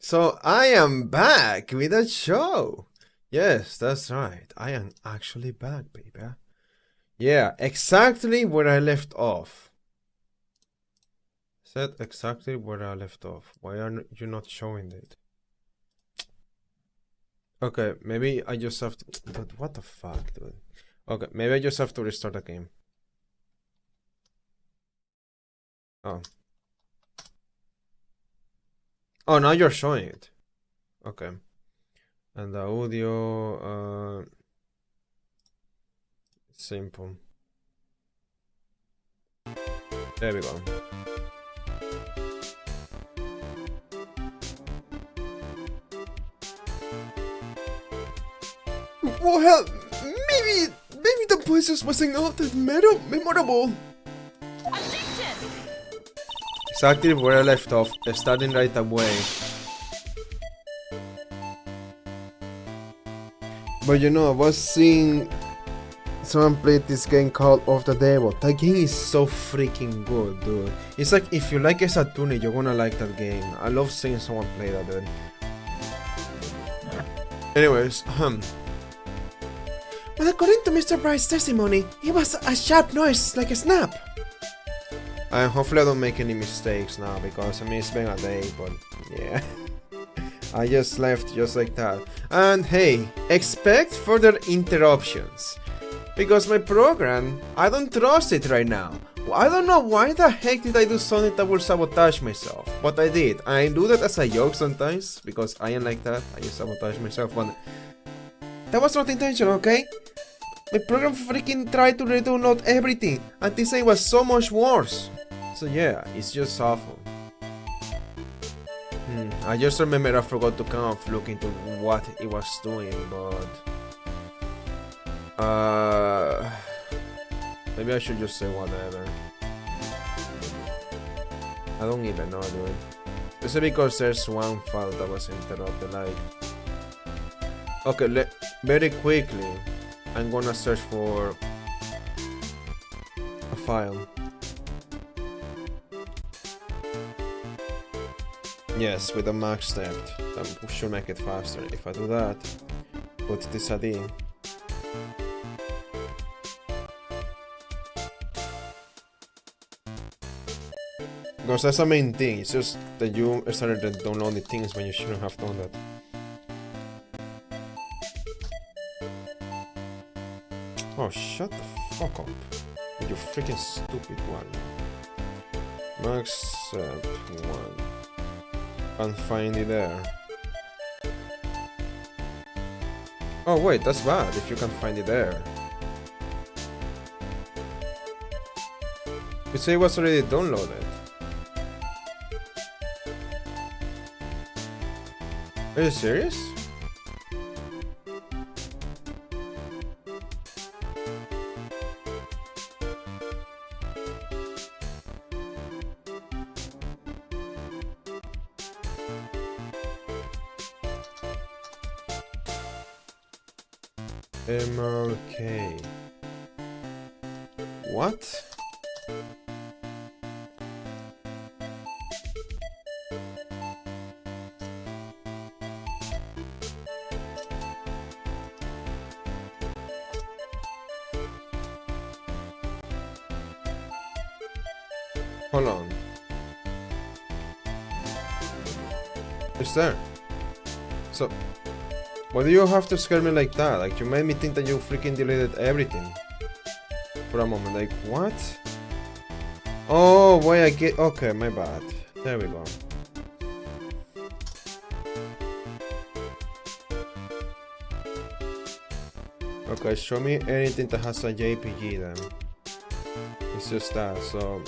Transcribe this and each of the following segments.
So I am back with a show. Yes, that's right. I am actually back, baby. Yeah, exactly where I left off. Said exactly where I left off. Why are you not showing it? Okay, maybe I just have to... Dude, what the fuck, dude? Okay, maybe I just have to restart the game. Oh. Oh, now you're showing it. Okay. And the audio, simple. There we go. Well, hell, maybe the voice just wasn't all that memorable. Exactly where I left off, starting right away. But you know, I was seeing someone play this game called Off the Devil. That game is so freaking good, dude. It's like if you like Saturni, you're gonna like that game. I love seeing someone play that, dude. Anyways, But according to Mr. Bright's testimony, it was a sharp noise like a snap. And hopefully I don't make any mistakes now, because I mean it's been a day, but yeah. I just left just like that. And hey, expect further interruptions. Because my program, I don't trust it right now. I don't know why the heck did I do something that will sabotage myself. But I did. I do that as a joke sometimes, because I am like that. I just sabotage myself, but that was not intentional, okay? My program freaking tried to re-download everything, and this thing was so much worse. So yeah, it's just awful. I just remember I forgot to kind of look into what it was doing, but... maybe I should just say whatever. I don't even know, dude. Just because there's one file that was interrupted, like... Okay, very quickly, I'm gonna search for a file. Yes, with a max depth. That should make it faster. If I do that, put this ID. Because that's the main thing, it's just that you started to download the things when you shouldn't have done that. Oh, shut the fuck up, you freaking stupid one. Max 1. Can't find it there. Oh wait, that's bad if you can't find it there. You say it was already downloaded. Are you serious? MLK. What? Hold on. It's there. So, why do you have to scare me like that? Like, you made me think that you freaking deleted everything. For a moment, like, what? Oh, why I get... Okay, my bad. There we go. Okay, show me anything that has a JPG then. It's just that, so...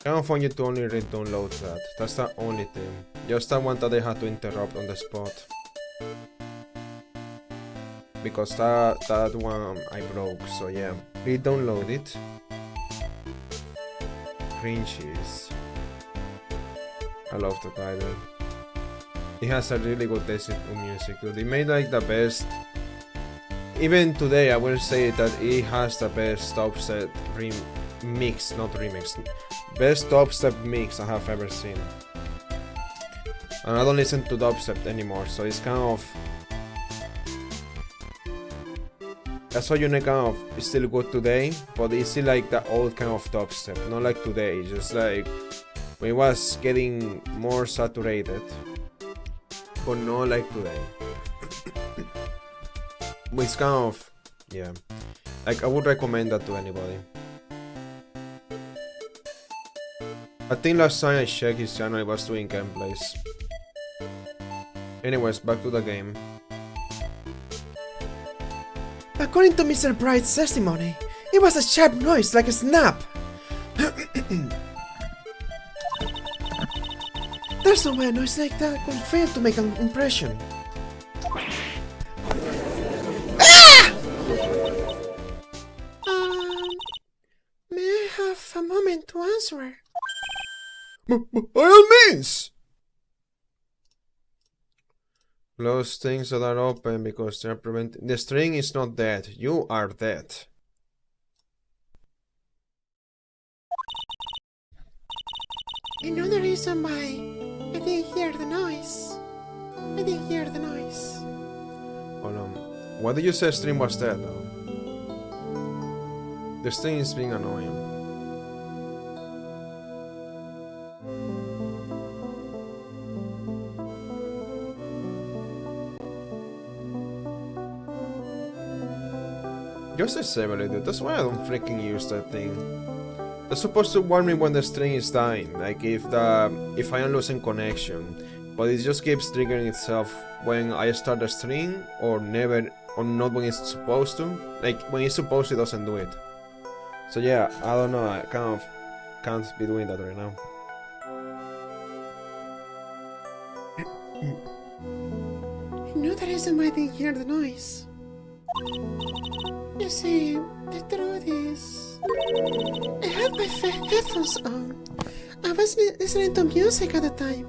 I don't want you to only re-download that. That's the only thing. Just that one that I had to interrupt on the spot. Because that one I broke, so yeah. Re-download it. Cringes. I love the guy there. He has a really good taste in music, dude. He made like the best... Even today I will say that he has the best dubstep mix, not remix. Best dubstep mix I have ever seen. And I don't listen to dubstep anymore, so it's kind of... That's why Unique kind of is still good today, but it's still like the old kind of dubstep, not like today, just like when it was getting more saturated, but not like today. But it's kind of, yeah, like I would recommend that to anybody. I think last time I checked his channel he was doing gameplays. Anyways, back to the game. According to Mr. Bright's testimony, it was a sharp noise like a snap. There's no way a noise like that could fail to make an impression. Ah! May I have a moment to answer? By all means! Close things that are open because they are preventing. The string is not dead. You are dead. Another reason why I didn't hear the noise. I didn't hear the noise. Hold on. Why did you say string was dead though? The string is being annoying. Just disable it, dude. That's why I don't freaking use that thing. That's supposed to warn me when the string is dying, like if I am losing connection. But it just keeps triggering itself when I start the string, or never, or not when it's supposed to. Like when it's supposed to, it doesn't do it. So yeah, I don't know. I kind of can't be doing that right now. Another reason why I didn't hear the noise. You see, the truth is, I had my headphones on. I was listening to music at the time.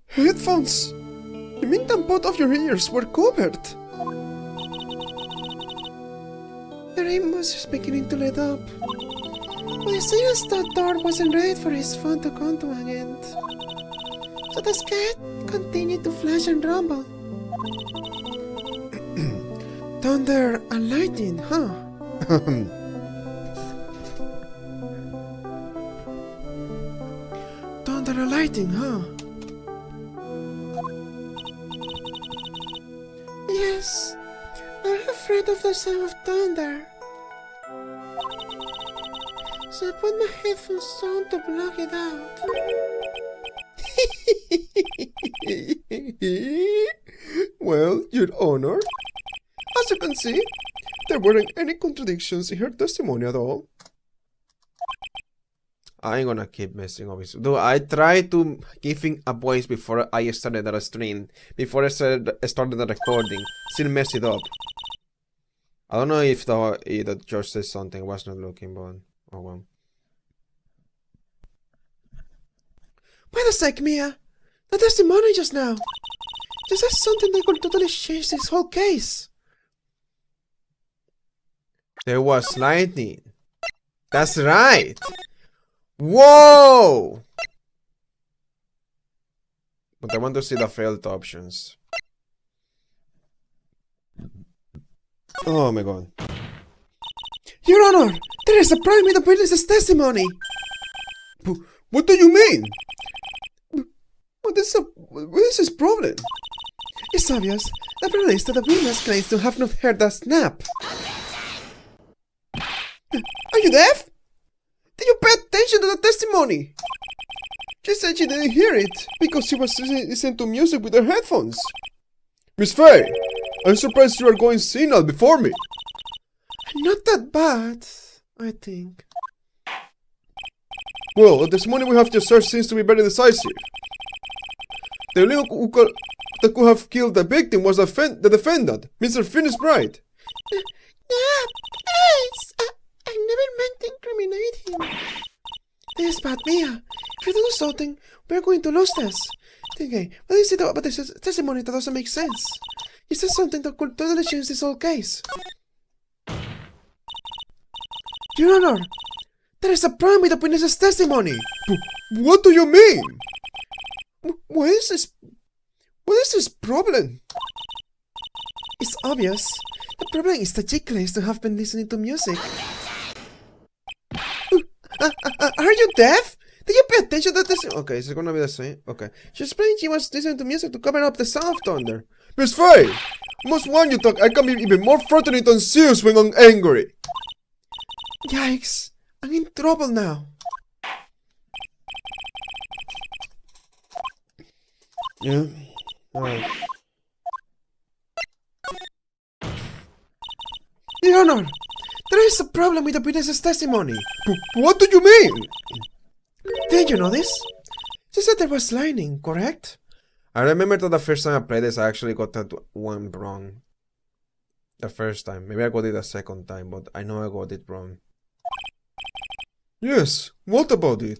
Headphones? You mean that both of your ears were covered? The rain was just beginning to let up. But as soon as that door wasn't ready for his phone to come to an end. So the sky continued to flash and rumble. Thunder and lightning, huh? Thunder and lightning, huh? Yes, I'm afraid of the sound of thunder. So I put my headphones on to block it out. Well, Your Honor, as you can see, there weren't any contradictions in her testimony at all. I ain't gonna keep messing up with. Dude, I tried to giving a voice before I started the stream, before I started the recording, still mess it up. I don't know if the judge said something. I was not looking, but oh well. Wait a sec, Mia. The testimony just now. This is something that could totally change this whole case. There was lightning. That's right. Whoa! But I want to see the failed options. Oh my god. Your Honor, there is a problem with the witness's testimony. What do you mean? What is his problem? It's obvious. The problem is that the witness claims to have not heard the snap. Are you deaf? Did you pay attention to the testimony? She said she didn't hear it because she was listening to music with her headphones. Miss Faye, I'm surprised you are going senile before me. Not that bad, I think. Well, the testimony we have just heard seems to be very decisive. The only one that could have killed the victim was the defendant, Mr. Finn's bride. Yes, I never meant to incriminate him. This bad, Mia. If you do something, we're going to lose this. Okay, what is it about this testimony that doesn't make sense? Is this something that could totally change this whole case? Your Honor, There is a problem with the witness's testimony. What do you mean? What is this problem? It's obvious. The problem is that she claims to have been listening to music. Are you deaf? Did you pay attention to this? Okay, it's gonna be the same. Okay. She explained she was listening to music to cover up the sound of thunder. Miss Faye! I must warn you that I can be even more threatening than serious when I'm angry. Yikes. I'm in trouble now. Yeah. Alright. Your Honor, there is a problem with the witness's testimony. What do you mean? Did you know this? She said there was lightning, correct? I remember that the first time I played this, I actually got that one wrong. The first time. Maybe I got it the second time, but I know I got it wrong. Yes, what about it?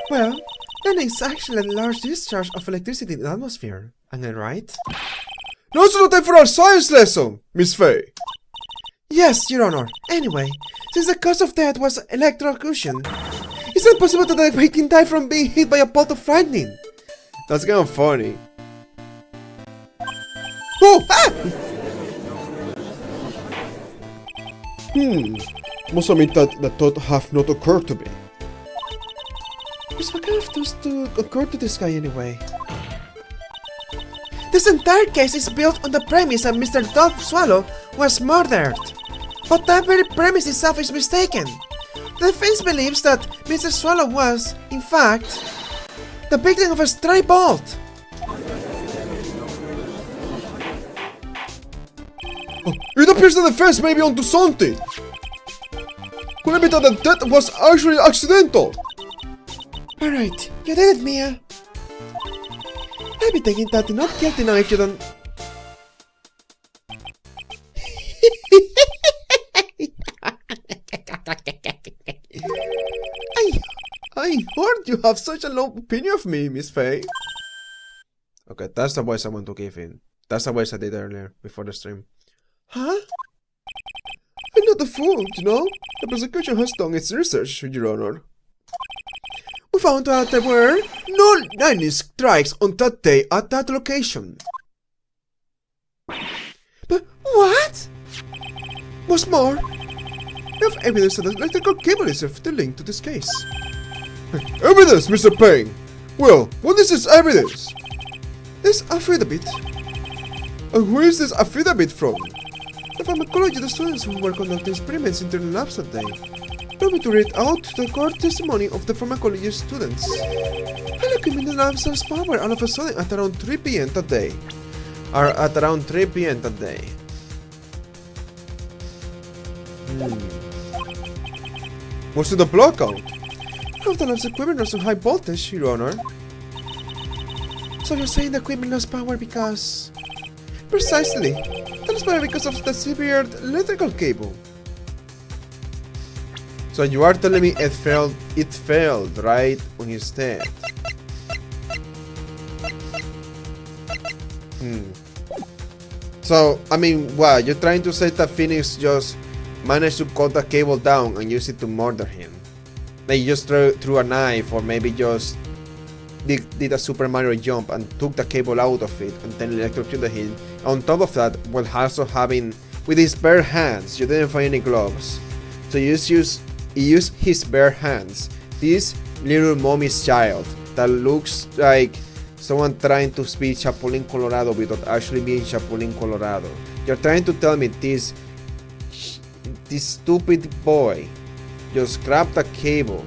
Well, lightning is actually a large discharge of electricity in the atmosphere. Am I right? Now it's not time for our science lesson, Miss Faye. Yes, Your Honor. Anyway, since the cause of death was electrocution, it's not possible that the victim died from being hit by a bolt of lightning. That's kind of funny. Oh! Ah! Must admit that the thought have not occurred to me. It's what kind of thoughts to occur to this guy anyway? This entire case is built on the premise that Mr. Dog Swallow was murdered. But that very premise itself is mistaken. The defense believes that Mr. Swallow was, in fact, the victim of a stray bolt. Oh, it appears the defense may be onto something. Could it be that the death was actually accidental? Alright, you did it, Mia. I'll be taking that not guilty now if you don't... I heard you have such a low opinion of me, Miss Faye. Okay, that's the voice I want to give in. That's the voice I did earlier, before the stream. Huh? I'm not a fool, you know? The prosecution has done its research, Your Honor. We found out there were no lightning strikes on that day at that location. But what? What's more, we have evidence that the electrical cable is the link to this case. Evidence, Mr. Payne! Well, what is this evidence? This affidavit. And where is this affidavit from? The pharmacology of the students who were conducting experiments in their labs that day. Allow me to read out the court testimony of the pharmacology students. All equipment in the labs lost power all of a sudden at around 3 p.m. that day. Was it a blackout? All of the lab's equipment was on high voltage, Your Honor. So you're saying the equipment lost power because... Precisely. That is power because of the severed electrical cable. So you are telling me it failed right on his head. So, I mean, what? You're trying to say that Phoenix just managed to cut the cable down and use it to murder him? They just threw a knife, or maybe just did a Super Mario jump and took the cable out of it and then electrocuted him. On top of that, while also having, with his bare hands, you didn't find any gloves. So he used his bare hands. This little mommy's child that looks like someone trying to be Chapulín Colorado without actually being Chapulín Colorado. You're trying to tell me this stupid boy just grabbed the cable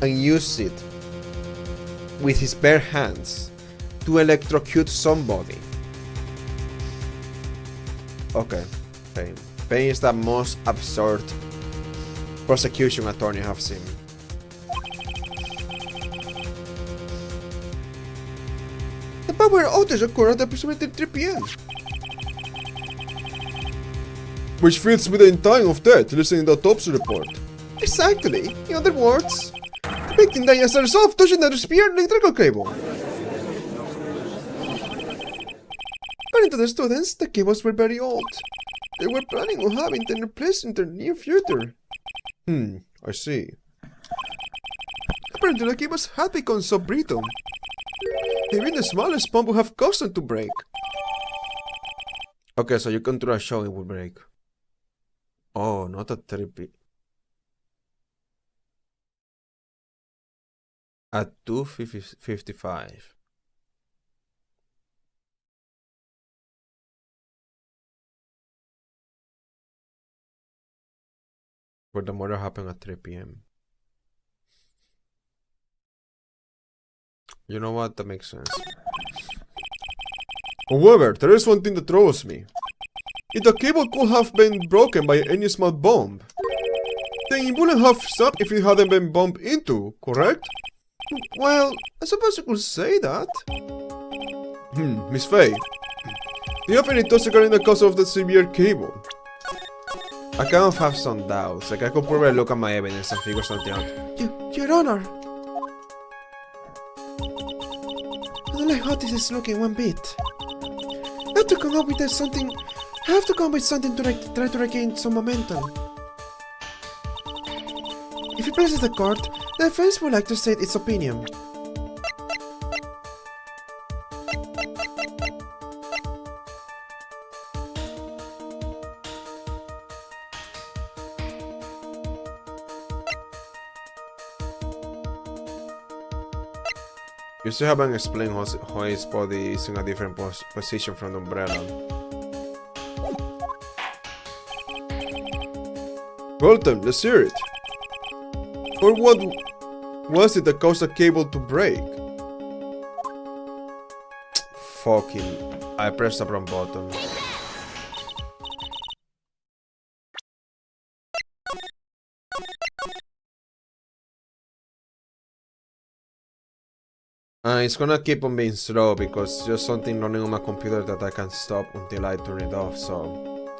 and used it with his bare hands to electrocute somebody. Okay, Payne. Payne is the most absurd prosecution attorney I have seen. The power outage occurred at approximately 3 p.m. Which fits within time of death, listening to the autopsy report. Exactly. In other words, the victim died as a result of touching the disappeared electrical cable. According to the students, the cables were very old. they were planning on having them replaced in the near future. I see. Apparently the cables had become so brittle. Even the smallest pump would have caused them to break. Okay, so you come through a show, it will break. Oh, not at 3 p. At 2:55. But the murder happened at 3 p.m. You know what? That makes sense. However, there is one thing that troubles me. If the cable could have been broken by any small bomb, then it wouldn't have stopped if it hadn't been bumped into, correct? Well, I suppose you could say that. Miss Faye, do you have any thoughts regarding the cause of the severe cable? I kind of have some doubts, like I could probably look at my evidence and figure something out. Your Honor. I don't like how this is looking one bit. I have to come up with something. I have to come up with something to try to regain some momentum. If it pleases the court, the defense would like to state its opinion. You still haven't explained how his body is in a different position from the umbrella. Well then, let's hear it. Or what was it that caused the cable to break? Fucking... I pressed the wrong button. It's gonna keep on being slow because it's just something running on my computer that I can stop until I turn it off, so...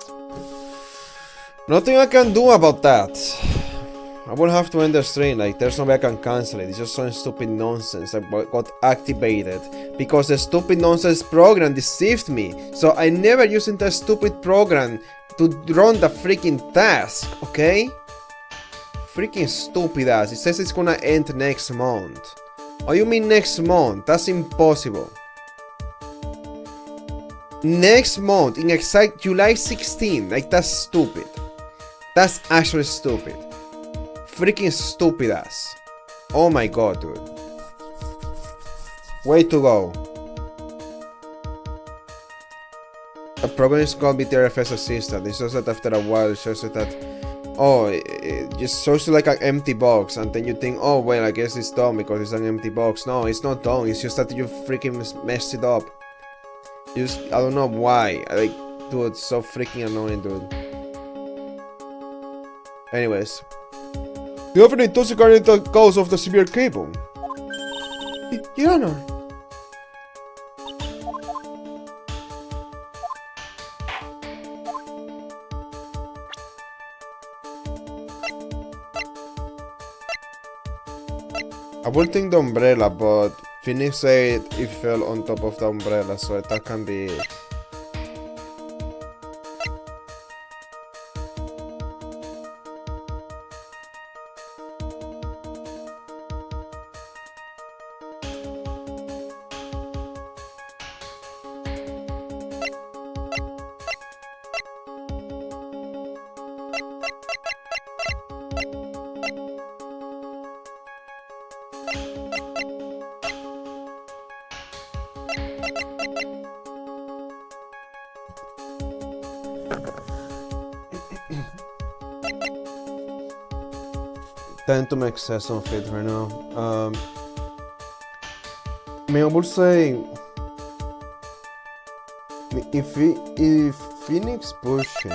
Nothing I can do about that. I will have to end the stream, like there's no way I can cancel it. It's just some stupid nonsense that got activated because the stupid nonsense program deceived me. So I never used that stupid program to run the freaking task, okay? Freaking stupid ass. It says it's gonna end next month. Oh, you mean next month? That's impossible. Next month, in exact July 16, like that's stupid. That's actually stupid. Freaking stupid ass. Oh my god, dude. Way to go. The program is called BTRFS Assistant. It's just that after a while it shows you that, oh, it just shows you like an empty box, and then you think, oh well, I guess it's done because it's an empty box. No, it's not done. It's just that you freaking messed it up. I don't know why. Like, dude, it's so freaking annoying, dude. Anyways, do you have any thoughts regarding the cause of the severe cable? Your Honor. I would think the umbrella, but Phoenix said it fell on top of the umbrella, so that can be it. Tend to make sense of it right now. I mean, I would say if Phoenix pushing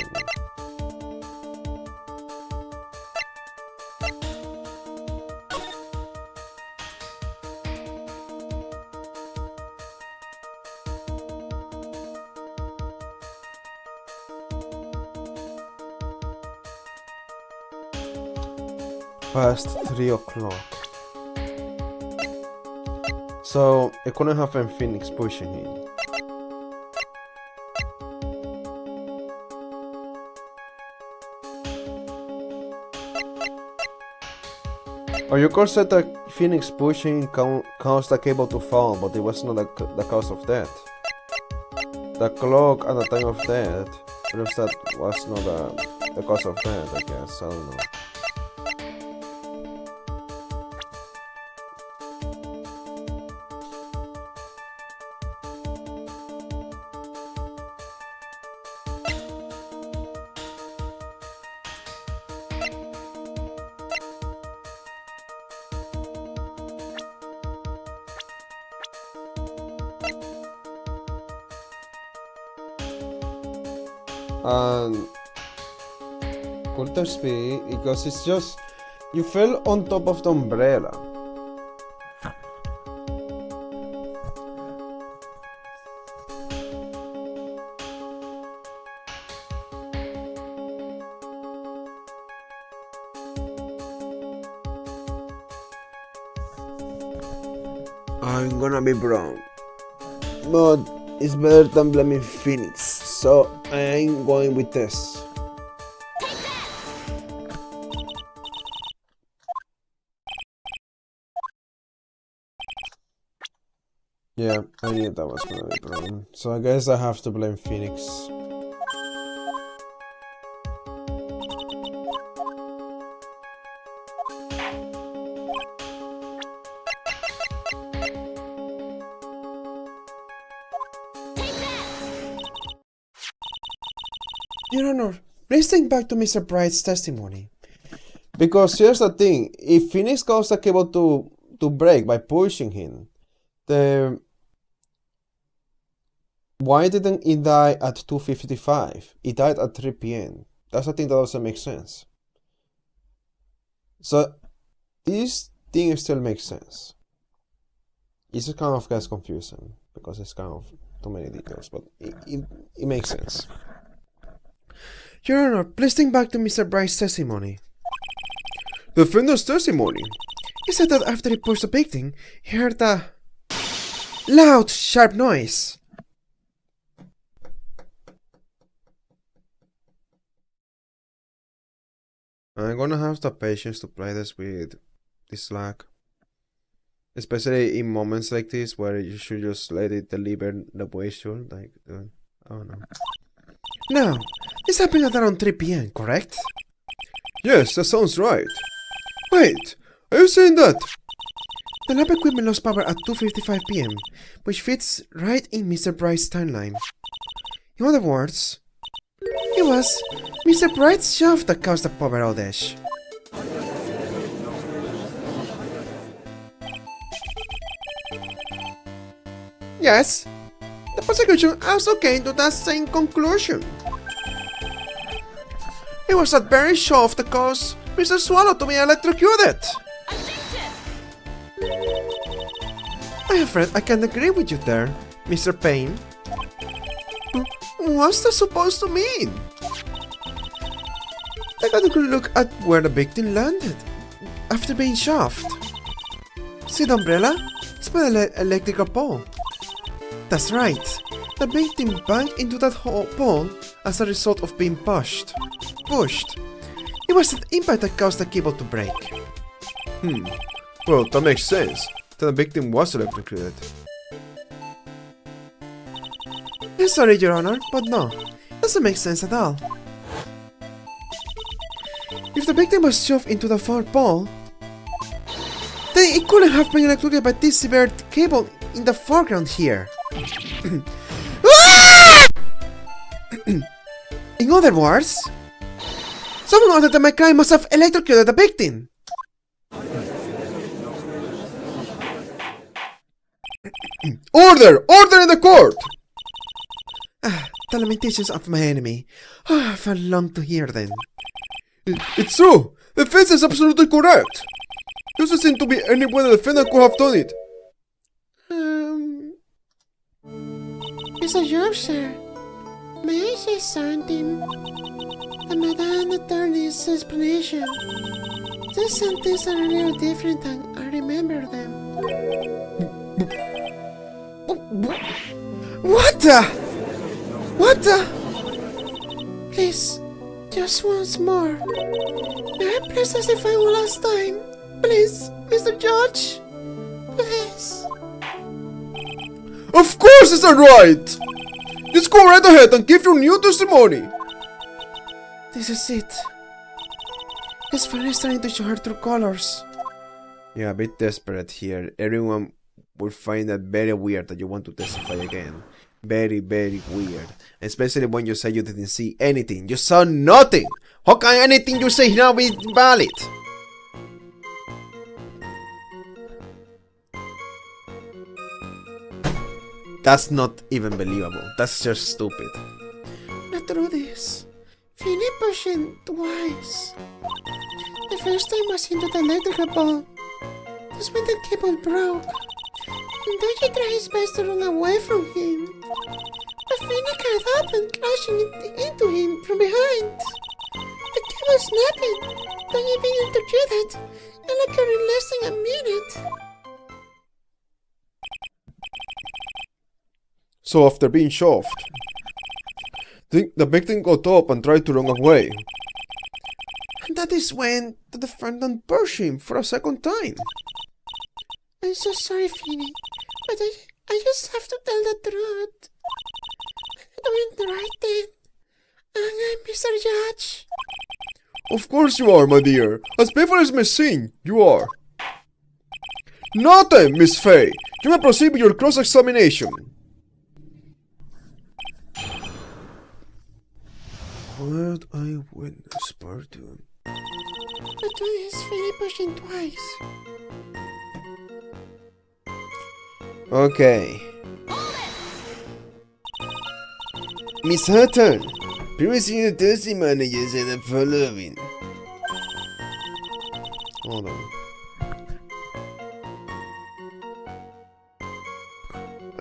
past 3 o'clock. So it couldn't happen Phoenix pushing him. Or you could say that Phoenix pushing caused the cable to fall, but it was not the cause of death. The clock at the time of death proves that was not the cause of death, I guess. I don't know. And could this be because it's just you fell on top of the umbrella? I'm gonna be wrong, but it's better than blaming Phoenix, so I'm going with this. Yeah, I knew that was gonna be a problem, so I guess I have to blame Phoenix. Your Honor, please think back to Mr. Bright's testimony. Because here's the thing, if Phoenix caused the cable to break by pushing him, why didn't he die at 2:55? He died at 3 p.m. That's the thing that doesn't make sense. So, this thing still makes sense. It just kind of gets confusing, because it's kind of too many details, but it makes sense. Your Honor, please think back to Mr. Bright's testimony. The defendant's testimony? He said that after he pushed the victim, he heard a loud, sharp noise. I'm gonna have the patience to play this with this lag. Especially in moments like this where you should just let it deliver the way it should, like, I don't know. Now, this happened at around 3 p.m., correct? Yes, that sounds right. Wait, are you saying that? The lab equipment lost power at 2:55 p.m., which fits right in Mr. Bright's timeline. In other words, it was Mr. Bright's shaft that caused the power outage. Yes, the prosecution also came to that same conclusion. It was that very shaft that caused Mr. Swallow to be electrocuted. I'm afraid I can't agree with you there, Mr. Payne. What's that supposed to mean? I got a good look at where the victim landed after being shoved. See the umbrella? It's by the electrical pole. That's right. The victim banged into that pole as a result of being pushed. It was that impact that caused the cable to break. Well, that makes sense. The victim was electrocuted. Sorry, Your Honor, but no. Doesn't make sense at all. If the victim was shoved into the far pole, then it couldn't have been electrocuted by this severed cable in the foreground here. In other words, someone other than my client must have electrocuted the victim. Order! Order in the court! The lamentations of my enemy. I've longed to hear them. It's true! The defense is absolutely correct! There doesn't seem to be any way the defendant could have done it. Mr. George, sir, may I say something? The Madame Attorney's explanation. These sentences are a little different than I remember them. What the? What the? Please, just once more. May I please testify one last time? Please, Mr. Judge. Please. Of course it's not right! Just go right ahead and give your new testimony! This is it. His friend is trying to show her true colors. Yeah, a bit desperate here. Everyone will find that very weird that you want to testify again. Very, very weird. Especially when you say you didn't see anything. You saw nothing! How can anything you say now be valid? That's not even believable. That's just stupid. The truth is, Finny pushed him twice. The first time was into the electrical bulb. That's when the cable broke. And then he tried his best to run away from him. But Finny caught up and crashing into him from behind. The cable snapping. Then he being electrocuted and occurred in less than a minute. So after being shoved, the victim got up and tried to run away. And that is when the defendant pushed him for a second time. I'm so sorry, Finny, but I just have to tell the truth. I'm doing the right thing. And I'm Mr. Judge. Of course you are, my dear. As faithful as Miss Singh, you are. Nothing, Miss Faye. You may proceed with your cross-examination. What eyewitness part 2? The truth is, Finny pushed him twice. Okay. Miss Hutton, previously your testimony you said the following. Hold on.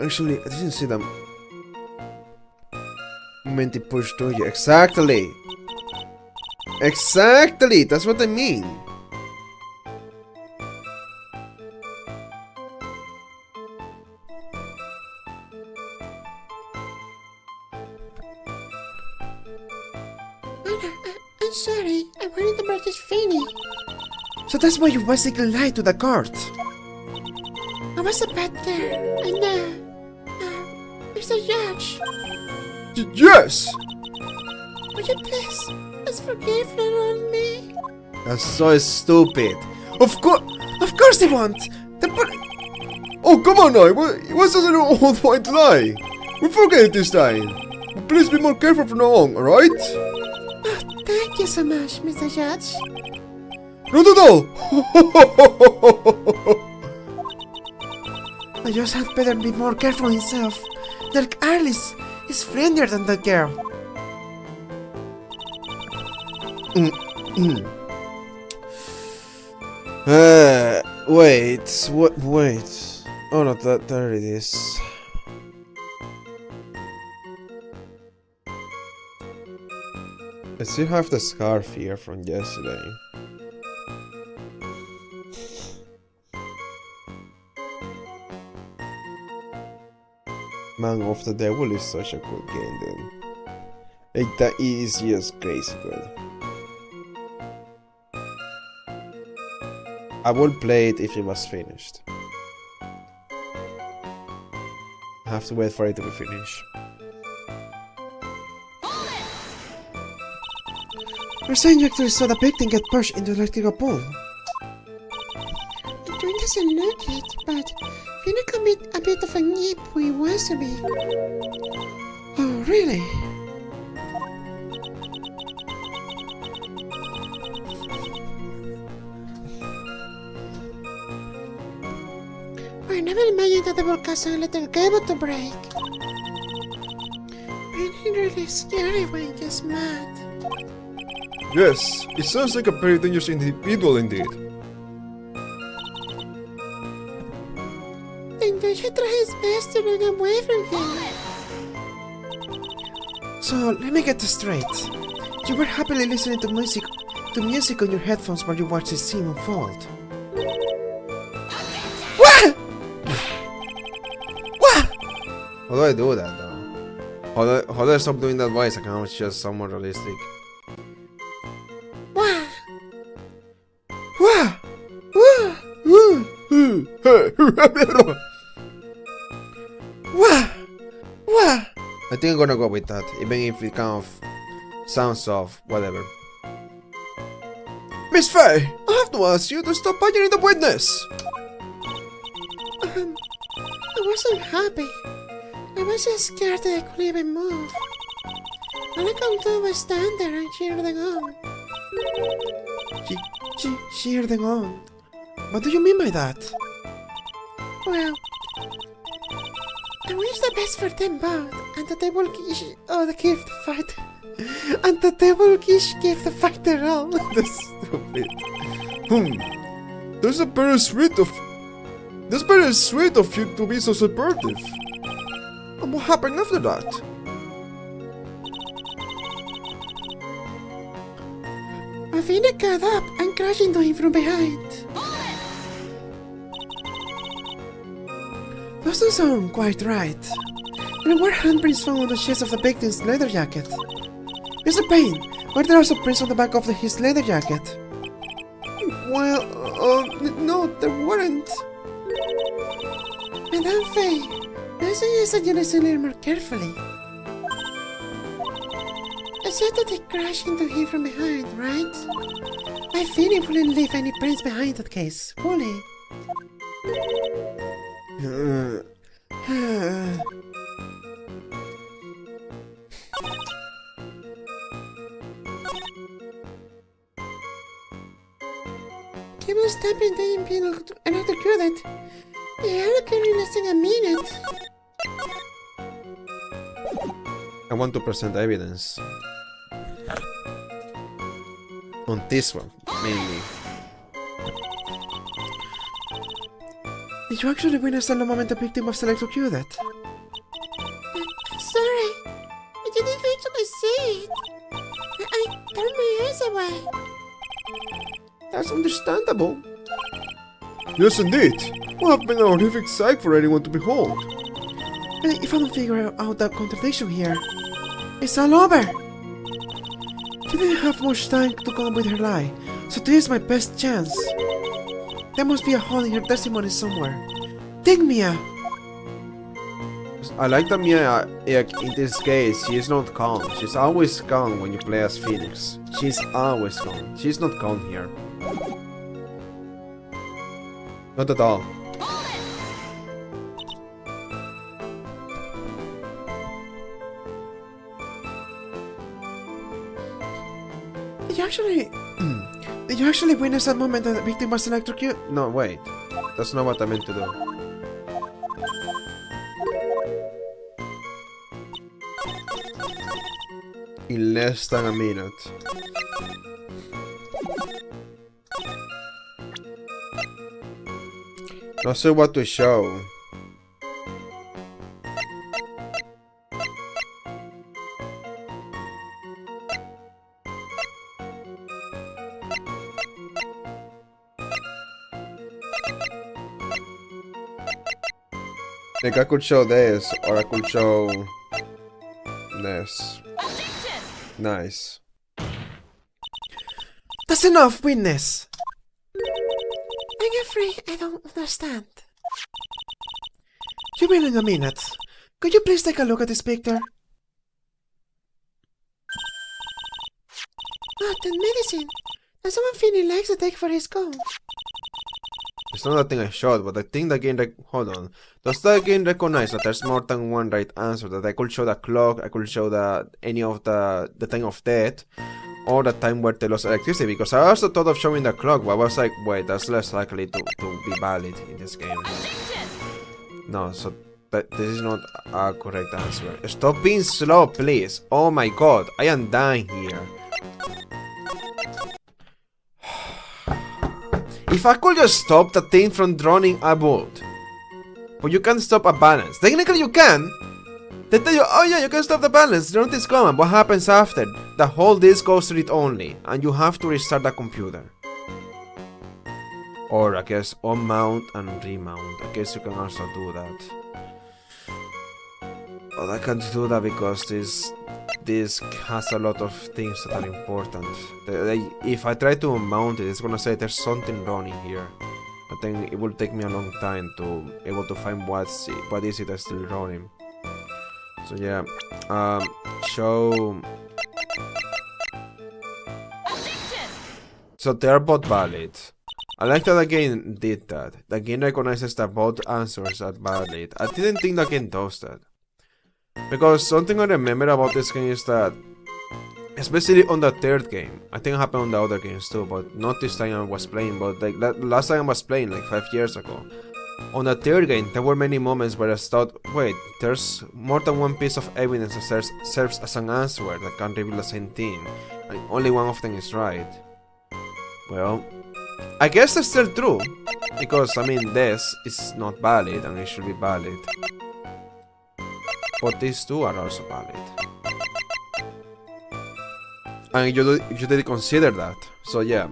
Actually, I didn't see them. Meant to push to you. Exactly! Exactly! That's what I mean! I'm sorry, I wanted to murder Finny. So that's why you basically lied to the court. I was a bad girl, and Mr. Judge. Yes! Would you please, let's forgive her on me? That's so stupid. Of course they won't. Oh, come on now. It was just an old white lie. We forget it this time. But please be more careful from now on, alright? Oh, thank you so much, Mr. Judge. Not at all. I just had better be more careful himself. That Alice is friendlier than that girl. Wait. Wait. Oh no, there it is. I still have the scarf here from yesterday. Man of the Devil is such a good game then. Like that is just crazy good. I would play it if it was finished. I have to wait for it to be finished. You're saying you actually saw the victim get pushed into the electrical pole? The twin doesn't look it, but Finny can be a bit of a nip who he wants to be. Oh, really? I never imagined that they would cause an electrical cable to break. Really, really scary when he gets mad. Yes, it sounds like a very dangerous individual indeed. Then you should try his best to run away from him. So, let me get this straight. You were happily listening to music on your headphones while you watched this scene unfold. What? What? How do I do that though? How do I stop doing that voice? I can it's just somewhat realistic. What? What? What? Wah! Wah! I think I'm gonna go with that, even if it kind of sounds off, whatever. Miss Faye, I have to ask you to stop badgering the witness! I wasn't happy. I was just scared that I couldn't even move. All I could do was stand there and cheer them on. Cheer them on. What do you mean by that? Well, I wish the best for them both, and that they will give the fight, and that they will give the fight their all. That's stupid. That's very sweet of you to be so supportive. And what happened after that? Athena got up and crashed into him from behind. Doesn't sound quite right. There were handprints found on the chest of the victim's leather jacket. Mr. Payne, were there also prints on the back of his leather jacket? Well, no, there weren't. Madame Faye, I suggest that you listen a little more carefully. I said that he crashed into him from behind, right? I feel he wouldn't leave any prints behind that case, would he? He was stamping the being electrocuted. Yeah, I can't less than a minute. I want to present evidence. On this one, mainly. Did you actually witness the moment the victim was electrocuted? I'm sorry. I didn't actually see it. I turned my eyes away. That's understandable. Yes, indeed. What have been a horrific sight for anyone to behold. If I don't figure out that contradiction here, it's all over. She didn't have much time to come up with her lie, so this is my best chance. There must be a hole in her testimony somewhere. Dig, Mia! I like that Mia, in this case, she is not calm. She's always calm when you play as Phoenix. She's always calm. She's not calm here. Not at all. Did you actually witness that moment that the victim was electrocuted? No, wait. That's not what I meant to do. In less than a minute. Not sure what to show. Like I could show this, or I could show this. Nice. That's enough, witness! I'm afraid I don't understand. You will in a minute. Could you please take a look at this picture? Oh, that medicine. Does someone feel he likes to take for his cold? It's not the thing I showed, but I think the game hold on. Does the game recognize that there's more than one right answer? That I could show the clock, I could show any of the time of death, or the time where they lost electricity, because I also thought of showing the clock, but I was like, wait, that's less likely to be valid in this game. No, so this is not a correct answer. Stop being slow, please. Oh my god, I am dying here. If I could just stop the thing from drowning, I would. But you can't stop a balance. Technically you can. They tell you, oh yeah, you can stop the balance. Don't this command. What happens after? The whole disk goes to read only, and you have to restart the computer. Or I guess unmount and remount. I guess you can also do that. But I can't do that because this disk has a lot of things that are important. If I try to unmount it, it's gonna say there's something wrong in here. But but then it will take me a long time to able to find what is it that's still running. So yeah, show. So they are both valid. I like that the game did that. The game recognizes that both answers are valid. I didn't think the game does that. Because something I remember about this game is that, especially on the third game, I think it happened on the other games too, but not this time I was playing, but like last time I was playing, like 5 years ago. On the third game, there were many moments where I thought, wait, there's more than one piece of evidence that serves as an answer that can reveal the same thing, and only one of them is right. Well, I guess that's still true, because I mean this is not valid and it should be valid. But these two are also valid. And you did consider that, so yeah.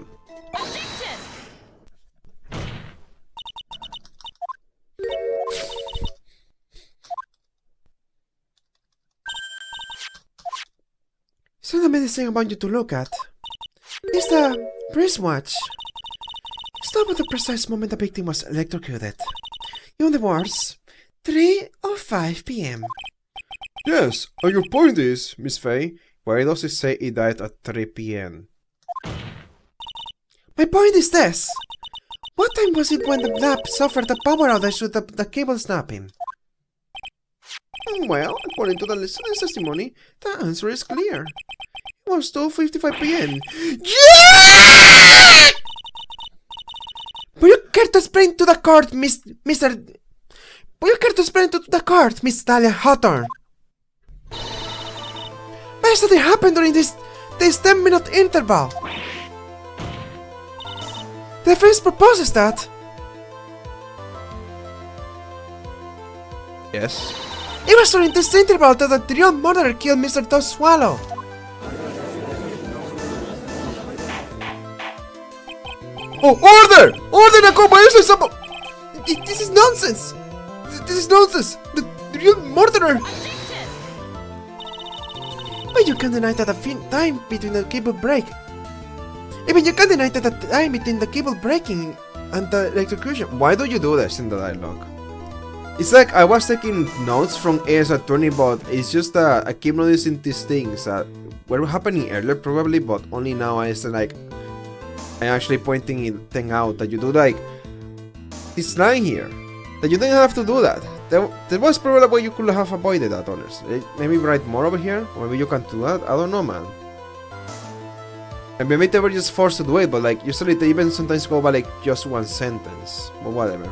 So the medicine I want you to look at is the wristwatch. Stop at the precise moment the victim was electrocuted. In the words, 3:05 p.m. Yes, and your point is, Miss Faye, why does it say he died at 3 p.m.? My point is this. What time was it when the lab suffered a power outage with the cable snapping? Well, according to the listener's testimony, the answer is clear. It was 2:55 p.m. Yeah! Will you care to explain to the court, Mr. Will you care to explain to the court, Miss Dahlia Hawthorne? What is that happened during this 10-minute interval? The defense proposes that. Yes. It was during this interval that the real murderer killed Mr. Todd Swallow. Oh, order! Order the comparison! This is nonsense! This is nonsense! The real murderer! But you can deny that the time between the cable break. Even you can deny that the time between the cable breaking and the electrocution. Why do you do this in the dialogue? It's like I was taking notes from AS Attorney, but it's just that I keep noticing these things that were happening earlier probably, but only now I'm actually pointing it out that you do like this line here. That you didn't have to do that. There was probably a way you could have avoided that, honestly. Maybe write more over here, or maybe you can do that. I don't know, man. And maybe they were just forced to do it, but like usually they even sometimes go by like just one sentence. But whatever.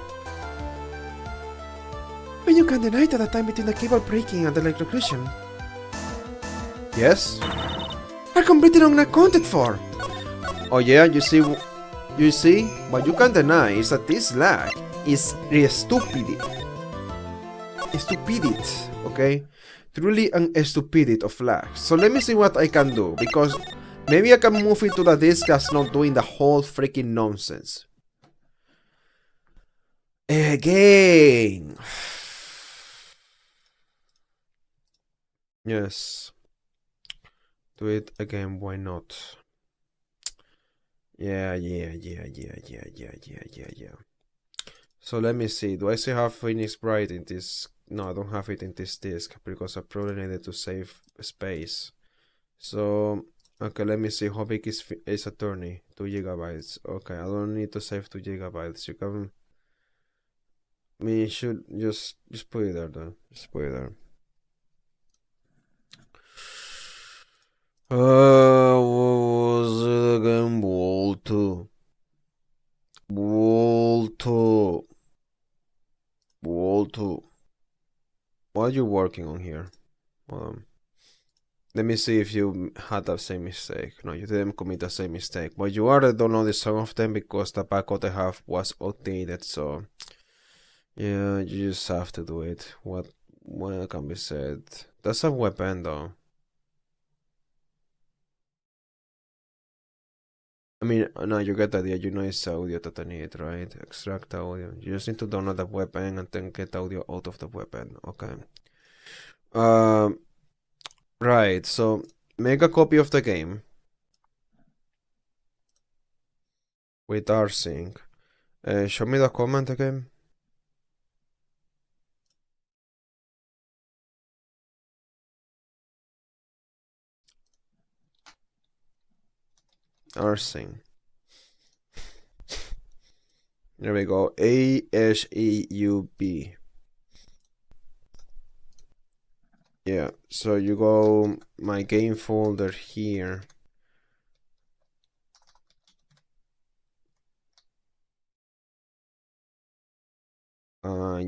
But you can deny that the time between the cable breaking and the electrocution. Yes? Are completely unaccounted for. Oh yeah, you see, what you can deny is that this lag is stupidity, okay? Truly an stupidity of lag. So let me see what I can do, because maybe I can move it to the disk that's not doing the whole freaking nonsense. Again. Yes. Do it again, why not? Yeah. So let me see, do I still have Phoenix Bright in this? No, I don't have it in this disk because I probably needed to save space. So, okay, let me see, how big is Attorney? 2 gigabytes. Okay, I don't need to save 2 gigabytes. You can, I mean, you should just put it there though. Just put it there. What was it again? Wall 2. What are you working on here? Let me see if you had the same mistake. No, you didn't commit the same mistake. But you already downloaded some of them because the backup they have was outdated. So yeah, you just have to do it. What can be said? That's a weapon though. I mean, no, you get the idea. You know it's audio that I need, right? Extract the audio. You just need to download the weapon and then get audio out of the weapon. Okay. Right. So make a copy of the game with rsync, Show me the comment again. Arsing. There we go. ASEUB. Yeah, so you go my game folder here.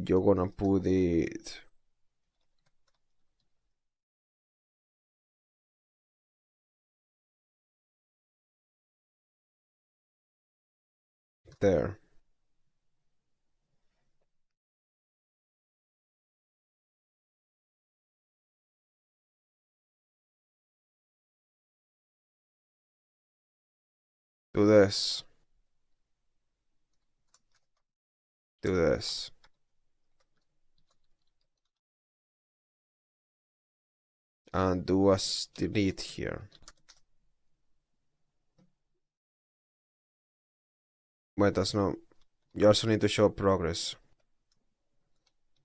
You're gonna put it there. Do this. Do this. And do a delete here. Wait, that's not. You also need to show progress.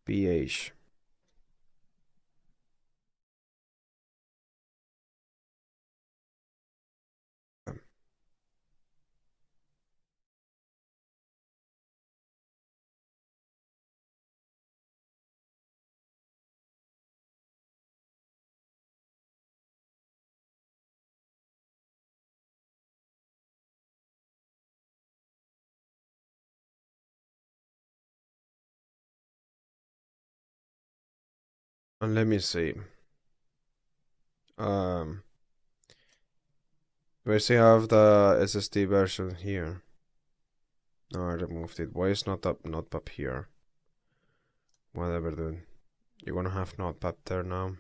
PH. And let me see. We see have the SSD version here. No, I removed it. Why is not Notepad here? Whatever, dude. You're gonna have Notepad there now.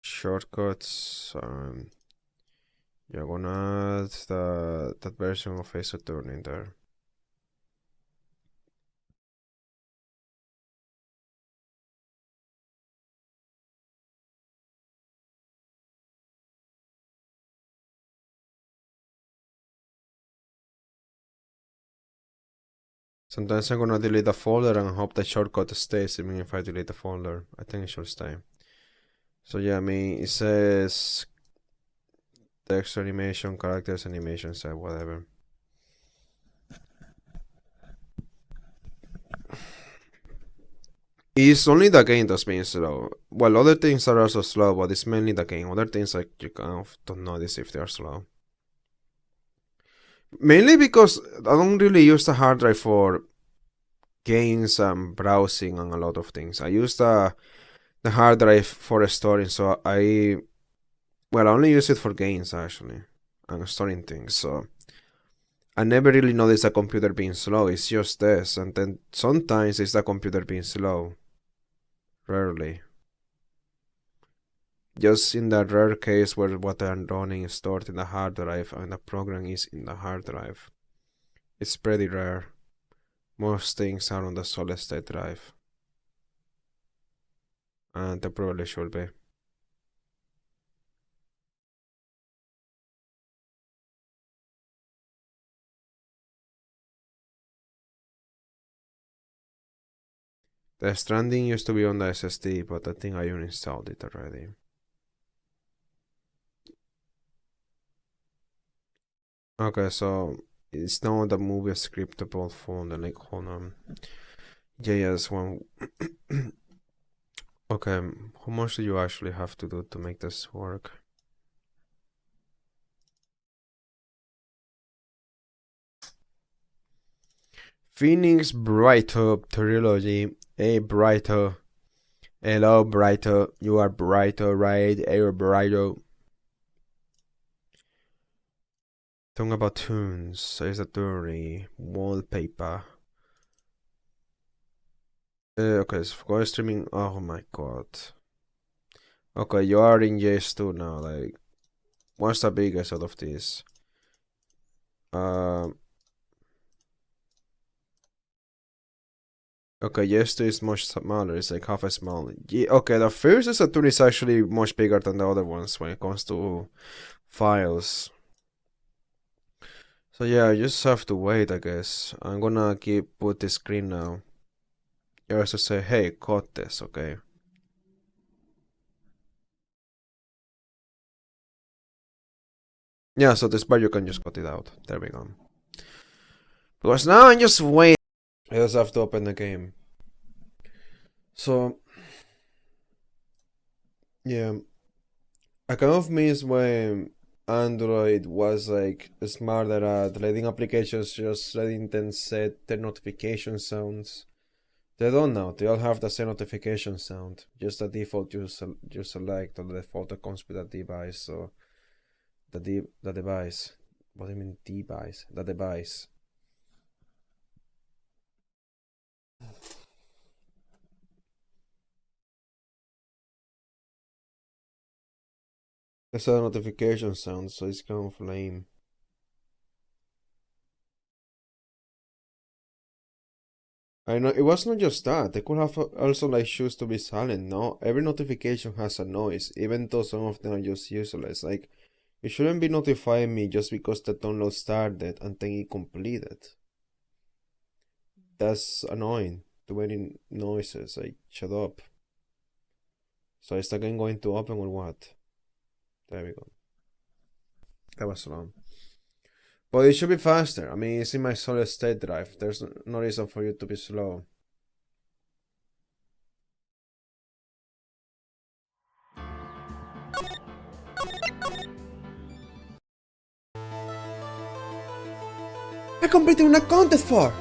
Shortcuts. You're gonna add that version of Ace Attorney in there. Sometimes I'm gonna delete the folder and hope the shortcut stays even if I delete the folder. I think it should stay. So yeah, I mean, it says text animation, characters animation, so whatever. It's only the game that's being slow. Well, other things are also slow, but it's mainly the game. Other things, like, you kind of don't notice if they're slow. Mainly because I don't really use the hard drive for games and browsing and a lot of things. I use the hard drive for storing, so I only use it for games actually and storing things. So I never really notice the computer being slow. It's just this, and then sometimes it's the computer being slow. Rarely. Just in the rare case where what I'm running is stored in the hard drive and the program is in the hard drive. It's pretty rare. Most things are on the solid state drive. And they probably should be. The Stranding used to be on the SSD, but I think I uninstalled it already. Okay, so it's now the movie scriptable folder, like, hold on. JS one. Okay, how much do you actually have to do to make this work? Phoenix Brighto Trilogy. Hey Brighto. Hello Brighto. You are Brighto, right? Hey Brighto. Talking about tunes. Ace Attorney. Wallpaper. Okay, so go streaming. Oh my god. Okay, you are in JS2 now. Like, what's the biggest out of this? Okay, JS2 is much smaller. It's like half as small. Yeah, okay, the first Saturn is actually much bigger than the other ones when it comes to files. So yeah, I just have to wait, I guess. I'm gonna put this screen now. You have to say, hey, cut this, okay? Yeah, so this part you can just cut it out. There we go. Because now I'm just waiting. I just have to open the game. So yeah, I kind of miss when Android was like smarter at letting applications just letting them set their notification sounds. They don't now. They all have the same notification sound. Just the default you select or the default that comes with the device. So the device. What do you mean device? The device. It's a notification sound, so it's kind of lame. I know it was not just that. They could have also like choose to be silent. No, every notification has a noise, even though some of them are just useless. Like you shouldn't be notifying me just because the download started and then it completed. That's annoying. Too many noises. Like shut up. So is the game going to open or what? There we go. That was long. But it should be faster. I mean, it's in my solid state drive. There's no reason for you to be slow. I completed an contest for!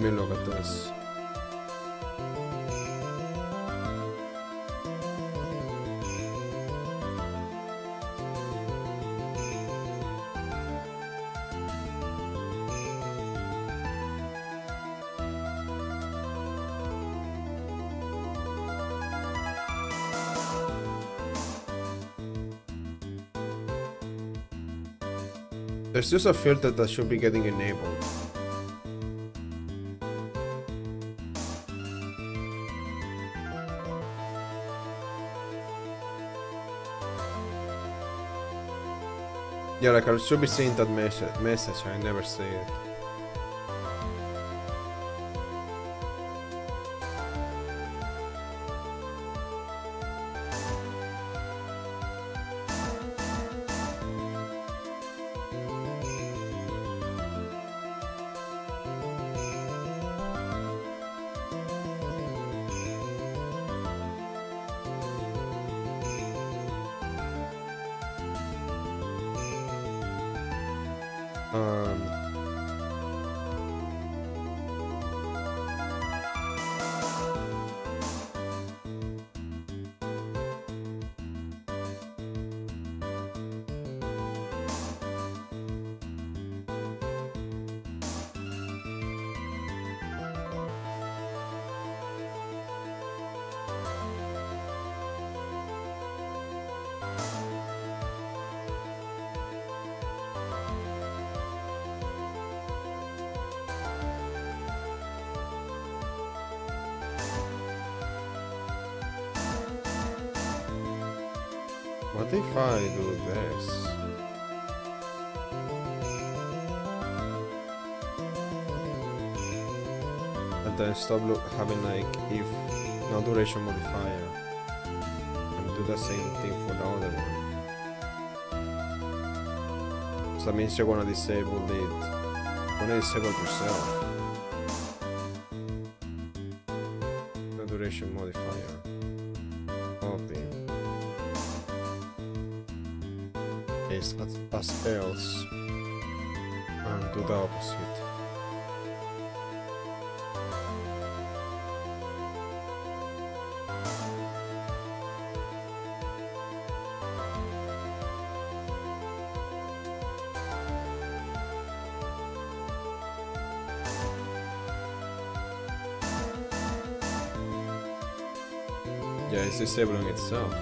Bien loco entonces. There's just a filter that should be getting enabled. Yeah, like I should be seeing that message. I never see it. What if I do this? And then stop having like if no duration modifier and do the same thing for the other one. So that means you're gonna disable it. You're gonna disable it yourself. The duration modifier. Copy. Paste as else. And do the opposite. Yeah, it's disabling itself.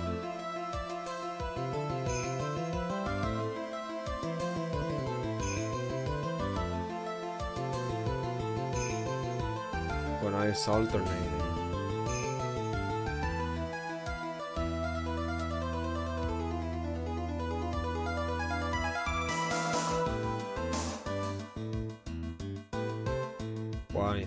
it's alternating. Why?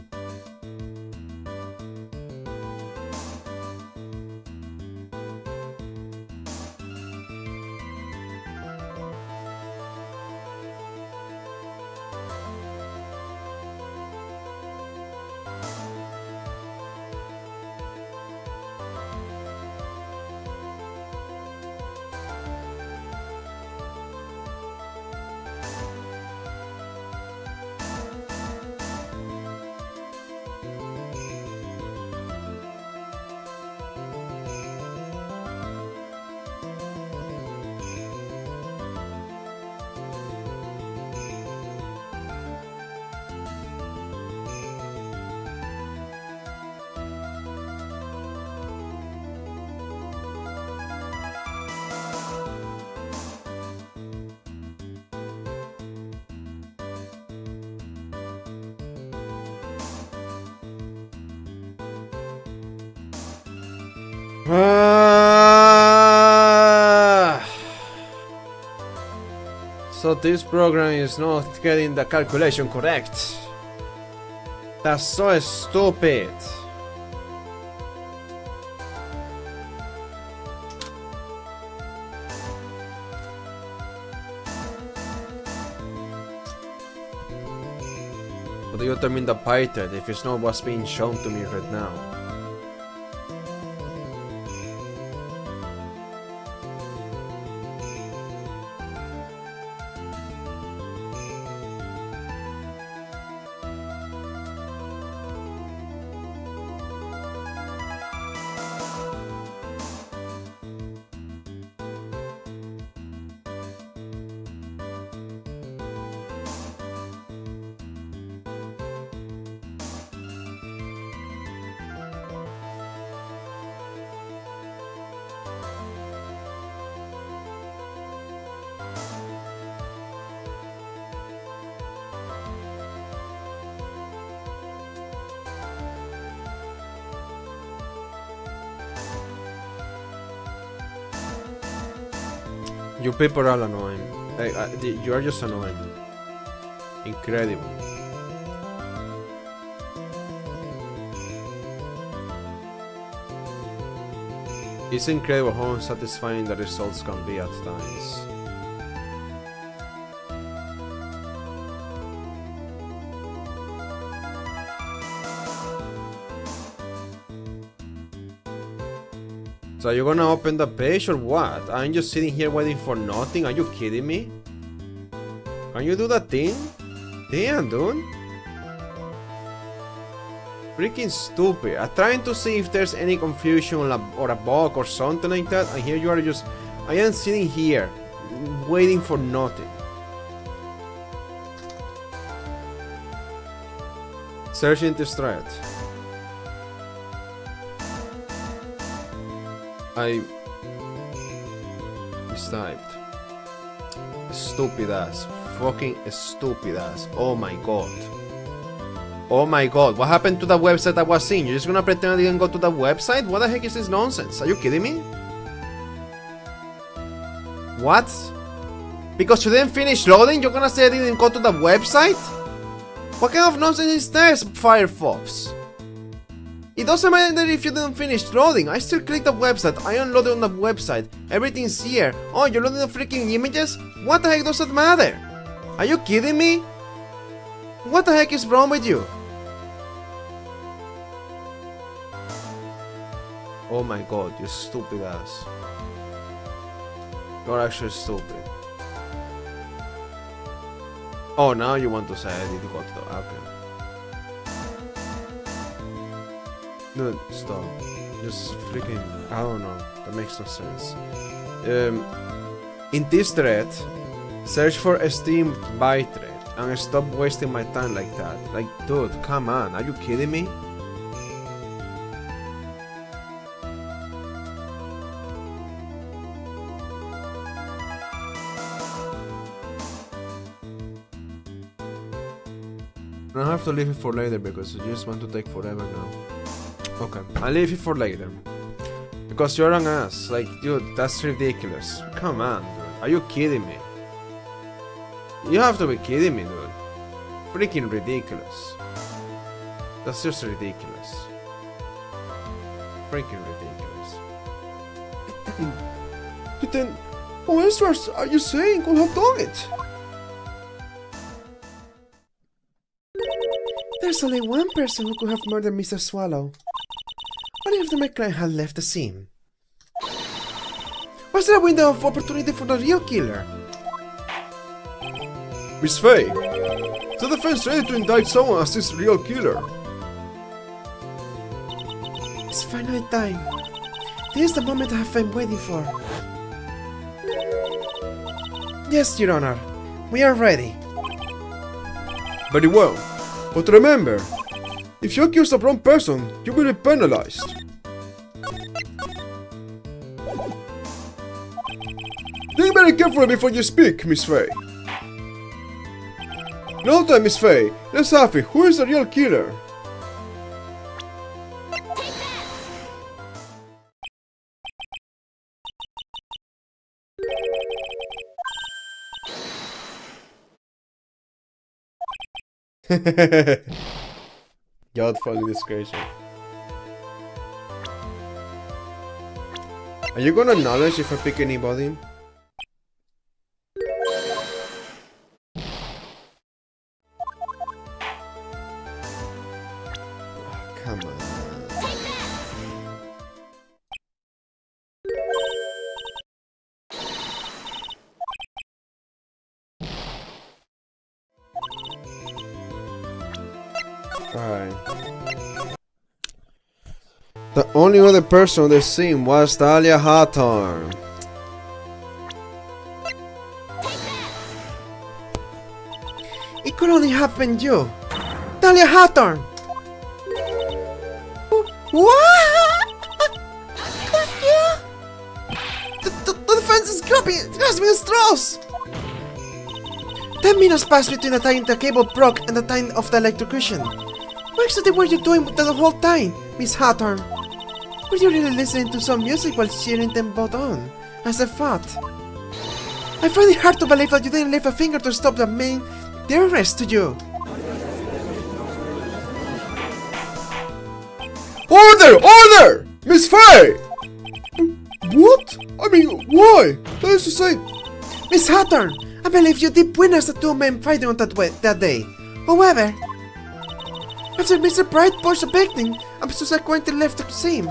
So this program is not getting the calculation correct. That's so stupid. How do you determine the python if it's not what's being shown to me right now? You people are annoying. You are just annoying. Incredible. It's incredible how unsatisfying the results can be at times. So are you gonna open the page or what? I'm just sitting here waiting for nothing. Are you kidding me? Can you do that thing? Damn, dude. Freaking stupid. I'm trying to see if there's any confusion or a bug or something like that, and here you are just... I am sitting here waiting for nothing. Searching this thread. I mistyped. Stupid ass. Fucking stupid ass. Oh my god. Oh my god. What happened to the website I was in? You're just gonna pretend I didn't go to the website? What the heck is this nonsense? Are you kidding me? What? Because you didn't finish loading, you're gonna say I didn't go to the website? What kind of nonsense is this, Firefox? It doesn't matter if you didn't finish loading. I still clicked the website. I unloaded on the website. Everything's here. Oh, you're loading the freaking images? What the heck does that matter? Are you kidding me? What the heck is wrong with you? Oh my god, you stupid ass. You're actually stupid. Oh, now you want to say I did go to the... Okay. Dude, stop. Just freaking... I don't know. That makes no sense. In this thread, search for Steam buy thread and stop wasting my time like that. Like, dude, come on. Are you kidding me? I have to leave it for later because I just want to take forever now. Okay, I'll leave it for later. Because you're an ass. Like, dude, that's ridiculous. Come on, dude. Are you kidding me? You have to be kidding me, dude. Freaking ridiculous. That's just ridiculous. Freaking ridiculous. But then, who else are you saying could have done it? There's only one person who could have murdered Mr. Swallow. What if the McClane had left the scene? Was there a window of opportunity for the real killer? Miss Faye, the defense ready to indict someone as this real killer. It's finally time. This is the moment I have been waiting for. Yes, Your Honor. We are ready. Very well. But remember, if you accuse the wrong person, you will be penalized. Think very carefully before you speak, Miss Faye. Now then, Miss Faye, let's have it. Who is the real killer? God funny discretion. Are you gonna acknowledge if I pick anybody? Oh, come on. Alright. The only other person on the scene was Dahlia Hawthorne. It could only have been you. Dahlia Hawthorne! What? The defense is grasping at straws! 10 minutes passed between the time the cable broke and the time of the electrocution. What exactly were you doing the whole time, Miss Hawthorne? Were you really listening to some music while cheering them both on, as I thought? I find it hard to believe that you didn't lift a finger to stop the main terrorist to you. Order! Order! Miss Faye! What? I mean, why? That is to say... Miss Hawthorne, I believe you did witness the two men fighting on that day. However, after Mr. Bright pushed the victim, and subsequently left the scene,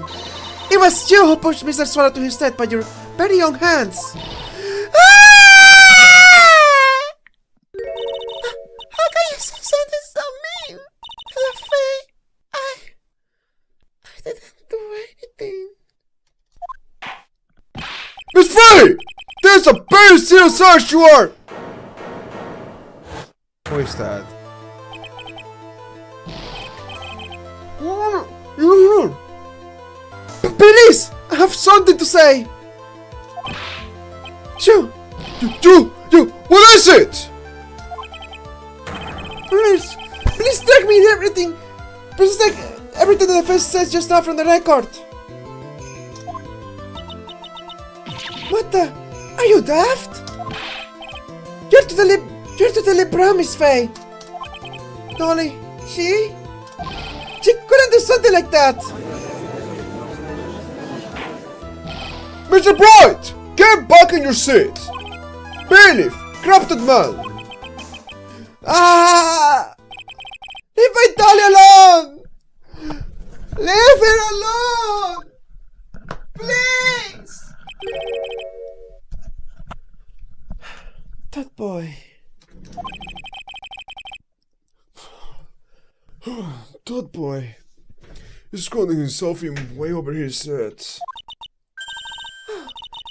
it was you who pushed Mr. Swallow to his death by your very own hands. How can you say something so mean? Faye, I didn't do anything. Miss Faye! There's a very serious search you are! Who is that? Please! I have something to say! You! What is it? Please take me everything! Please take everything the defense says just now from the record! What the? Are you daft? You're totally promised, Faye! Dolly, she couldn't do something like that! Mr. Bright! Get back in your seat! Bailiff, grab that man! Ah! Leave my Dolly alone! Leave her alone! Please! That boy. That boy is calling himself in way over his head.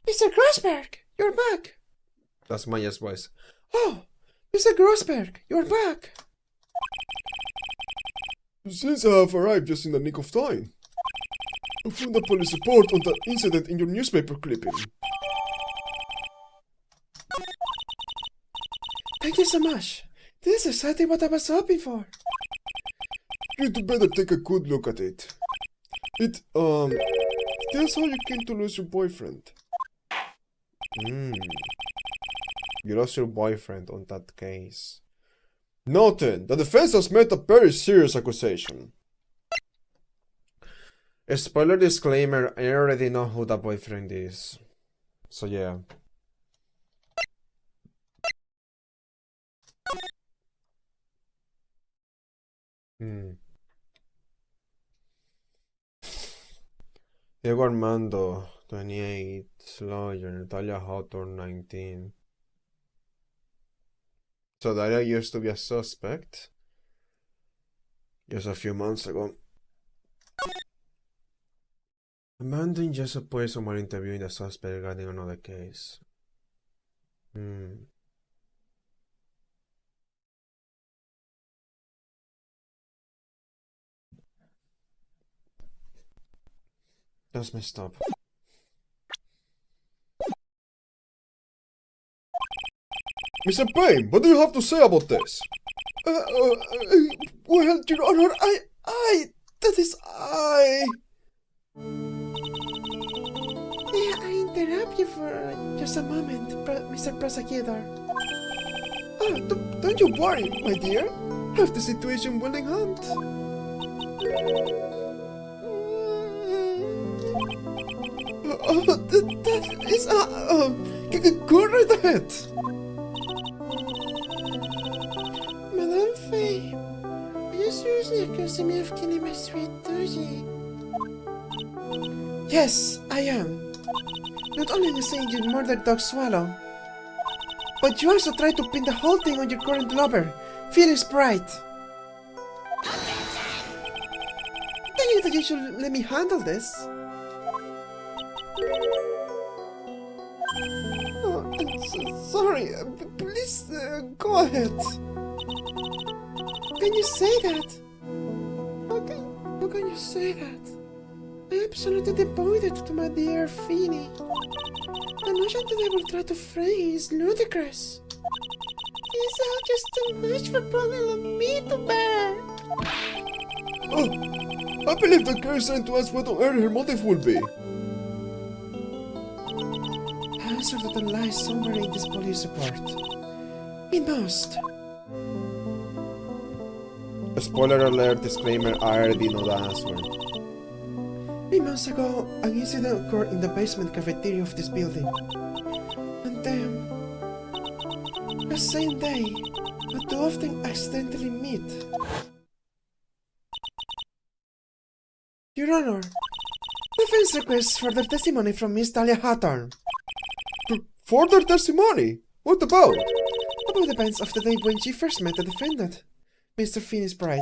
Mr. Grossberg, you're back. That's Maya's voice. Oh, Mr. Grossberg, you're back. Since I have arrived just in the nick of time, I found a police report on that incident in your newspaper clipping. Thank you so much. This is exactly what I was hoping for. you'd better take a good look at it. It tells how you came to lose your boyfriend. You lost your boyfriend on that case. Noted, the defense has made a very serious accusation. A spoiler disclaimer, I already know who that boyfriend is. So yeah. Diego Armando, 28, lawyer, Natalia Hawthorne, 19. So Daria used to be a suspect just a few months ago. Amanda just supposed someone interviewing the suspect regarding another case. That's messed up. Mr. Payne, what do you have to say about this? Well, Your Honor, that is I. May I interrupt you for just a moment, Mr. Prosecutor? Oh, don't you worry, my dear. Have the situation well in hand. That is go right ahead. Madame Faye, are you seriously accusing me of killing my sweet Dougie? Yes, I am. Not only you saying you murdered Dog Swallow, but you also tried to pin the whole thing on your current lover, Phoenix Bright. I think that you should let me handle this. Oh, I'm so sorry. Please, go ahead. Can you say that? How can you say that? I'm absolutely devoted to my dear Feeny. The notion that I will try to free is ludicrous. It's all just too much for poor little me to bear. Oh, I believe the girl sent to us what on earth her motive will be. Answer to the lies somewhere in this police report. We must. Spoiler alert, disclaimer, I already know the answer. 3 months ago, an incident occurred in the basement cafeteria of this building. And then, the same day, we too often accidentally meet. Your Honor, defense requests further testimony from Miss Talia Hawthorne. Further testimony? What about? About the events of the day when she first met the defendant, Mr. Phoenix Bright.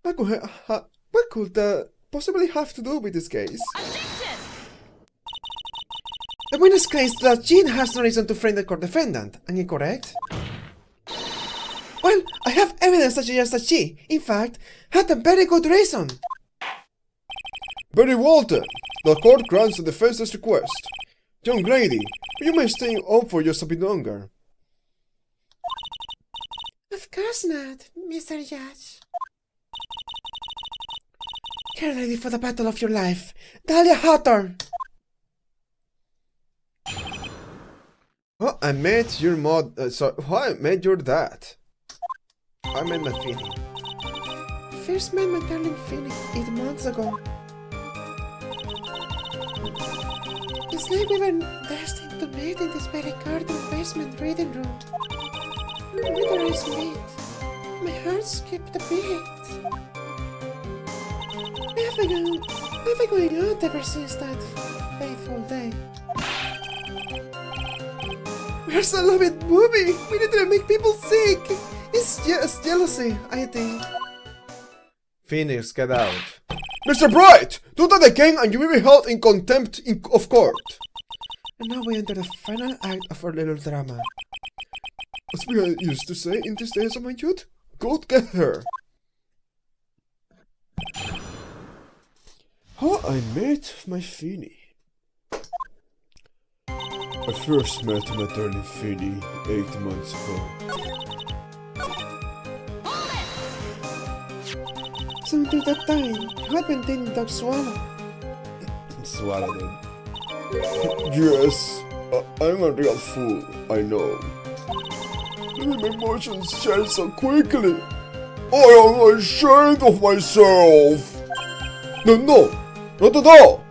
What could that possibly have to do with this case? The witness claims that Jean has no reason to frame the court defendant. Am I correct? Well, I have evidence that suggests that she, in fact, had a very good reason. Very well then. The court grants the defense's request. Young lady, you may stay on for just a bit longer. Of course not, Mr. Judge. Get ready for the battle of your life, Talia Hawthorne! Oh, I met your I met your dad. I met my Phoenix. First met my darling Phoenix 8 months ago. It's like we were destined to meet in this very garden basement reading room. When our eyes meet, my heart skipped a beat. I've been going out ever since that fateful day. Where's the love it movie? We need to make people sick. It's just jealousy, I think. Phoenix, get out. Mr. Bright! Do that again and you will be held in contempt of court. And now we enter the final act of our little drama. As we used to say in these days of my youth, go get her. How I met my Feeny. I first met my darling Feeny 8 months ago. So until that time, you had been dating Dog Swallow. Swallow, dude. Yes, I'm a real fool, I know. My emotions change so quickly. I am ashamed of myself. No, not at all.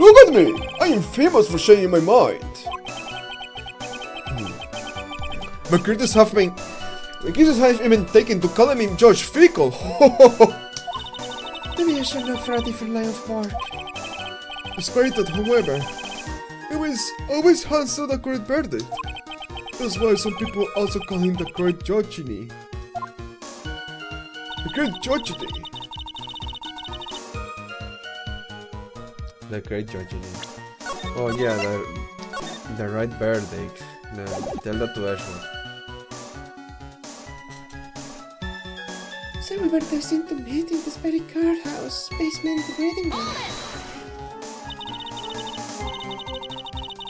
Look at me. I am famous for changing my mind. My critics have even taken to calling me George Fickle. Maybe I should look for a different line of work. Despite that, however, always hands out the correct verdict. That's why some people also call him the great Jojini. The great Jojini. The great Jojini. Oh yeah, the right verdict. No, tell that to Ashwood. So we were destined to meet in this very guardhouse, basement, reading room.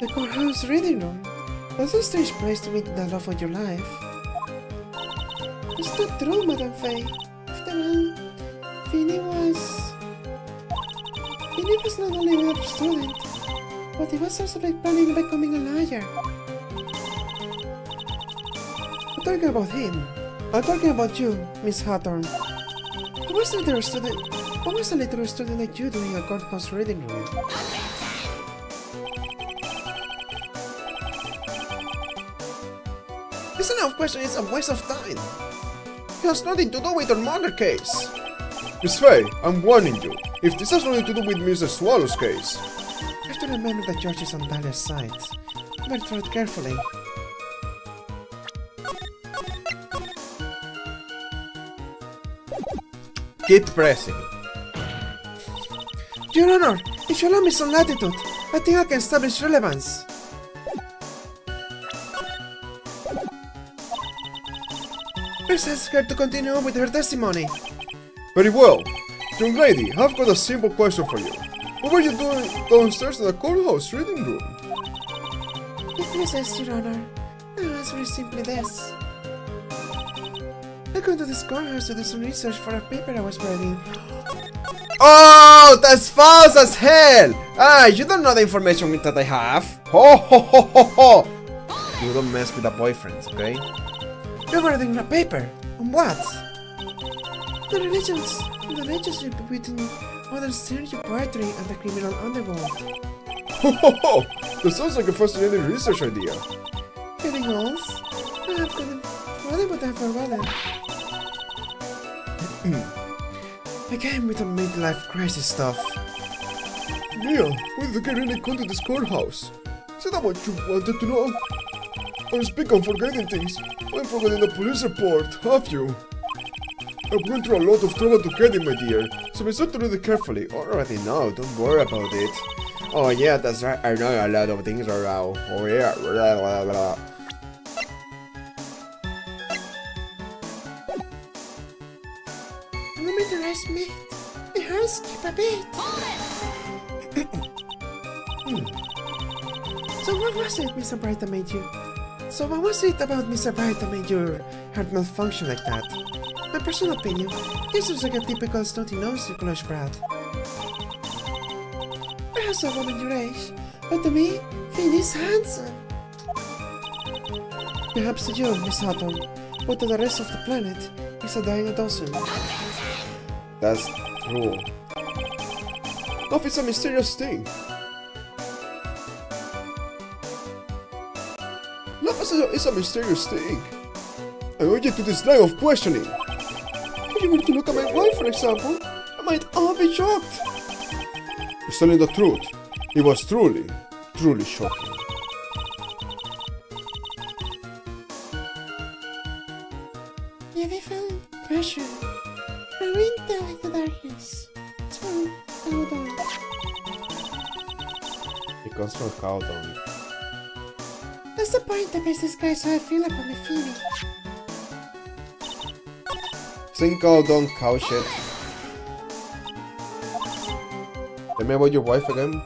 The courthouse reading room. That's a strange place to meet the love of your life. It's not true, Madame Faye. After all, Vinny was not only another student, but he was also planning on becoming a lawyer. I'm talking about him. I'm talking about you, Miss Hawthorne. What was a little student like you doing a courthouse reading room? This line of question is a waste of time. It has nothing to do with our murder case. Miss Faye, I'm warning you. If this has nothing to do with Mr. Swallow's case. You have to remember that George is on Dahlia's side. Better tread carefully. Keep pressing. Your Honor, if you allow me some latitude, I think I can establish relevance. Please ask her to continue on with her testimony. Very well. Young lady, I've got a simple question for you. What were you doing downstairs in the courthouse reading room? If you insist, Your Honor, the answer is simply this. I went to this courthouse to do some research for a paper I was writing. Oh, that's false as hell! Ah, you don't know the information that I have. Ho ho ho ho ho! You don't mess with the boyfriends, okay? You're writing a paper? On what? The relationship between modern stereo poetry and the criminal underworld. Ho ho ho! That sounds like a fascinating research idea. Anything else? I've got what I've forgotten. I came with a midlife crisis stuff. Mia, why did you get really into this courthouse? Is that what you wanted to know? Or speak on forgetting things, I'm forgetting the police report, have you? I've gone through a lot of trouble to get it, my dear, so be sure to read it carefully. Already know, don't worry about it. Oh yeah, that's right, I know a lot of things around. Oh yeah, blah blah blah. Allow me to rest, mate. My heart skip a bit. So what was it, Mr. Bright, that made you? So what was it about Mr. Bright that made your heart malfunction like that? My personal opinion, this looks like a typical snotty-nosed Nicholas brat. Perhaps a woman your age, but to me, Finn is handsome. Perhaps to you, Miss Hawthorne, but to the rest of the planet, he's a dying a dozen. That's true. Love is a mysterious thing. Love is a mysterious thing. I urge you to this line of questioning. If you were to look at my wife, for example, I might all be shocked. You're telling the truth. It was truly, truly shocking. Have you felt pressure? A winter in the darkness. It's from Cowdown. It comes from Cowdown. That's the point that best describes how I feel about my feeling. Sing Cowdown, cow shit. Tell me about your wife again.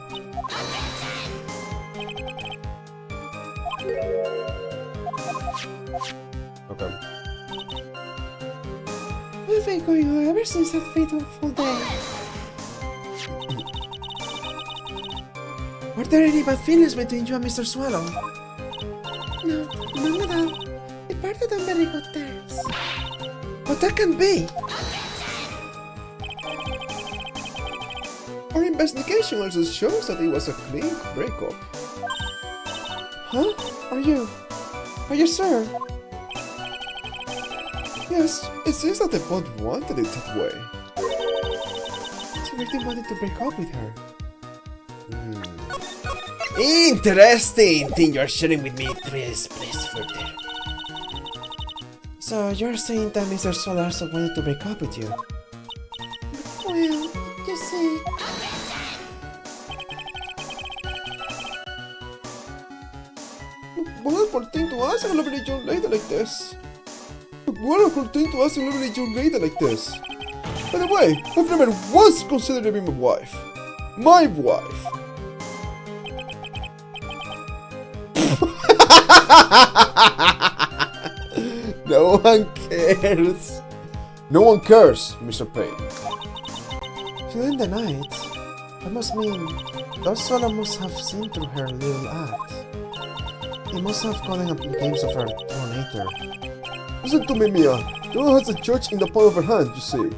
Okay. My have been going on ever since that fateful day. Were there any bad feelings between you and Mr. Swallow? No, none at all. We parted on very good terms. But that can be! Our investigation also shows that it was a clean breakup. Huh? Are you sure? Yes, it seems that they both wanted it that way. So we didn't want to break up with her. Interesting thing you're sharing with me. Please further. So you're saying that Mr. Swallow also wanted to break up with you? Well, you see... What a cool thing to ask a lovely young lady like this. What a cool thing to ask a lovely young lady like this. By the way, I've never once considered being my wife. My wife. No one cares. No one cares, Mr. Payne. During the night, that must mean that Swallow must have seen through her little act. He must have gotten a glimpse of her tornado. Listen to me, Mia. No one has a judge in the palm of her hand, you see.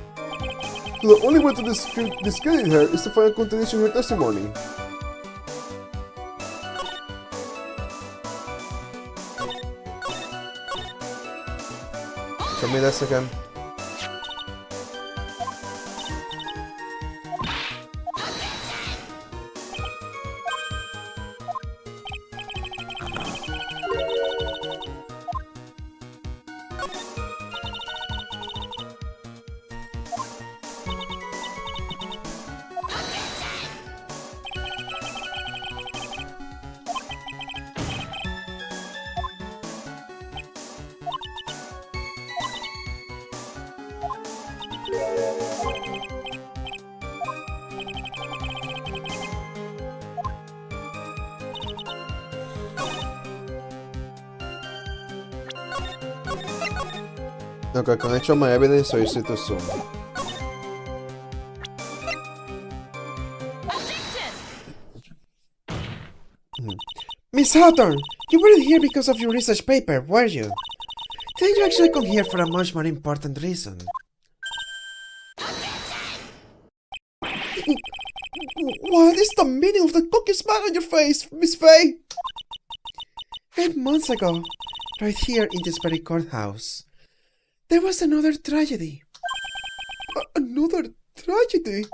So the only way to discredit her is to find a contradiction in her testimony. Show me this again. Okay, con hecho my evidence, so you see to zoom. Miss Hawthorne, you weren't here because of your research paper, were you? Didn't you actually come here for a much more important reason? What is the meaning of the cookie smile on your face, Miss Faye? 8 months ago, right here in this very courthouse, there was another tragedy. Another tragedy?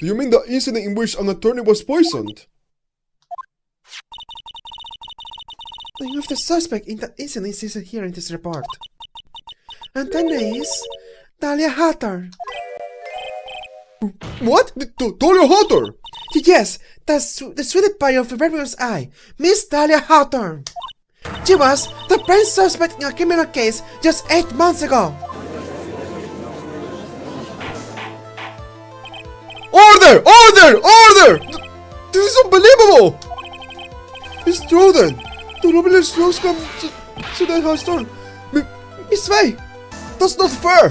Do you mean the incident in which an attorney was poisoned? The name of the suspect in the incident is listed here in this report. And the name is Dahlia Hawthorne. What? Dahlia Hawthorne? Yes, the sweetie pie of everyone's eye, Miss Dahlia Hawthorne. She was the prime suspect in a criminal case just 8 months ago. Order! Order! Order! This is unbelievable! It's true then. The Robles Rose come to the house door. Miss Faye! That's not fair!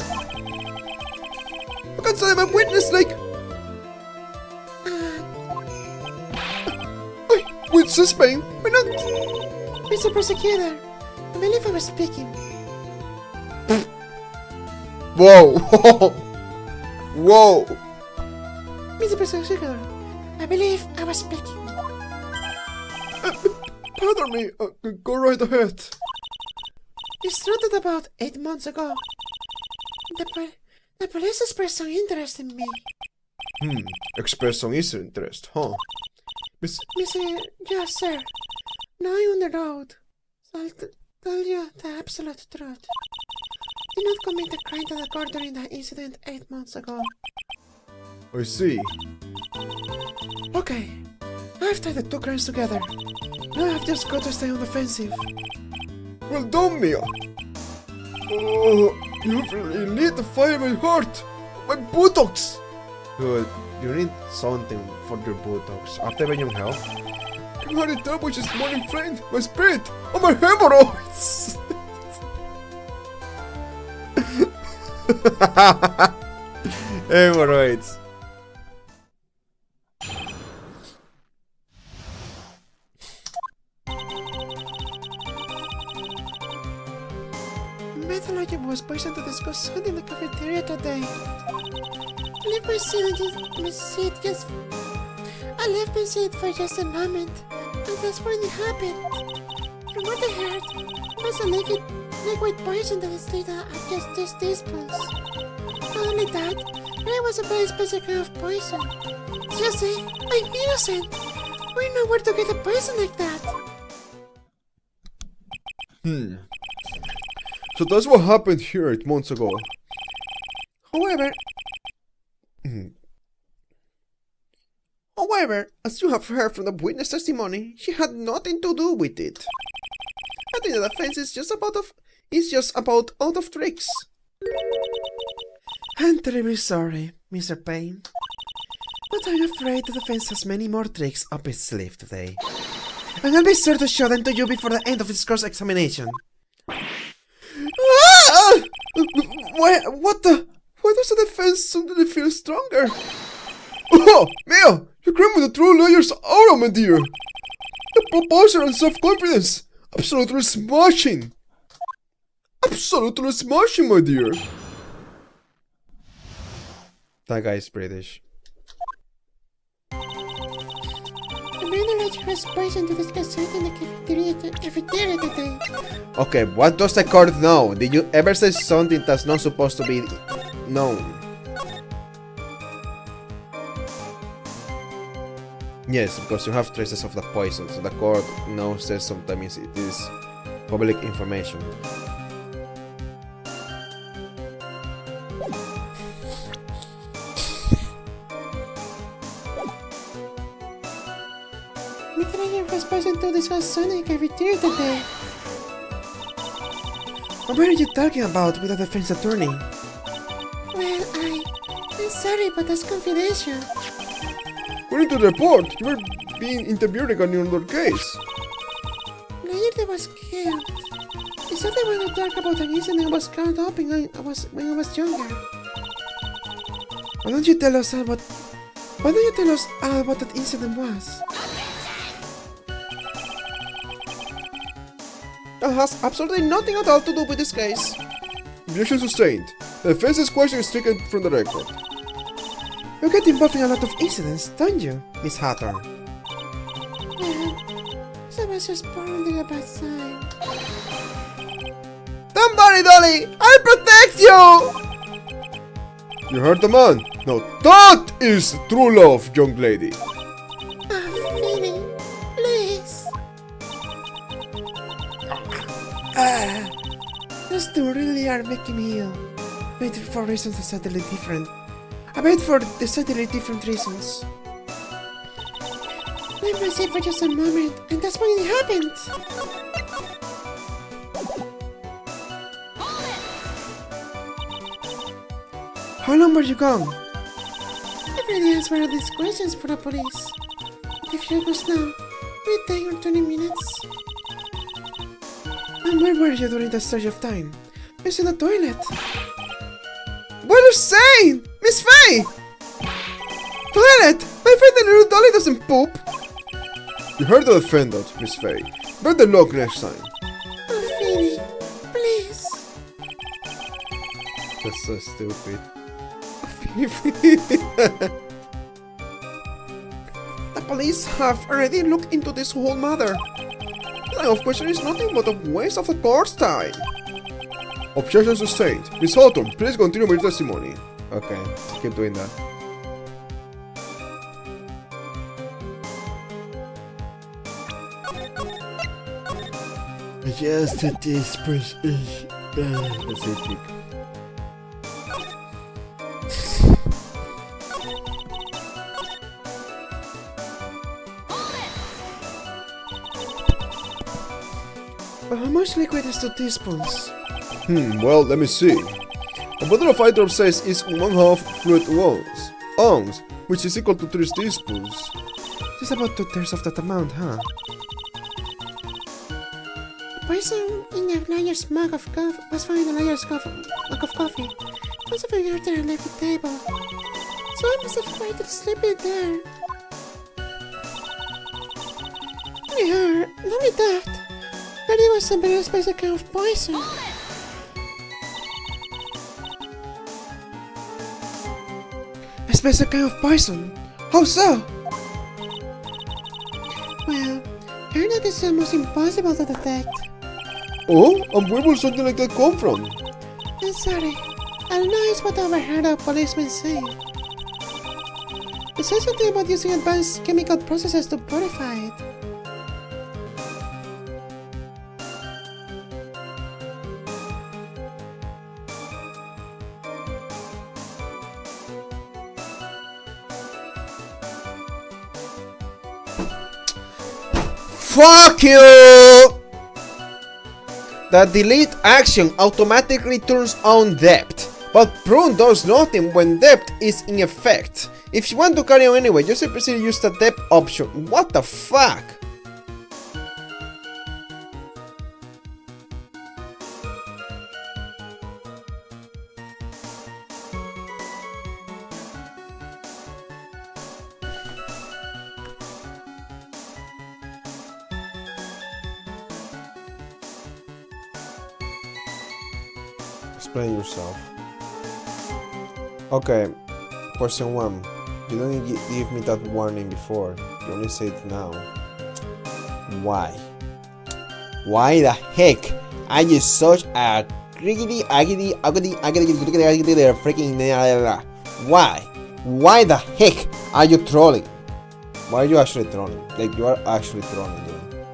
I can't say I'm a witness, like... Witness Spain? Why not? Mr. Prosecutor, I believe I was speaking. Whoa! Whoa! Mr. Prosecutor, I believe I was speaking. Pardon me, go right ahead. It's true that about 8 months ago, the police expressed some interest in me. Express some interest, huh? Mr. Yes, sir. Now I'm on the road, so I'll tell you the absolute truth. I did not commit the crime that occurred during the incident 8 months ago. I see. Okay, I've tied the two crimes together. Now I've just got to stay on the offensive. Well done, Mia. Oh, you really lit the fire in my heart. My buttocks. Good. You need something for your buttocks. After your health. You had it that which is more inflamed, my spirit, and my hemorrhoids! Hemorrhoids. Methodology was poisoned to discuss food in the cafeteria today. I left my seat for just a moment, and that's when it happened. From what I heard, it was a liquid poison that is lethal at just 2 teaspoons. Not only that, it was a very special kind of poison. Just say, I'm innocent. We know where to get a poison like that. So that's what happened here 8 months ago. However, as you have heard from the witness testimony, she had nothing to do with it. I think the defense is just about out of tricks. I'm terribly sorry, Mr. Payne, but I'm afraid the defense has many more tricks up its sleeve today. And I'll be sure to show them to you before the end of this cross-examination. Why does the defense suddenly feel stronger? Oh, Mia! You came with the true lawyer's aura, my dear! The proposal and self-confidence! Absolutely smashing! Absolutely smashing, my dear! That guy's British. The methodology was poisoned to discuss food in the cafeteria today. Okay, what does the court know? Did you ever say something that's not supposed to be known? Yes, because you have traces of the poison, so the court knows that sometimes it is public information. Methodology was poisoned to discuss food in the cafeteria today. What are you talking about with the defense attorney? Well, I'm sorry, but that's confidential. According to the report, you were being interviewed regarding another case. The lawyer that was killed. He said they want to talk about an incident that was caught up when I was younger. Why don't you tell us all what that incident was? That has absolutely nothing at all to do with this case. Objection sustained. The defense's question is taken from the record. You get involved in a lot of incidents, don't you, Miss Hatter? Well, so I was just born under a bad sign. Don't worry, Dolly! I'll protect you! You heard the man. Now that is true love, young lady. Finny, please. Those two really are making me ill. Maybe for reasons decidedly different. I bet for decidedly different reasons. Let me see for just a moment, and that's when it happened. How long were you gone? I've already answered all these questions for the police. If you goes now, maybe 10 or 20 minutes. And where were you during that stretch of time? I was in the toilet. What are you saying? Miss Faye! Toilet! My friend the little Dolly doesn't poop! You heard the defendant, Miss Faye. Better luck next time. Oh, Finny, please. That's so stupid. The police have already looked into this whole matter. The line of question is nothing but a waste of the court's time. Objection sustained. Miss Houghton, please continue with your testimony. Okay, keep doing that. Yes, it is specific. But how much liquid is 2 teaspoons? Well, let me see. A bottle of eye drop size is 1/2 fluid ounce, which is equal to 3 teaspoons. Just about 2/3 of that amount, huh? The poison in the lawyer's mug of coffee was found in the lawyer's mug of coffee. Most of you there left the table. So I must have tried to sleep in there. Yeah, not only that, but it was some very special kind of poison. A special kind of poison? How so? Well, I heard that it's almost impossible to detect. Oh, and where will something like that come from? I'm sorry, I don't know it's what I overheard a policeman say. It says something about using advanced chemical processes to purify it. Fuck you! The delete action automatically turns on depth, but prune does nothing when depth is in effect. If you want to carry on anyway, just simply use the depth option. What the fuck? Explain yourself. Okay, question 1. You don't give me that warning before. You only say it now. Why? Why the heck are you such a freaking why? Why the heck are you trolling? Why are you actually trolling? Like, you are actually trolling, dude.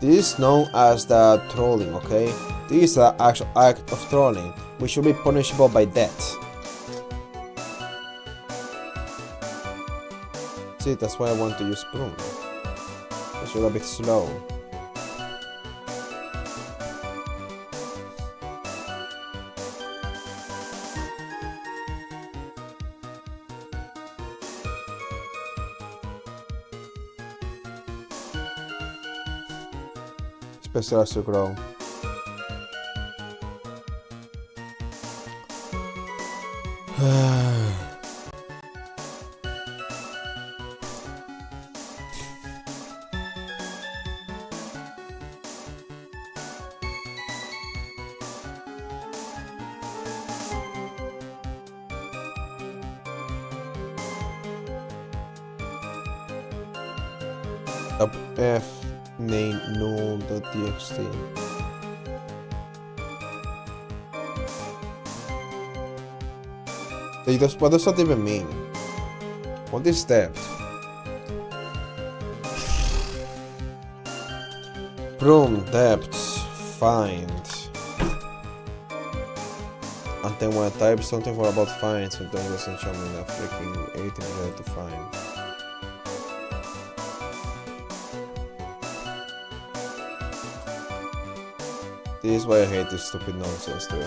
This is known as the trolling, okay? This is the actual act of trolling, which should be punishable by death. See, that's why I want to use prune. Because you're a bit slow. Especially as you grow. Up F name null.txt. What does that even mean? What is depth? Prune depth find. And then when I type something for about find, sometimes it doesn't show me the freaking anything related to find. This is why I hate this stupid nonsense, dude.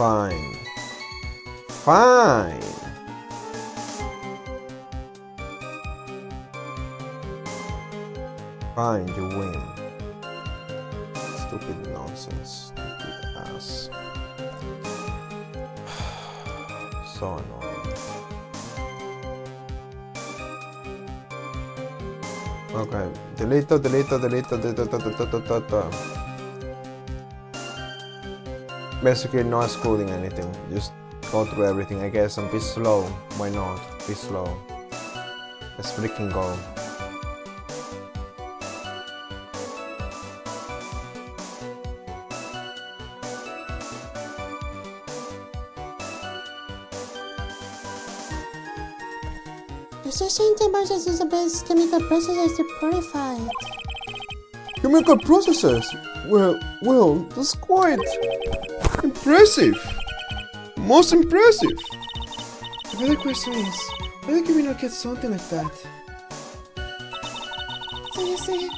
Fine. Fine. Fine, you win. Stupid nonsense. Stupid ass. So annoying. Okay, delete. Basically not schooling anything, just go through everything I guess and be slow. Why not? Be slow. Let's freaking go. Resistant temperatures is the best chemical processes to purify it. Chemical processes? Well, that's quite impressive. Most impressive. The better question is, why can we not get something like that? So you see,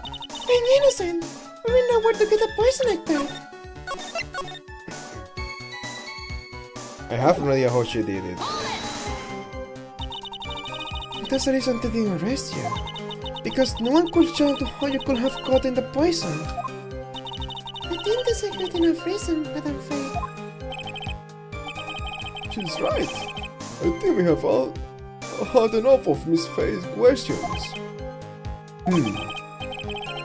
being innocent, we will know where to get a poison like that. I have no idea how she did it. That's the reason they didn't arrest you. Because no one could show how you could have gotten the poison. I think that's a good enough reason, Madame Faye. She's right. I think we have all had enough of Miss Faye's questions.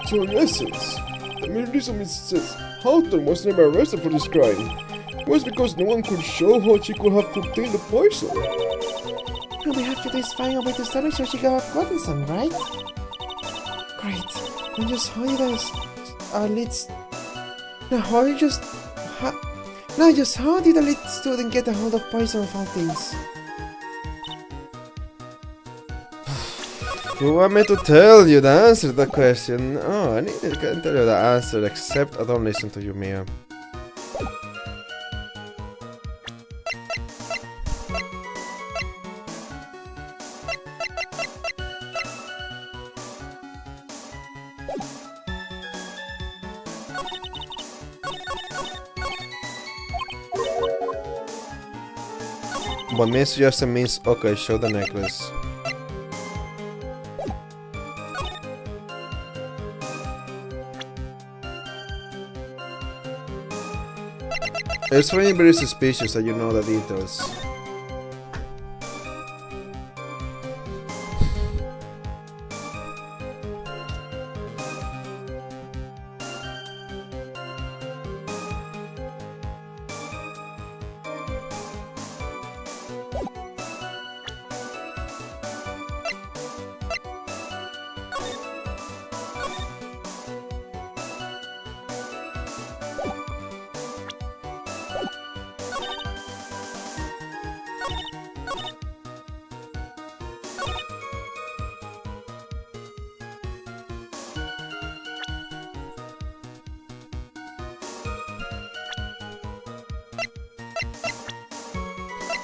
So in essence, the main reason Mrs. Houghton was never arrested for this crime was because no one could show how she could have obtained the poison. All we have to do is find a way to establish how she could have gotten some, right? Great. And just how you guys let's now how you just how did a lead student get a hold of poison of all things? You want me to tell you the answer to that question? Oh, I need to tell you the answer, except I don't listen to you, Mia. But Miss Justin means, okay, show the necklace. It's really very suspicious that you know the details.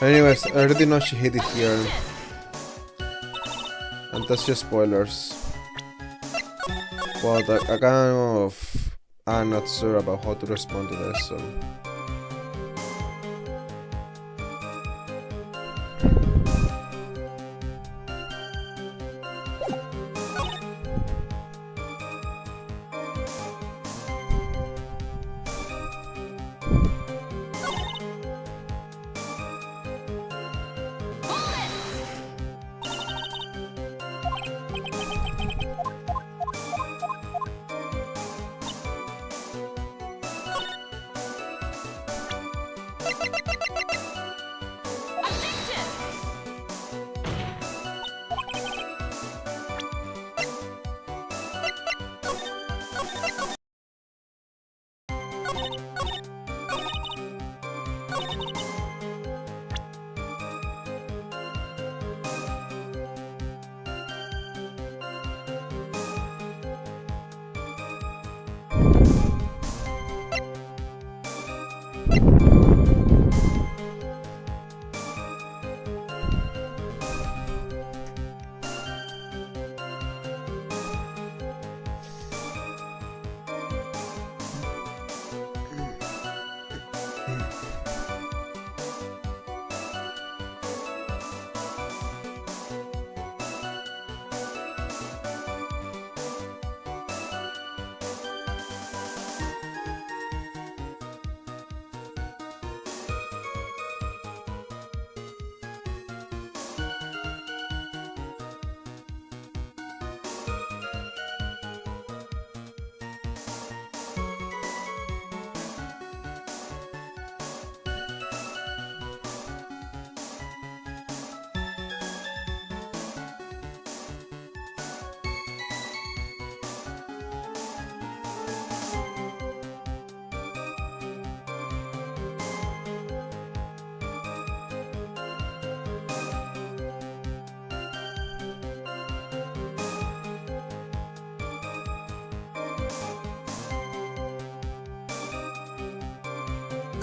Anyways, I already know she hid it here. And that's just spoilers. But I kind of... I'm not sure about how to respond to this, so...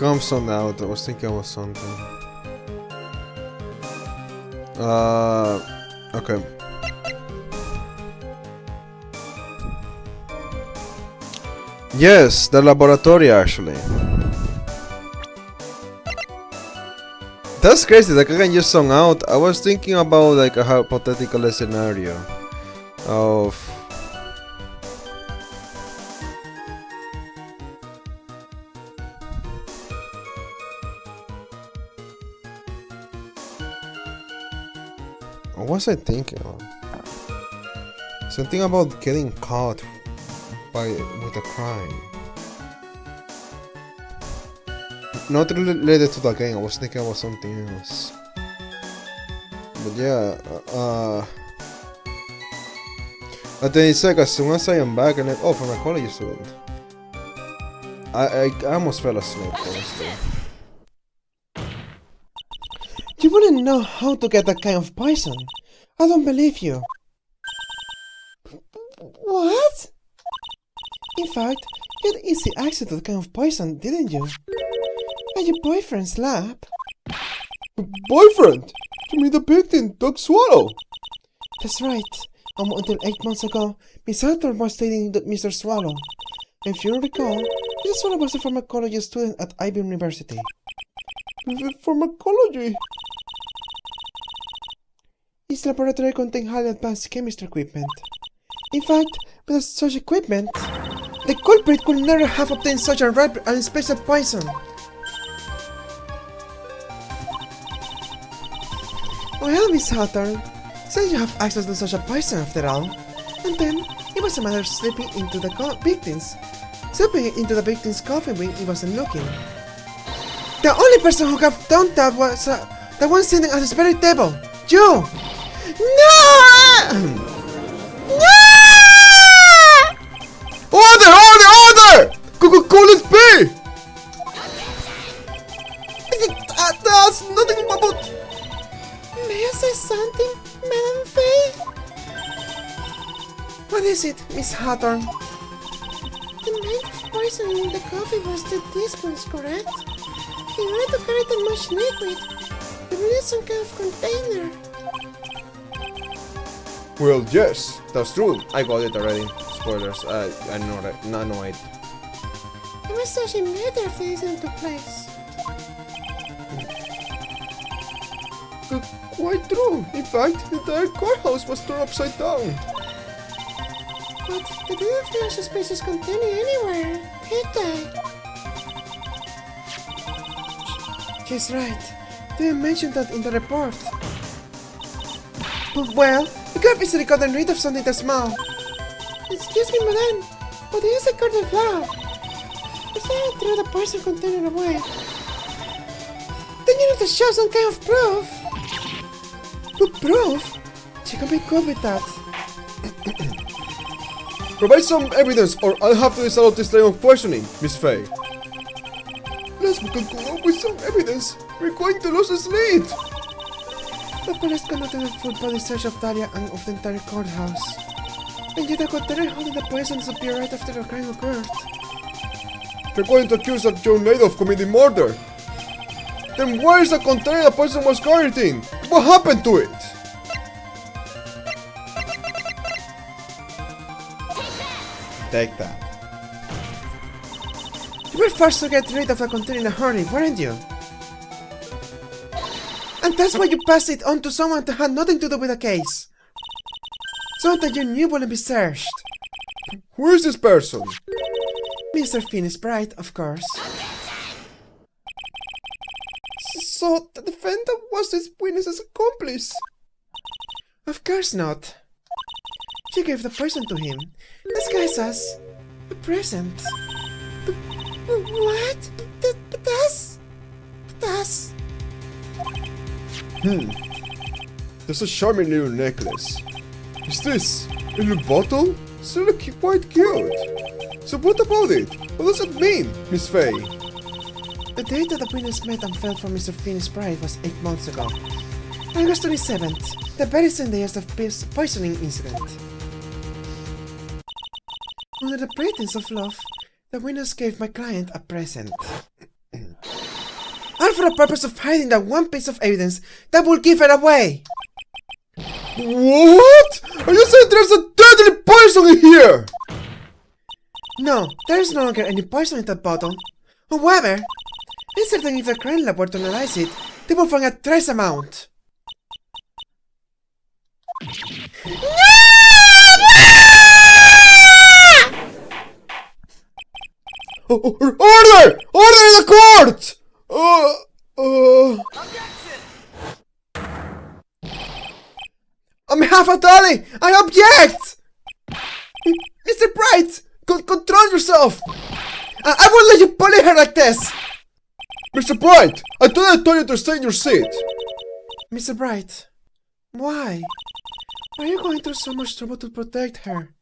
Comes something out. I was thinking about something. Okay. Yes, the laboratory actually. That's crazy, like I can just song out. I was thinking about like a hypothetical scenario of what was I thinking of? Something about getting caught with a crime. Not related to the game, I was thinking about something else. But yeah, but then it's like as soon as I am back and oh, from a college student. I almost fell asleep, honestly. You wouldn't know how to get that kind of poison. I don't believe you. What? In fact, you had easy access to that kind of poison, didn't you? At your boyfriend's lab. Boyfriend? You mean the victim, Dog Swallow? That's right. Until 8 months ago, Miss Arthur was dating Mr. Swallow. If you recall, Mr. Swallow was a pharmacology student at Ivy University. Pharmacology? His laboratory contained highly advanced chemistry equipment. In fact, without such equipment, the culprit could never have obtained such a rare and special poison. Well, Miss Hawthorne, since you have access to such a poison after all, and then it was a matter of slipping into the victim's coffin when he wasn't looking. The only person who could have done that was the one sitting at this very table, you! No! No! Order! Order! Order! Call it B! That's nothing about... May I say something, Madame Faye? What is it, Miss Hawthorne? The amount of poison in the coffee was 2 teaspoons, correct? In order to carry that much liquid, you needed some kind of container. well, yes, that's true. I got it already. Spoilers. I know it. It was such a matter if the incident took place. Quite true. In fact, the entire courthouse was turned upside down. But they didn't flash the spaces containing anywhere, did they? She's right. They mentioned that in the report. But well, you could have easily gotten rid of something that small. Excuse me, madame, but it is a court of law. If I threw the poison container away, then you need to show some kind of proof. But proof? She can be good with that. Provide some evidence or I'll have to disallow this line of questioning, Miss Faye. Unless we can come up with some evidence, we're going to lose this lead. The police conducted a full body search of Dahlia and of the entire courthouse. And yet the container holding the poison disappeared right after the crime occurred. They're going to accuse that young lady of committing murder. Then where is the container the poison was carried in? What happened to it? Take that. You were forced to get rid of the container in a hurry, weren't you? And that's why you passed it on to someone that had nothing to do with the case. Someone that you knew wouldn't be searched. Who is this person? Mr. Finney's bride, of course. So the defendant was this witness's accomplice? Of course not. She gave the poison to him, disguised as a present. What? That's... There's a charming little necklace. Is this a little bottle? It's really quite cute. So what about it? What does it mean, Miss Faye? The date that the witness met and fell for Mr. Finney's bride was 8 months ago. August 27th, the very same day as the poisoning incident. Under the pretense of love, the witness gave my client a present. All for the purpose of hiding that one piece of evidence that will give it away. What? Are you saying there's a deadly poison in here? No, there is no longer any poison in that bottle. However, it's certain if the crime lab were to analyze it, they will find a trace amount. Order! Order in the court! I'm half a dolly! I object! Mr. Bright! Control yourself! I won't let you bully her like this! Mr. Bright, I thought I told you to stay in your seat. Mr. Bright, why? Why are you going through so much trouble to protect her?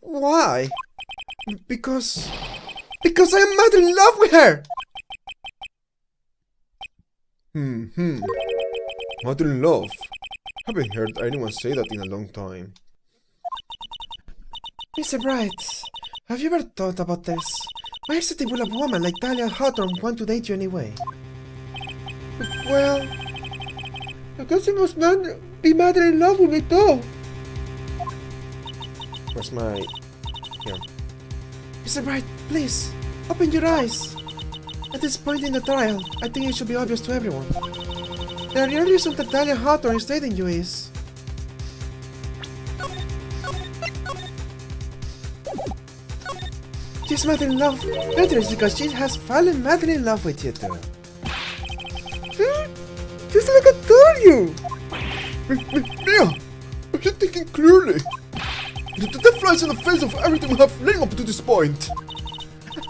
Why? Because I am madly in love with her! Mother in love? Haven't heard anyone say that in a long time. Mr. Bright, have you ever thought about this? Why exactly will a woman like Talia Hawthorne want to date you anyway? Well, I guess you must not be madly in love with me too. Where's my... Here. Mr. Bright, please, open your eyes. At this point in the trial, I think it should be obvious to everyone. The only reason that Talia Hawthorne is dating you is... she's madly in love. Better is because she has fallen madly in love with you too. See? Just like I told you! Mia! Are you thinking clearly? That flies in the face of everything we have leading up to this point.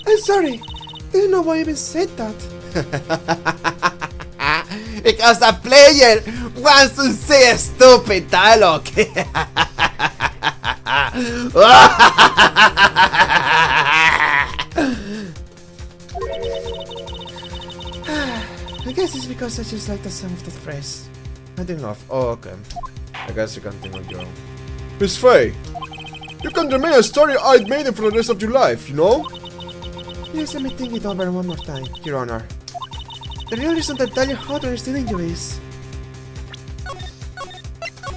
I'm sorry. Do you know why I even said that? Because the player wants to say a stupid dialogue. I guess it's because I just like the sound of that phrase. I didn't laugh. Oh, okay. I guess you continue, Joe. Miss Faye, you can remain a starry-eyed maiden for the rest of your life, you know? Yes, let me think it over one more time, Your Honor. The real reason that Talia Hawthorne is dating you is...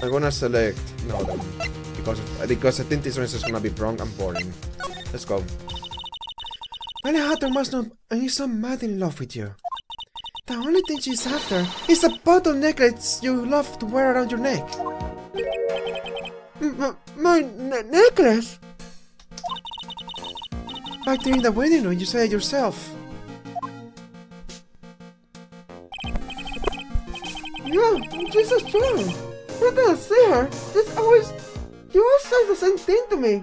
I'm gonna select no then, because I think this one is just gonna be wrong and boring. Let's go. Talia Hawthorne must know and is so madly in love with you. The only thing she's after is a bottle necklace you love to wear around your neck. My necklace? Back during the wedding room, you said it yourself. Yeah, she's so strong. We're gonna see her. You always say the same thing to me.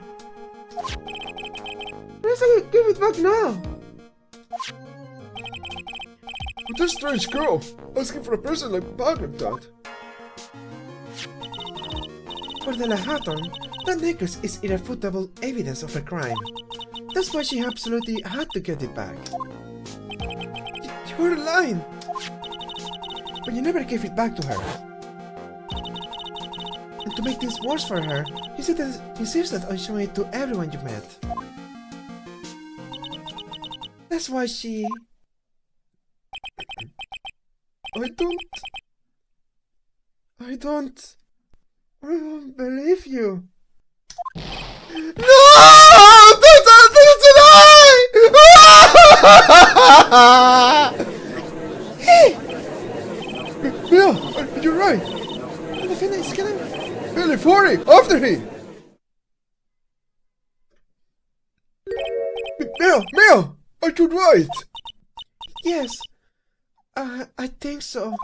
Why don't you give it back now? But this strange girl asking for a present like back like that. For Talia Hawthorne, that necklace is irrefutable evidence of a crime. That's why she absolutely had to get it back. You're lying! But you never gave it back to her. And to make things worse for her, you insisted on showing it to everyone you met. That's why she... I don't believe you. No! That's a lie! Hey! Mia, you're right. The defendant is killing... Billy, 40! After him! Mia! Are you right? Yes. I think so.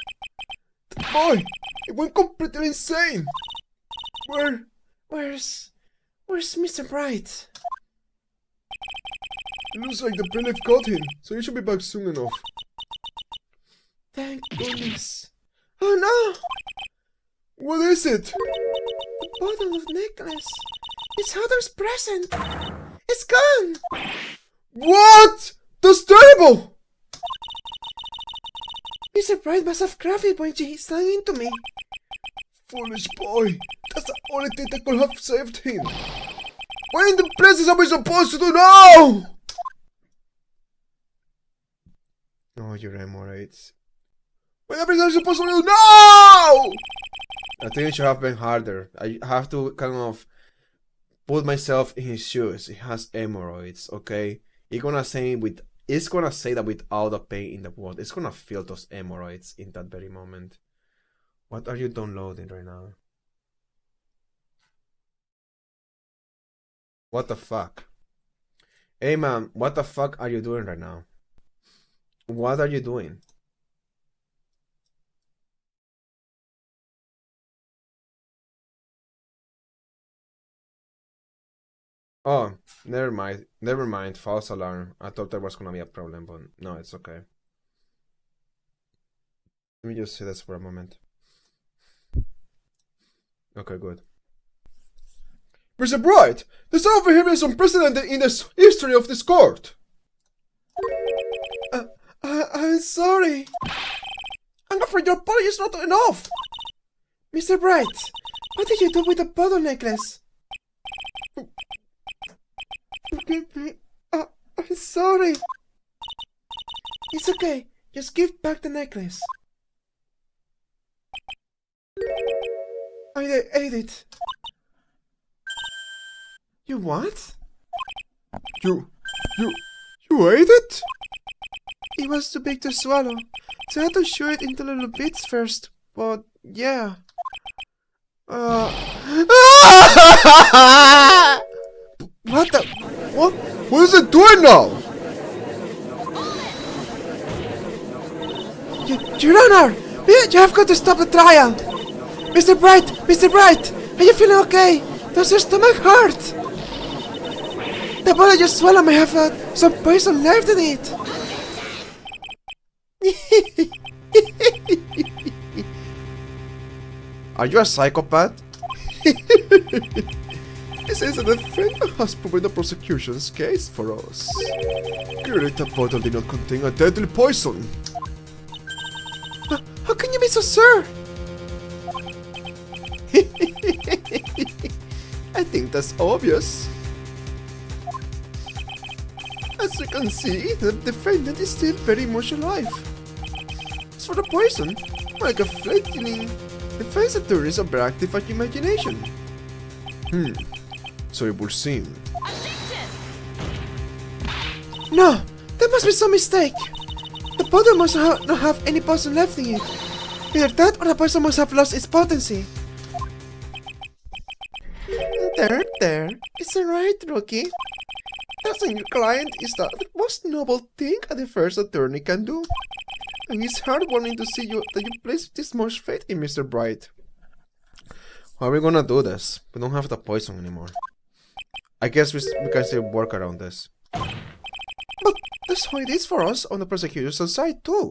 Boy, it went completely insane. Where's Mr. Bright? It looks like the bailiff got him, so he should be back soon enough. Thank goodness. Oh no! What is it? The bottle of necklace. It's Hawthorne's present. It's gone. What? That's terrible! Mr. Bright must have grabbed it when she sang into me. Foolish boy. That's the only thing that could have saved him. What in the places am I supposed to do now? Oh, your hemorrhoids. When everything's supposed to do, no! I think it should have been harder. I have to kind of put myself in his shoes. He has hemorrhoids, okay? It's gonna say that with all the pain in the world. It's gonna feel those hemorrhoids in that very moment. What are you downloading right now? What the fuck? Hey man, what the fuck are you doing right now? What are you doing? Oh, never mind. Never mind. False alarm. I thought there was gonna be a problem, but no, it's okay. Let me just see this for a moment. Okay, good. Mr. Bright, this sort of behavior is unprecedented in the history of this court. I'm sorry. I'm afraid your apology is not enough. Mr. Bright, what did you do with the bottle necklace? Forgive me. I'm sorry. It's okay. Just give back the necklace. I ate it. You what? You ate it? It was too big to swallow, so I had to chew it into little bits first, but yeah. What the? What is it doing now? Your Honor! You have got to stop the trial! Mr. Bright! Mr. Bright! Are you feeling okay? Does your stomach hurt? The bottle you swallowed may have some poison left in it! Are you a psychopath? This is a defendant has proven the prosecution's case for us. Clearly the bottle did not contain a deadly poison. How can you be so sure? I think that's obvious. As you can see, the defendant is still very much alive. As for the poison, like a fledgling, defense attorneys are active at imagination. So it will seem. No! There must be some mistake! The bottle must not have any poison left in it. Either that or the poison must have lost its potency. There. It's alright, Rookie. Telling your client is the most noble thing a defense attorney can do. And it's heartwarming to see that you place this much faith in Mr. Bright. How are we gonna do this? We don't have the poison anymore. I guess we can still work around this. But that's how it is for us on the prosecutor's side too.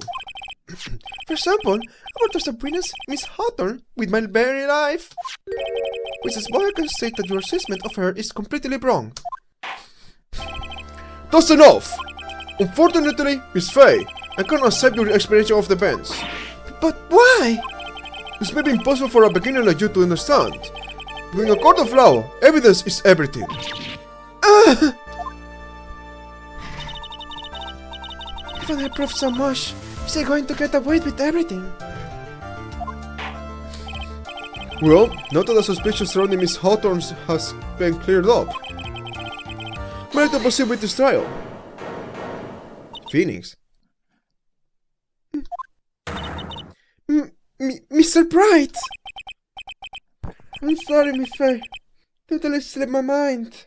For example, I want to Sabrina's Miss Hawthorne with my very life. Which is why I can state that your assessment of her is completely wrong. That's enough! Unfortunately, Miss Faye, I cannot accept your explanation of the events. But why? This may be impossible for a beginner like you to understand. But in a court of law, evidence is everything. Even I prove so much, is he going to get away with everything? Well, now that the suspicion surrounding Miss Hawthorne has been cleared up, may I proceed with this trial? Phoenix? Mr. Bright! I'm sorry, Miss Faye. Totally slipped my mind.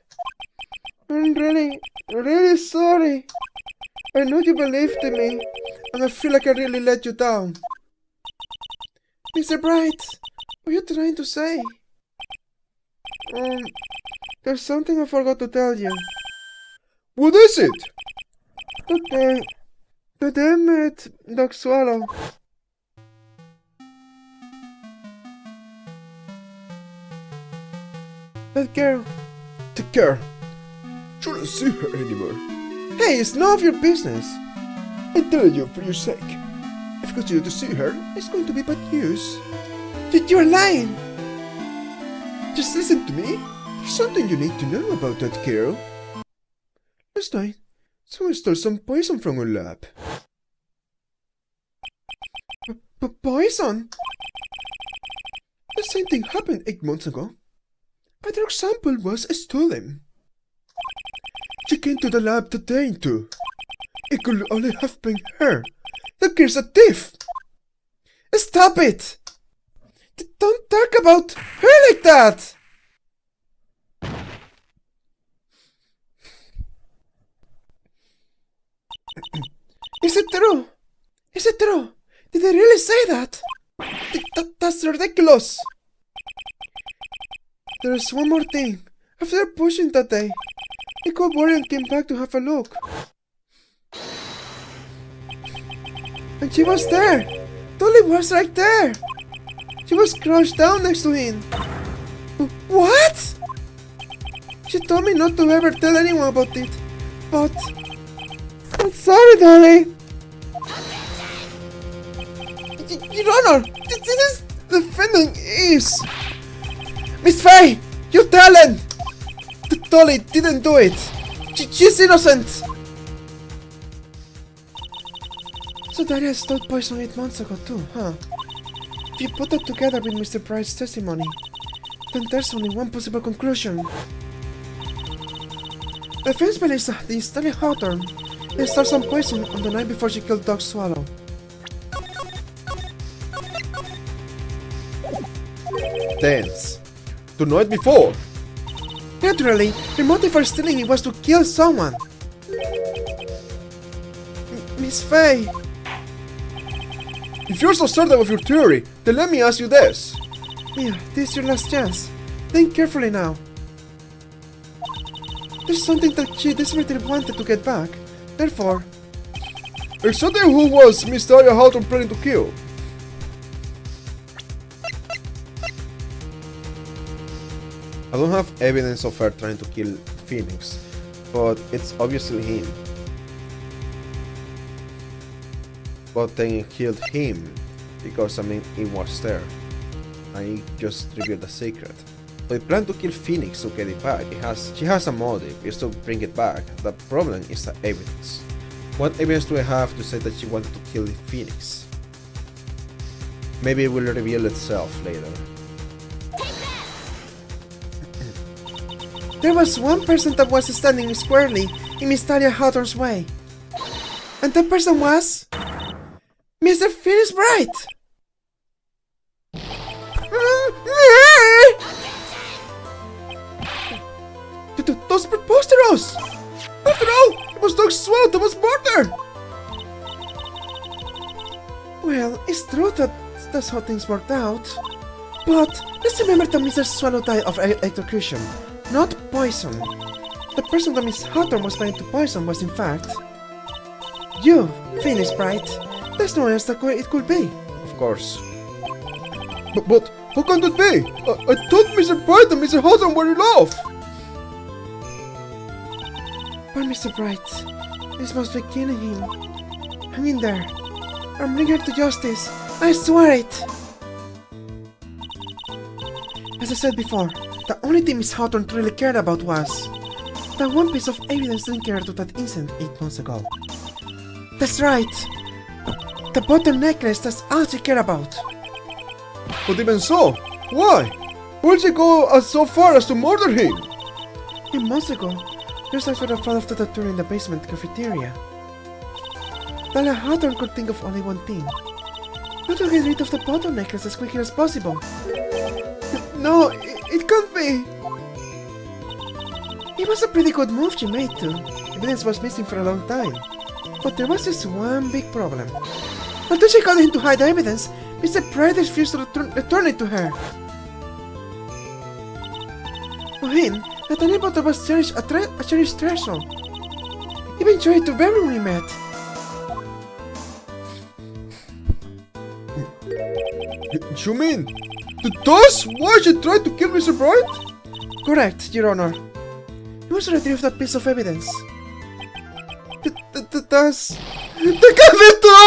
I'm really sorry. I know you believed in me, and I feel like I really let you down. Mr. Bright, what are you trying to say? There's something I forgot to tell you. What is it? Today met Dog Swallow. That girl. The girl. Shouldn't see her anymore. Hey, it's none of your business. I tell you for your sake. If you continue to see her, it's going to be bad news. You're lying. Just listen to me. There's something you need to know about that girl. Last night, someone stole some poison from her lab. Poison? The same thing happened 8 months ago. A drug sample was stolen. She came to the lab today too. It could only have been her. The girl's a thief! Stop it! Don't talk about her like that! Is it true? Is it true? Did they really say that? That's ridiculous! There is one more thing. After pushing that day, the co-warrior came back to have a look. And she was there! Dolly was right there! She was crouched down next to him. What? She told me not to ever tell anyone about it, but... I'm sorry, Dolly! Your Honor, this is... The defendant is... Miss Faye! You tell him! Dolly didn't do it! She's innocent! So Daria stole poison 8 months ago too, huh? If you put that together with Mr. Price's testimony, then there's only one possible conclusion. The defense believes that the Stanley Hawthorne stole some poison on the night before she killed Dog Swallow. Tense. The night before. Naturally, her motive for stealing it was to kill someone. Miss Faye. If you're so certain of your theory, then let me ask you this. Mia, this is your last chance. Think carefully now. There's something that she desperately wanted to get back. Therefore... Exactly who was Miss Daria Hawthorne planning to kill? I don't have evidence of her trying to kill Phoenix, but it's obviously him. But then it killed him, because I mean, it was there. I just revealed the secret. So it planned to kill Phoenix to get it back. She has a motive, is to bring it back. The problem is the evidence. What evidence do I have to say that she wanted to kill Phoenix? Maybe it will reveal itself later. There was one person that was standing squarely in Miss Daria Hawthorne's way. And that person was... Mr. Phoenix Bright! Those preposterous! After all, it was Dog Swallow that was murdered! Well, it's true that that's how things worked out. But let's remember that Mr. Swallow died of electrocution, not poison. The person that Miss Hawthorne was planning to poison was in fact... you, Phoenix Bright. There's no one else that it could be. Of course. But how can that be? I thought Mr. Bright and Mr. Hawthorne were in love! But Mr. Bright, this must be killing him. Hang in there. I'll bring her to justice. I swear it! As I said before, the only thing Miss Hawthorne really cared about was... that one piece of evidence linked her to that incident 8 months ago. That's right! The bottom necklace, that's all she cared about. But even so, why? Why did she go so far as to murder him? 8 months ago, there's actually a fall of the tattoo in the basement cafeteria. Daria Hawthorne could think of only one thing. How to get rid of the bottom necklace as quickly as possible. No, it can't be! It was a pretty good move she made too. Evidence was missing for a long time. But there was just one big problem. Until she got him to hide the evidence, Mr. Pride refused to return it to her. For him, the tiny bottle was a cherished treasure. Even tried to bury when we met. You mean, that's why she tried to kill Mr. Bright? Correct, Your Honor. He was to retrieve that piece of evidence. That's... That can't be true!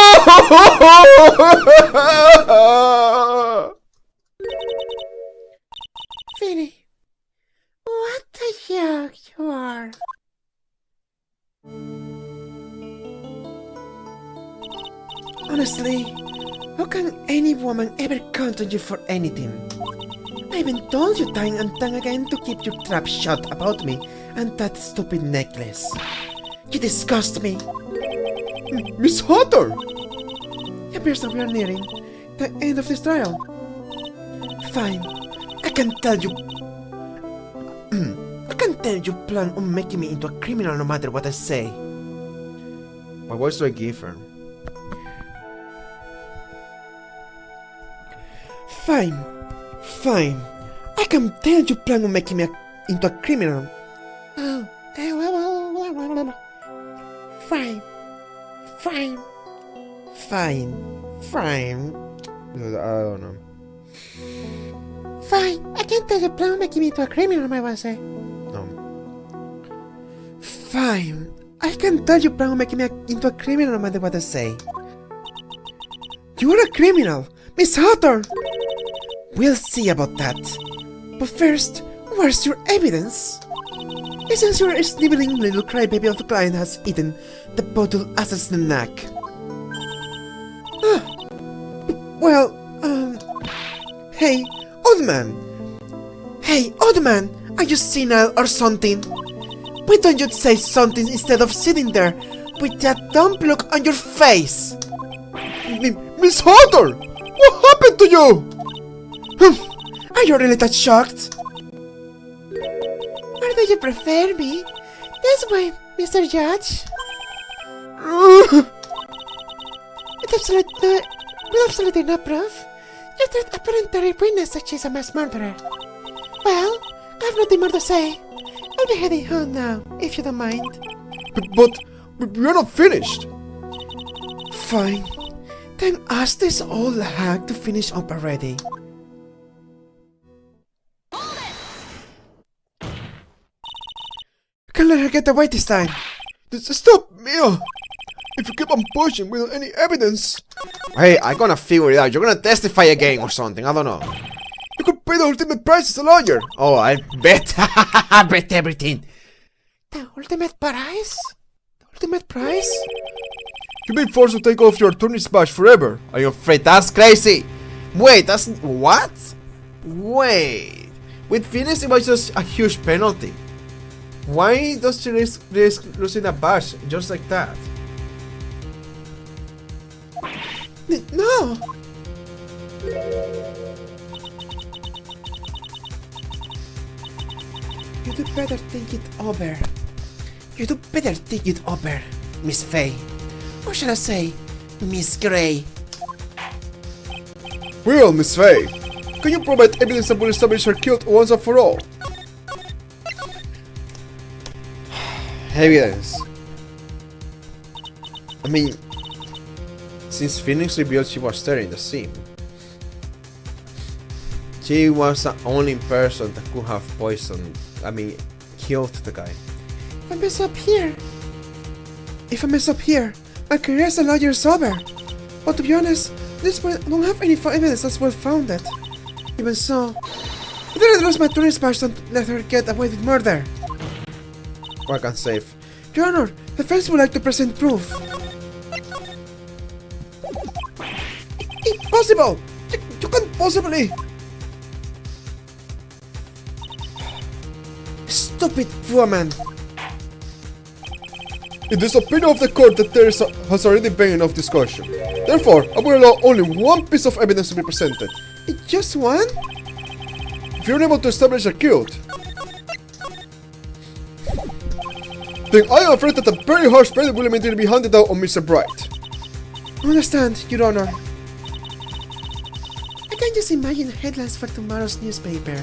Finny, what the hell you are? Honestly, How can any woman ever count on you for anything? I even told you time and time again to keep your trap shut about me and that stupid necklace. You disgust me. Miss Hatter! It appears that we are nearing the end of this trial. Fine. I can tell you plan on making me into a criminal no matter what I say. What voice do I give her? Fine. I can tell you plan on making me into a criminal. Fine. I don't know. Fine. I can tell you plan on making me into a criminal, my boss. No. Fine. I can tell you plan on making me into a criminal no matter what I say. You are a criminal, Miss Hatter! We'll see about that. But first, where's your evidence? Since your sniveling little crybaby of a client has eaten the bottle as a snack. Hey, old man, are you senile or something? Why don't you say something instead of sitting there with that dumb look on your face? Miss Hatter! What happened to you? Are you really that shocked? Or do you prefer me? This way, Mr. Judge. With absolutely no proof, you did apparently witness that she's a mass murderer. Well, I have nothing more to say. I'll be heading home now, if you don't mind. But we're not finished. Fine. Then ask this old hag to finish up already. Can't let her get away this time. Stop, Mia! If you keep on pushing without any evidence, Hey, I'm gonna figure it out. You're gonna testify again or something. I don't know. you could pay the ultimate price as a lawyer. Oh, I bet. I bet everything. The ultimate prize? The ultimate prize? You've been forced to take off your attorney's badge forever. Are you afraid? That's crazy. Wait, that's what? Wait. With Phoenix, it was just a huge penalty. Why does she risk losing a badge just like that? No! You do better think it over. You do better think it over, Miss Faye. Or should I say, Miss Grey? Well, Miss Faye, can you provide evidence that will establish her guilt once and for all? Evidence. I mean, since Phoenix revealed she was there in the scene, she was the only person that could have killed the guy. If I mess up here, my career as a lawyer is over. But to be honest, this point I don't have any evidence that's well founded. Even so, I didn't lose my attorney's badge and let her get away with murder. Back and safe. Your Honor, the defense would like to present proof. Impossible! You can't possibly! Stupid woman! It is the opinion of the court that there has already been enough discussion. Therefore, I will allow only one piece of evidence to be presented. Just one? If you're unable to establish a guilt, then I am afraid that a very harsh penalty will immediately be handed out on Mr. Bright. Understand, Your Honor. I can just imagine headlines for tomorrow's newspaper.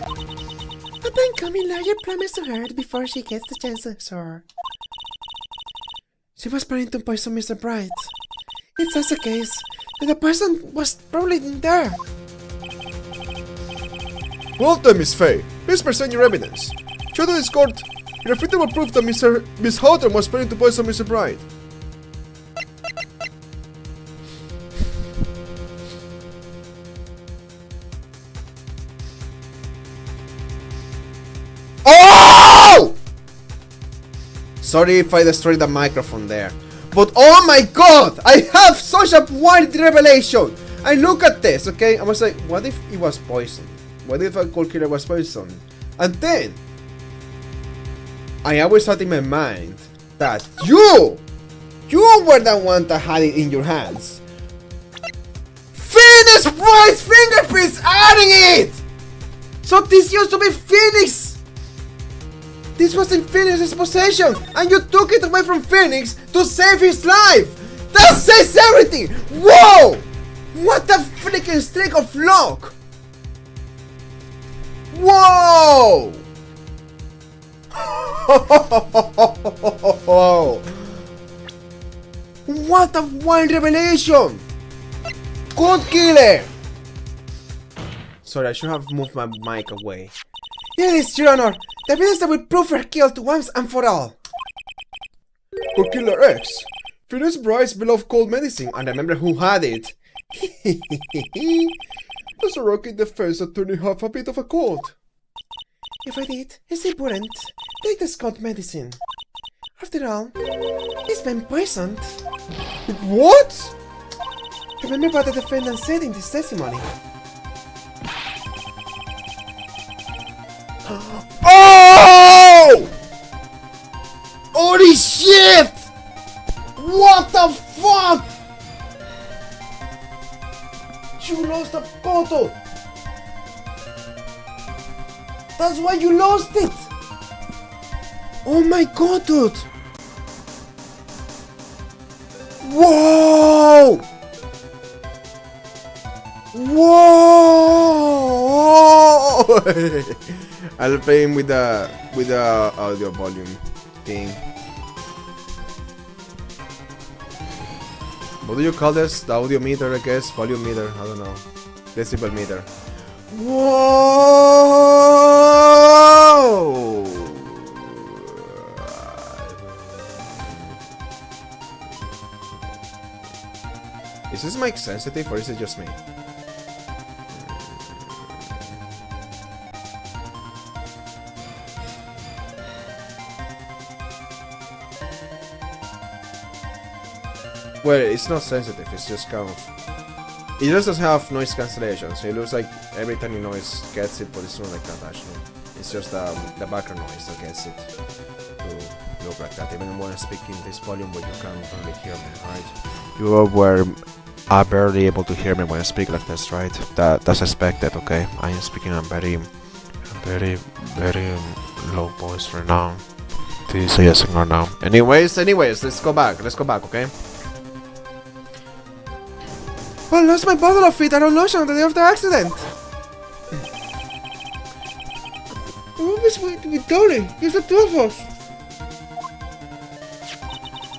Up and coming lawyer promised to her before she gets the chance to soar. She was planning to poison Mr. Bright. If that's the case, then the poison was probably in there. Well then, Miss Faye, please present your evidence. Show to this court irrefutable proof that Miss Houghton was planning to poison Mr. Bright. Oh! Sorry if I destroyed the microphone there. But oh my god! I have such a wide revelation! I look at this, okay? I was like, what if it was poison? What if a cold killer was poison? And then I always thought in my mind that you were the one that had it in your hands. Phoenix Wright's fingerprints are in it! So this used to be Phoenix! This was in Phoenix's possession, and you took it away from Phoenix to save his life! That says everything! Whoa! What a freaking streak of luck! Whoa! What a wild revelation! Cold killer! Sorry, I should have moved my mic away. It is, Your Honor. The evidence that will prove her guilt once and for all. Cold Killer X. Phoenix Wright's beloved cold medicine, and remember who had it. Does a rocket defense attorney have a bit of a cold? If I did, it's important. Take this cold medicine. After all, it's been poisoned. What? Remember what the defendant said in this testimony. Oh! Holy shit! What the fuck? You lost a bottle! That's why you lost it! Oh my god, dude! Whoa! Whoa! I'll play him with the audio volume thing. What do you call this? The audio meter, I guess? Volume meter, I don't know. Decibel meter. Whoa! Is this mic sensitive or is it just me? Well, it's not sensitive, it's just kind of... It just doesn't have noise cancellation, so it looks like every tiny noise gets it, but it's not like that actually. It's just the background noise that gets it to look like that. Even when I speak in this volume where you can't really hear me, right? You were barely able to hear me when I speak like this, right? That's expected, okay? I am speaking in very low voice right now. This is ASMR now. Anyways, let's go back, okay? I lost my bottle of Fitaro lotion on the day of the accident. What was with Tori? It's the two of us.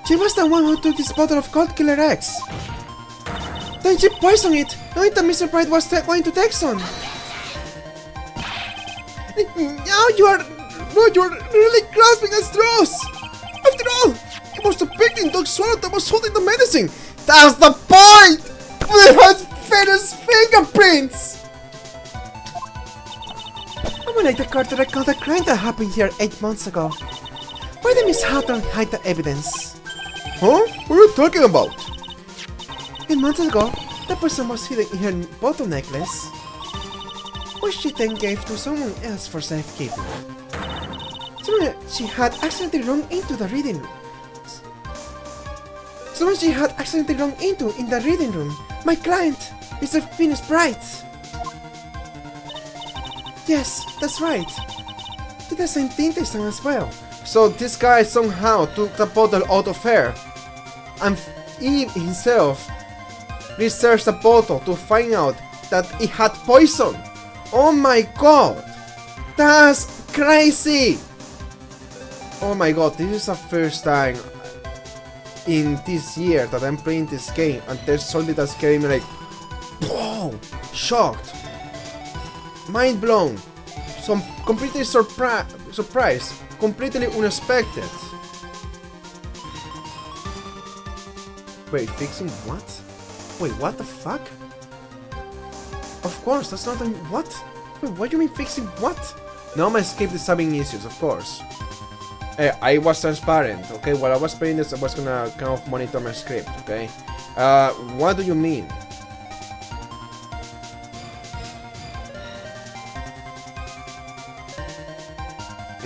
She was the one who took this bottle of Cold Killer X. Then she poisoned it, knowing that Mr. Bright was going to Texon. Now you're really grasping at straws. After all, it was the victim dog swallow that was holding the medicine. That's the point! It has Fenner's fingerprints! I would like the court to recall the crime that happened here 8 months ago. Why did Miss Houghton hide the evidence? Huh? What are you talking about? 8 months ago, the person was hidden in her bottle necklace, which she then gave to someone else for safekeeping. So she had accidentally run into the reading room. In the reading room, my client, Mr. Phoenix Bright. Yes, that's right. Did the same thing this time as well. So this guy somehow took the bottle out of her, and he himself researched the bottle to find out that it had poison. Oh my god! That's crazy! Oh my god, this is the first time in this year that I'm playing this game and there's something that's getting me like, whoa, shocked, mind blown, some completely surprised, completely unexpected. Wait, fixing what? Wait, what the fuck? Of course, that's not what? Wait, what do you mean fixing what? Now I'm escape the stabbing issues, of course. I was transparent, okay? While I was playing this, I was gonna kind of monitor my script, okay? What do you mean?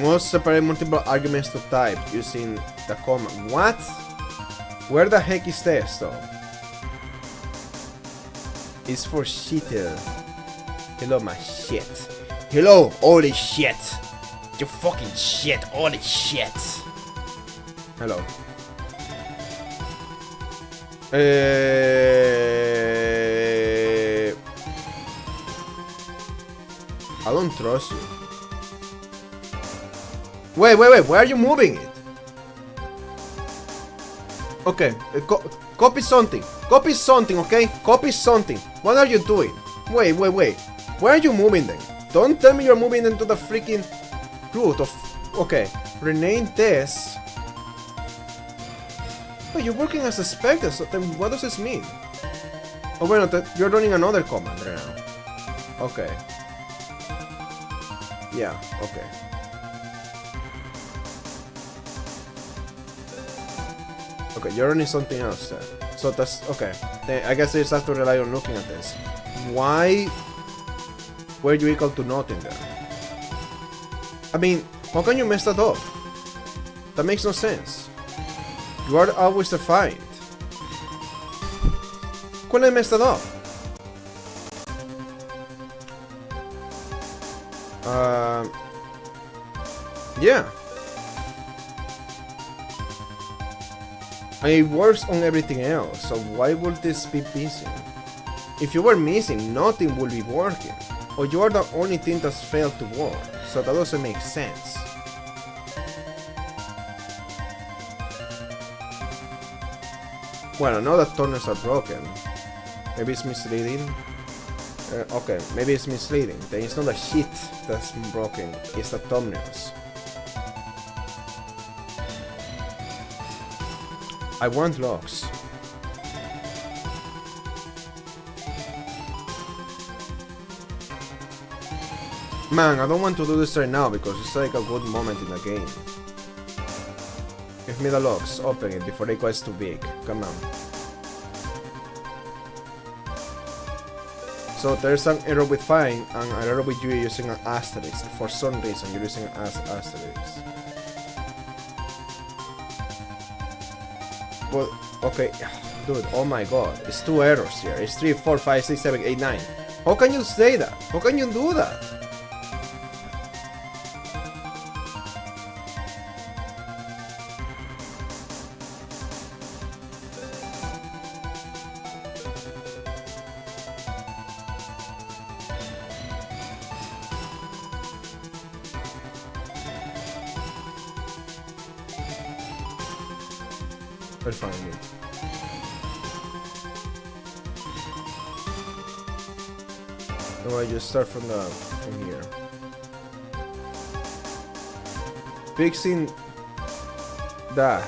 Must separate multiple arguments to type using the comma. What? Where the heck is this though? It's for shitter. Hello, my shit. Hello, holy shit. You fucking shit, holy shit. Hello. I don't trust you. Wait, where are you moving it? Okay, copy something, okay? Copy something. What are you doing? Wait. Where are you moving them? Don't tell me you're moving them to the freaking root of... Okay, rename this. Oh, you're working as expected, so then what does this mean? Oh, bueno, you're running another command right now. Okay. Yeah, okay. Okay, you're running something else then. So that's... Okay. Then I guess I just have to rely on looking at this. Why were you equal to nothing there? I mean, how can you mess that up? That makes no sense. You are always defined. Couldn't I mess that up? Yeah. And it works on everything else, so why would this be missing? If you were missing, nothing would be working. Or you are the only thing that's failed to work, so that doesn't make sense. Well, I know that thumbnails are broken. Maybe it's misleading. Okay, maybe it's misleading. Then it's not the shit that's broken, it's the thumbnails. I want logs. Man, I don't want to do this right now because it's like a good moment in the game. Give me the logs, open it before it gets too big. Come on. So there's an error with find and an error with you using an asterisk. For some reason you're using an asterisk. Well, okay, dude, oh my god, it's 2 errors here. It's 3, 4, 5, 6, 7, 8, 9. How can you say that? How can you do that? We'll find it. No, I just start from here. Fixing that.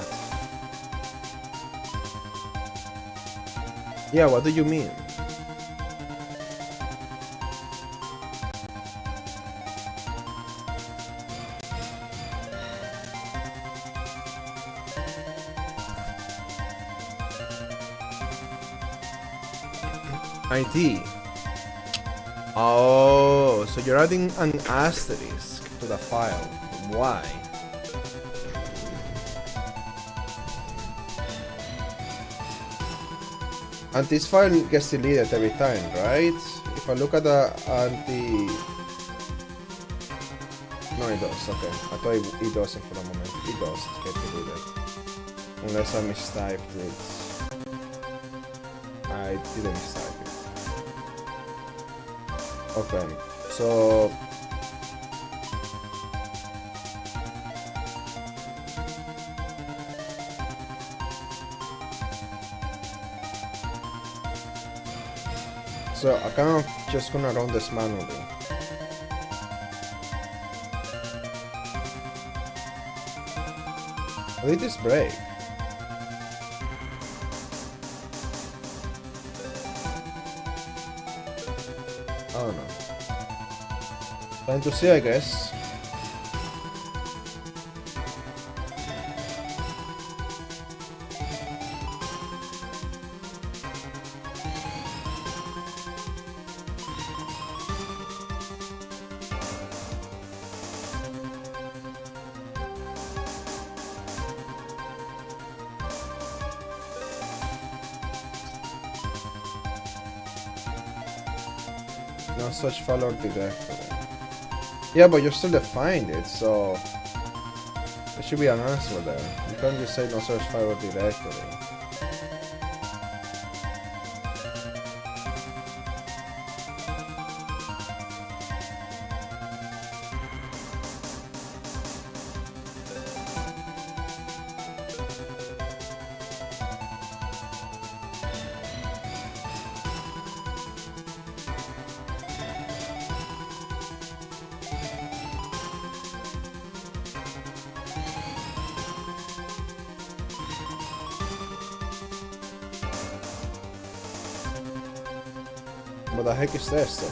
Yeah, what do you mean? ID. Oh, so you're adding an asterisk to the file. Why? And this file gets deleted every time, right? If I look at the anti... No, it does, okay. I thought it doesn't for a moment. It does get deleted. Unless I mistyped it. I didn't mistype it. Okay, so... So, I'm kind of just gonna run this manually. How did this break? I don't know. Time to see, I guess. No such failure directory. Yeah, but you still defined it, so there should be an answer there. You can't just say no such failure directory. What the heck is this then?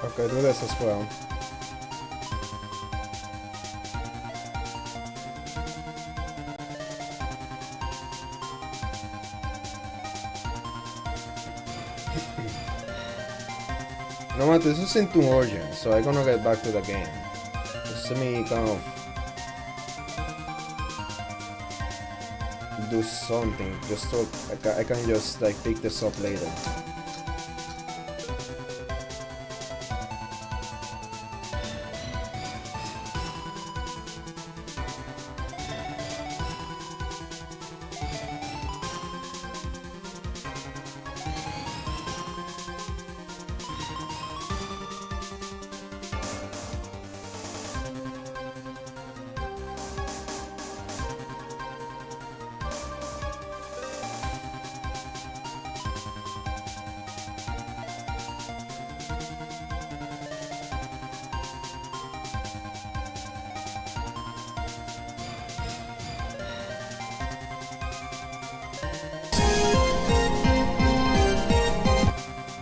Okay, do this as well. No matter, this isn't too urgent, so I'm gonna get back to the game. Just let me kind of do something, just so I can just like pick this up later.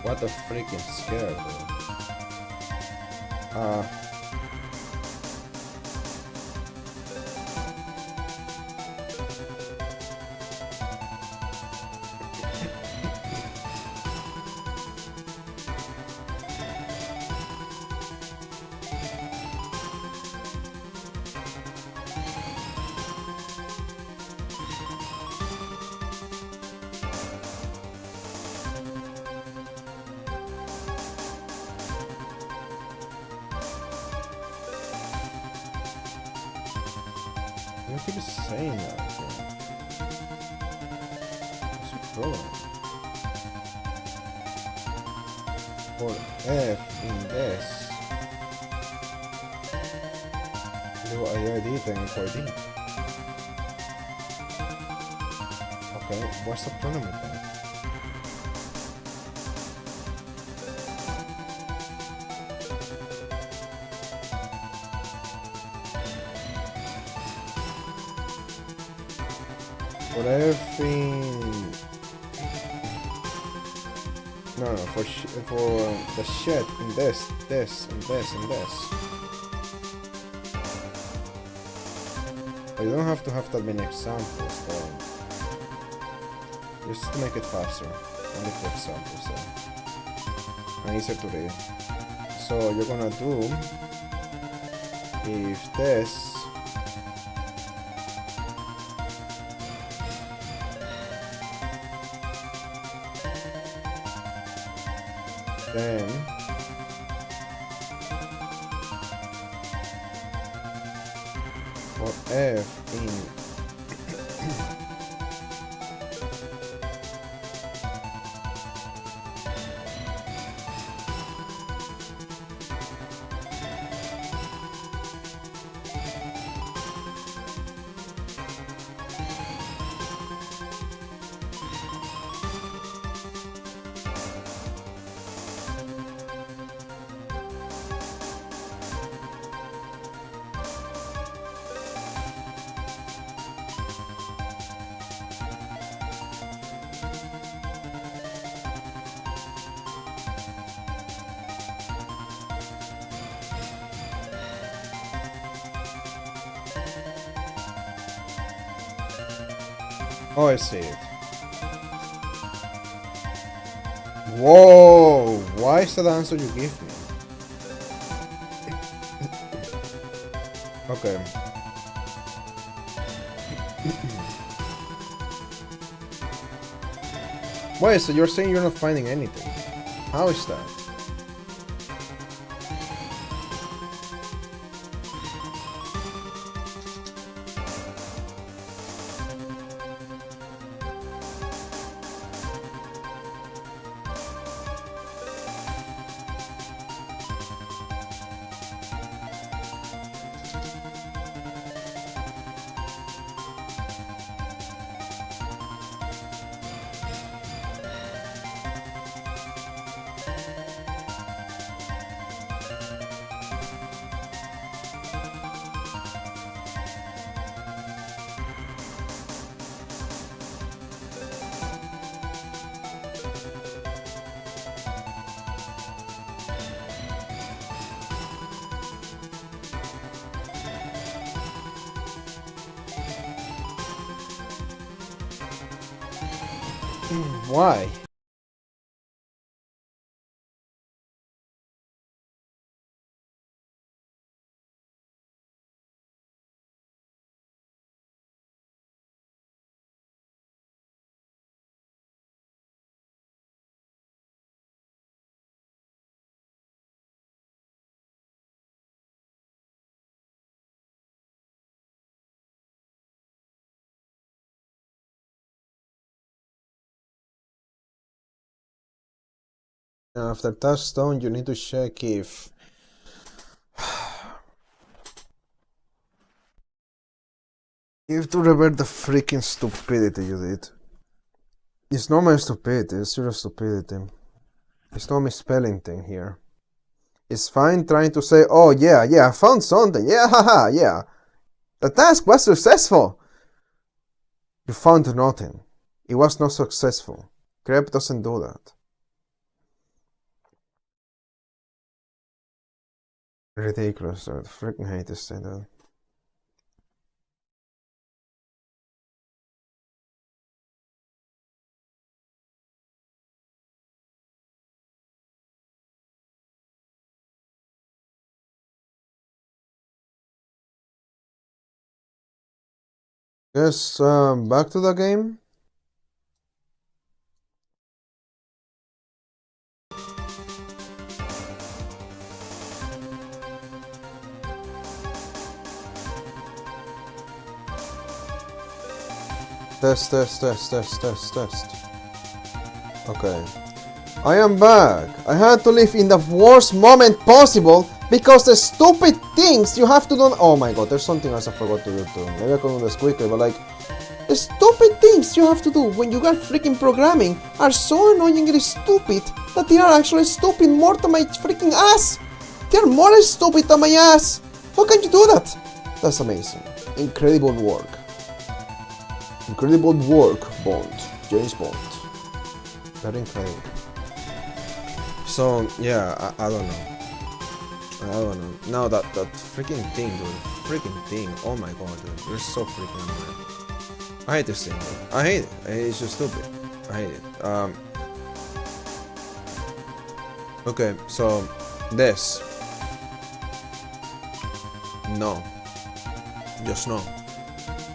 What a freaking scare, dude. I keep saying that. So. What's the problem? For F in this, do I edit and coordinate? Okay, what's the problem with that? For everything, no, for the shit in this, and this, and this. But you don't have to have that many examples, though. Just to make it faster, only 2 examples, so and easier to read. So you're gonna do if this. Then for F in Oh, I see it. Whoa! Why is that the answer you give me? Okay. Wait, so you're saying you're not finding anything? How is that? Why? After touchstone, you need to check if... You have to revert the freaking stupidity you did. It's not my stupidity, it's your stupidity. It's not misspelling thing here. It's fine trying to say, oh yeah, I found something, yeah, haha, yeah. The task was successful. You found nothing. It was not successful. Grep doesn't do that. Ridiculous, I freaking hate this thing, dude. Yes, back to the game. Test. Okay. I am back. I had to live in the worst moment possible because the stupid things you have to do. Oh my god, there's something else I forgot to do too. Maybe I can do this quicker, but like, the stupid things you have to do when you got freaking programming are so annoyingly stupid that they are actually stupid more to my freaking ass. They're more stupid than my ass. How can you do that? That's amazing. Incredible work. Incredible work, Bond. James Bond. Very incredible. So, yeah, I don't know. Now that freaking thing, dude. Freaking thing. Oh my god, dude. You're so freaking annoying. I hate this thing, dude. I hate it. It's just stupid. I hate it. Okay, so this. No. Just no.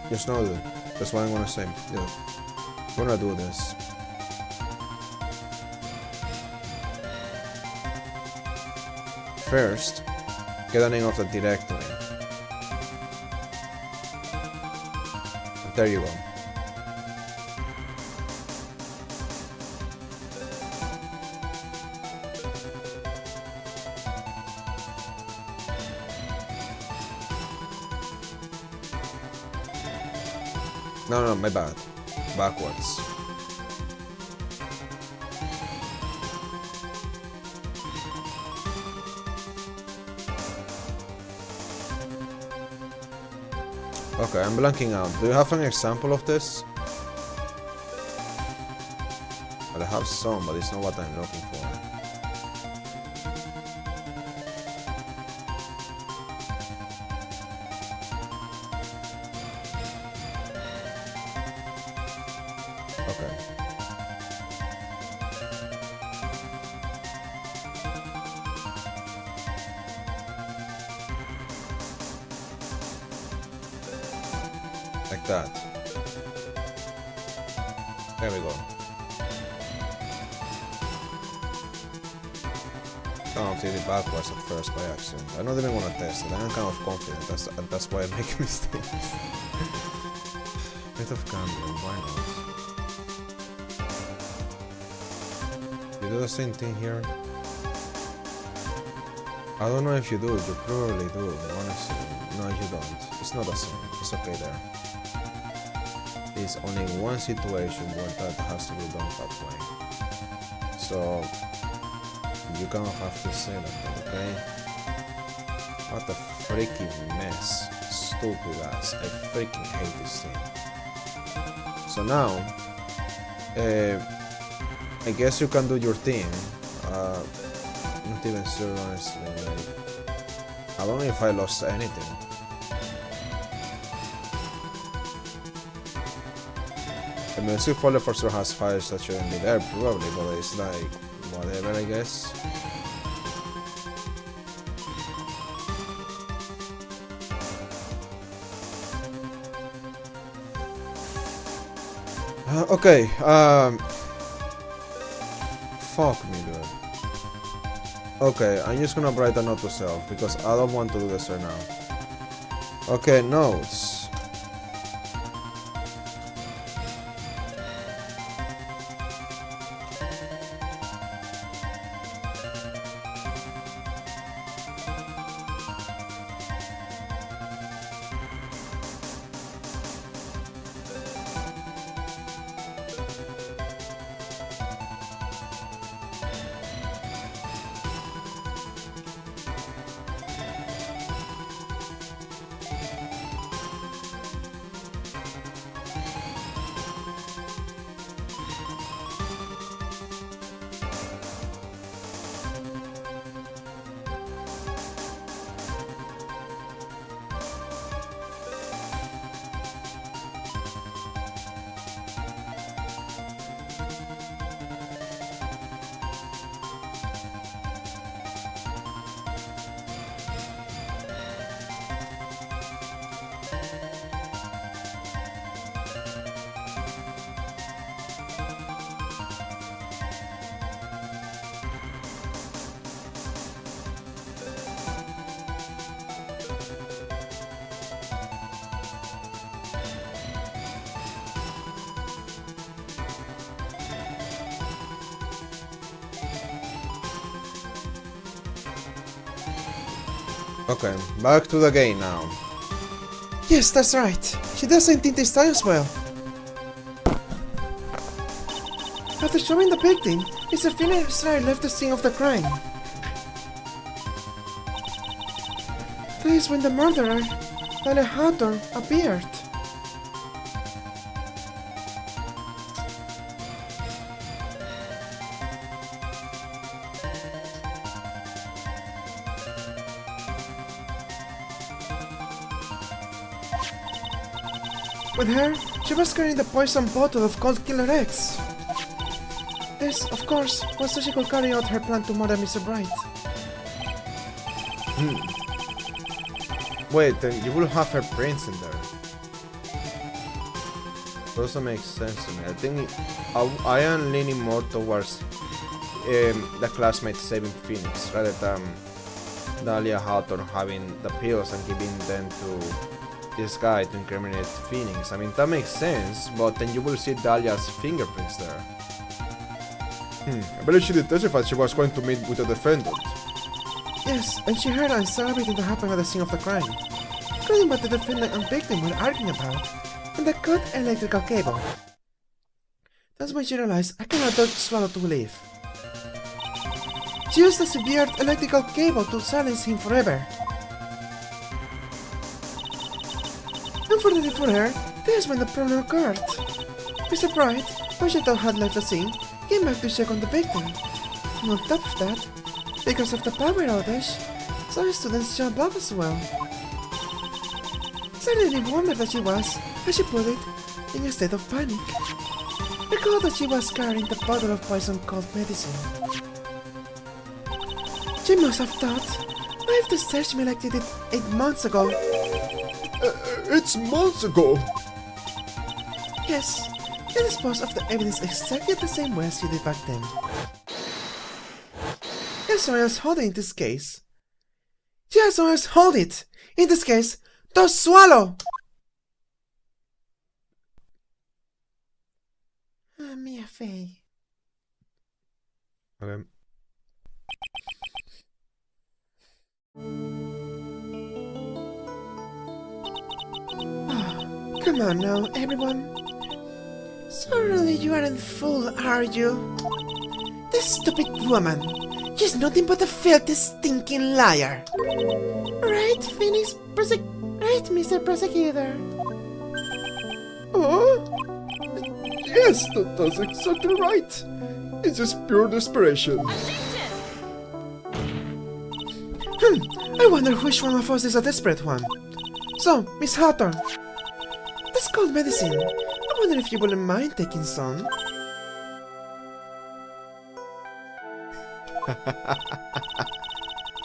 Just no, dude. That's what I'm gonna say. Dude. I'm gonna do this. First, get the name of the directory. There you go. No, my bad. Backwards. Okay, I'm blanking out. Do you have an example of this? Well, I have some, but it's not what I'm looking for. Like that. There we go. Kind of did it backwards at first by accident. I don't even want to test it. I'm kind of confident, that's why I make mistakes. Bit of gambling, why not? You do the same thing here? I don't know if you do, you probably do, honestly. No, you don't. It's not the same. It's okay there. There's only one situation where that has to be done that way. So you kind of have to say that, okay? What a freaking mess. Stupid ass. I freaking hate this thing. So now, I guess you can do your thing. Not even sure, honestly. Like, I don't know if I lost anything. The music folder for sure has files that shouldn't be there, probably, but it's like, whatever, I guess. Okay, fuck me, dude. Okay, I'm just gonna write a note to self, because I don't want to do this right now. Okay, notes. Okay, back to the game now. Yes, that's right. She doesn't think this time as well. After showing the victim, it's a feeling Israel left the scene of the crime. That is when the murderer, Alejandro, appeared. With her, she was carrying the poison bottle of Cold Killer X. This, of course, was so she could carry out her plan to murder Mr. Bright. Wait, then you will have her prints in there. Also makes sense to me. I think I am leaning more towards the classmate saving Phoenix rather than Dahlia Hawthorne having the pills and giving them to this guy to incriminate Phoenix. I mean, that makes sense, but then you will see Dahlia's fingerprints there. I believe she did testify she was going to meet with the defendant. Yes, and she heard and saw everything that happened at the scene of the crime, including what the defendant and victim were arguing about, and the cut electrical cable. That's when she realized I cannot swallow to leave. She used the severed electrical cable to silence him forever. Unfortunately for her, this is when the problem occurred. Mr. Bright, who she thought had left the scene, came back to check on the victim. And on top of that, because of the power outage, some students jumped off as well. Suddenly wondered that she was, as she put it, in a state of panic. Recalled that she was carrying the bottle of poison cold medicine. She must have thought, why if the search me like they did 8 months ago? It's months ago. Yes, you dispose of the evidence exactly the same way as you did back then. Yes, someone else hold it in this case. Yes, someone else hold it. In this case, to swallow. Mia Fey. Okay. Come on now, everyone. Surely you aren't fool, are you? This stupid woman. She's nothing but a filthy, stinking liar. Right, right, Mr. Prosecutor? Oh? Yes, that's exactly right. It's just pure desperation. I wonder which one of us is a desperate one. So, Miss Hawthorne, that's cold medicine. I wonder if you wouldn't mind taking some.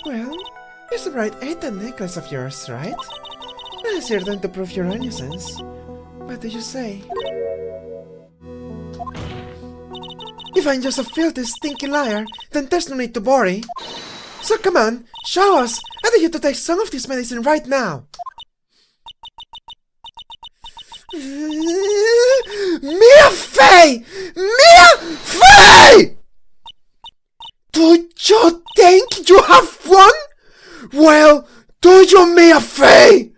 Well, it's the right that necklace of yours, right? Now it's your time to prove your innocence. What do you say? If I'm just a filthy, stinky liar, then there's no need to worry. So come on, show us! I need you to take some of this medicine right now! Mia Fey! Mia Fey! Do you think you have won? Well, do you, Mia Fey?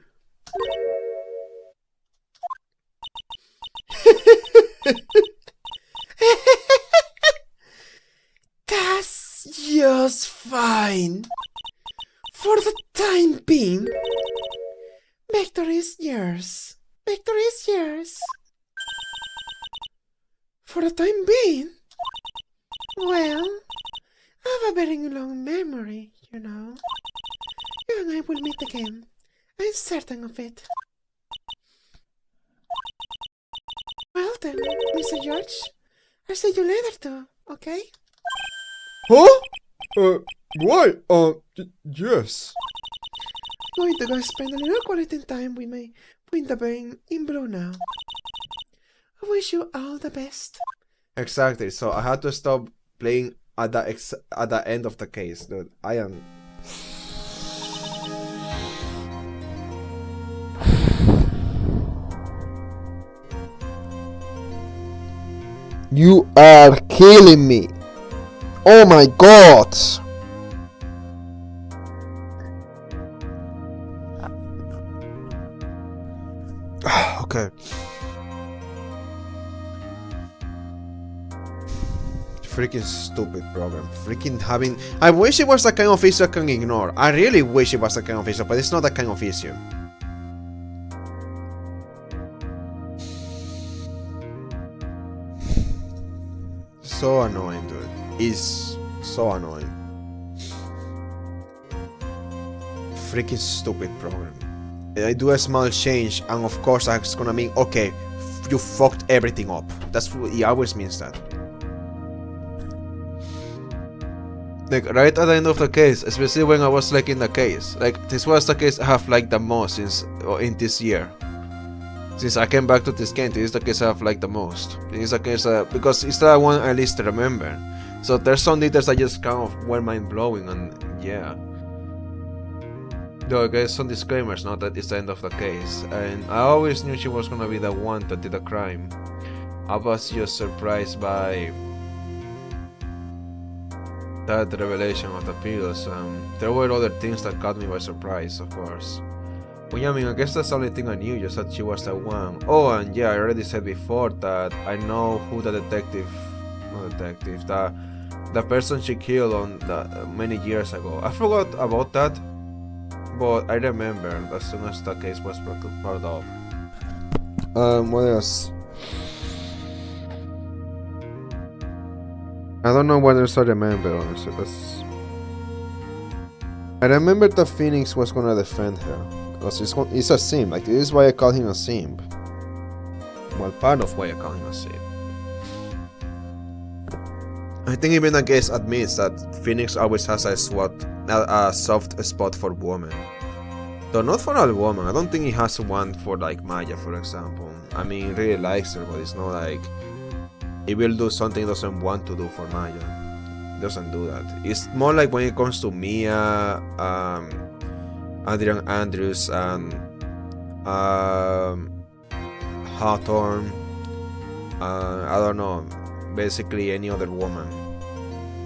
That's just fine. For the time being, victory is yours. Victory is yours. For the time being? Well, I have a very long memory, you know. You and I will meet again. I'm certain of it. Well then, Mr. George, I'll see you later too, okay? Huh? Why? Yes. Going to go spend a little quality time with my winter brain in blue now. I wish you all the best. Exactly, so I had to stop playing at the end of the case, dude. I am... You are killing me. Oh my god. Okay. Freaking stupid program. Freaking having... I wish it was the kind of issue I can ignore. I really wish it was the kind of issue, but it's not that kind of issue. So annoying, dude. It's so annoying. Freaking stupid program. I do a small change, and of course it's gonna mean, okay, you fucked everything up. That's what it always means that. Like, right at the end of the case, especially when I was like in the case. Like, this was the case I have liked the most since in this year. Since I came back to this game, this is the case I have liked the most. This is the case because it's the one I least remember. So there's some details that just kind of were mind blowing, and yeah. Though I guess some disclaimers, not that it's the end of the case. And I always knew she was gonna be the one that did the crime. I was just surprised by that revelation of the pills. There were other things that caught me by surprise, of course. Well, yeah, I mean, I guess that's the only thing I knew, just that she was the one. Oh, and yeah, I already said before that I know who the the person she killed on many years ago. I forgot about that, but I remember as soon as the case was brought up. What else? I don't know what else I remember, honestly. I remember that Phoenix was gonna defend her. Because it's a simp, like, this is why I call him a simp. Well, part of why I call him a simp. I think even the case admits that Phoenix always has a soft spot for women. Though not for a woman. I don't think he has one for like Maya, for example. I mean, he really likes her, but it's not like he will do something he doesn't want to do for Maya. He doesn't do that. It's more like when it comes to Mia, Adrian Andrews, and Hawthorne. I don't know. Basically, any other woman.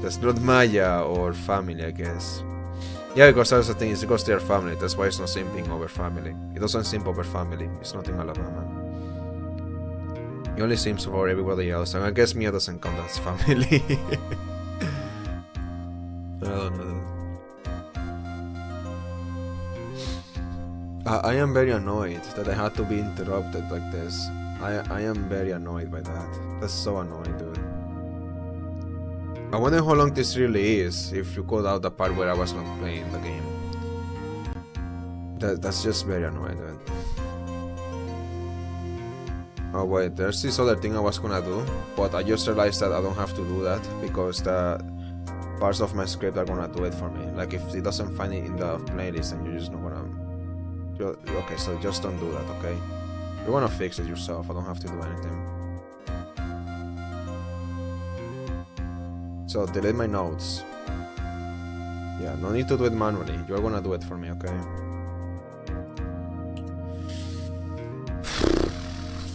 That's not Maya or family, I guess. Yeah, because that's the thing, it's because they are family, that's why it's not simping over family. It doesn't simp over family, it's not in Alabama. It only simps for everybody else, and I guess Mia doesn't count as family. I don't know. I am very annoyed that I had to be interrupted like this. I am very annoyed by that. That's so annoying, dude. I wonder how long this really is, if you cut out the part where I was not playing the game. That's just very annoying, dude. Oh wait, there's this other thing I was gonna do, but I just realized that I don't have to do that, because the parts of my script are gonna do it for me. Like if it doesn't find it in the playlist, then you're just not gonna... Okay, so just don't do that, okay? You're gonna fix it yourself, I don't have to do anything. So delete my notes. Yeah, no need to do it manually. You're gonna do it for me, okay?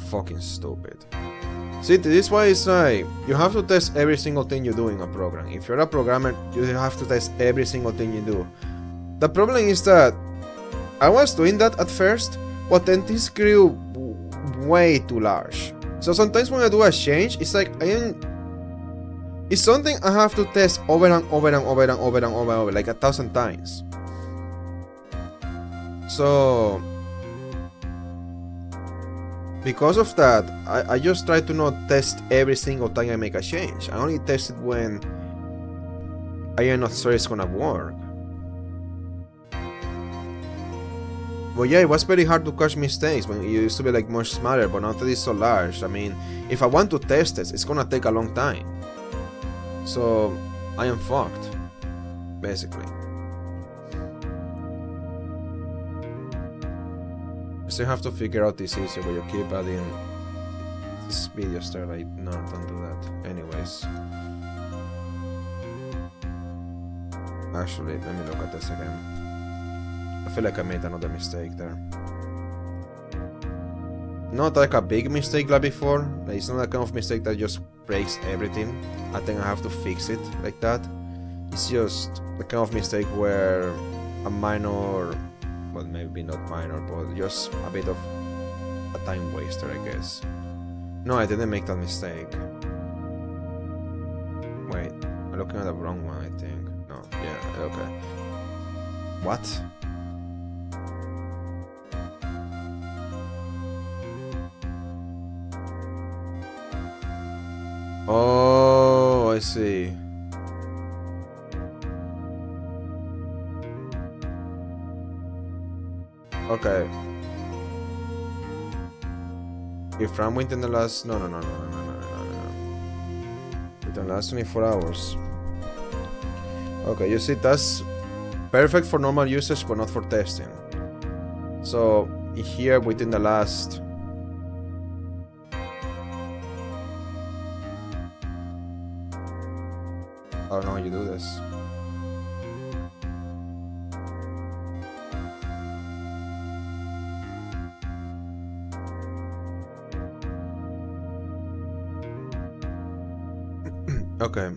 Fucking stupid. See, this is why it's like, you have to test every single thing you do in a program. If you're a programmer, you have to test every single thing you do. The problem is that I was doing that at first, but then this grew way too large. So sometimes when I do a change, it's like it's something I have to test over and over and over and over and over and over, like 1,000 times. So because of that, I just try to not test every single time I make a change. I only test it when I am not sure it's gonna work. But yeah, it was very hard to catch mistakes when it used to be like much smaller, but now that it's so large, I mean, if I want to test it, it's gonna take a long time. So I am fucked, basically. I still have to figure out this easier where you keep adding this video star, like, no, don't do that. Anyways. Actually, let me look at this again. I feel like I made another mistake there. Not like a big mistake like before. Like, it's not that kind of mistake that just breaks everything. I think I have to fix it like that. It's just the kind of mistake where a minor, well, maybe not minor, but just a bit of a time waster, I guess. No, I didn't make that mistake. Wait, I'm looking at the wrong one, I think. No, yeah, okay. What? Oh, I see. Okay. If I'm within the last... No. Within the last 24 hours. Okay, you see, that's perfect for normal usage, but not for testing. So, here within the last... I don't know how you do this. Okay.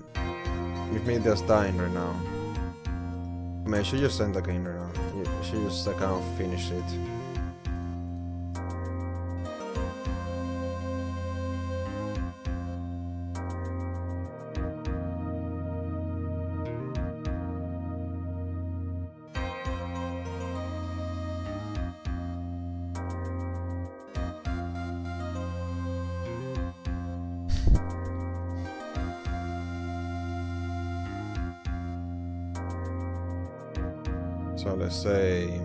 Give me this dying right now. I mean, I should just send the game right now. You should just kind of finish it. So let's say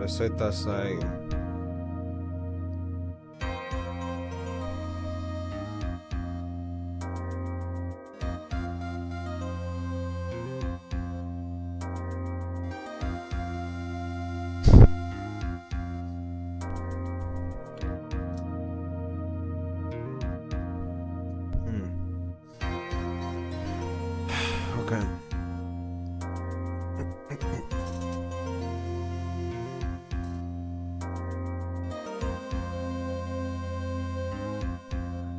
let's say that's like... Okay.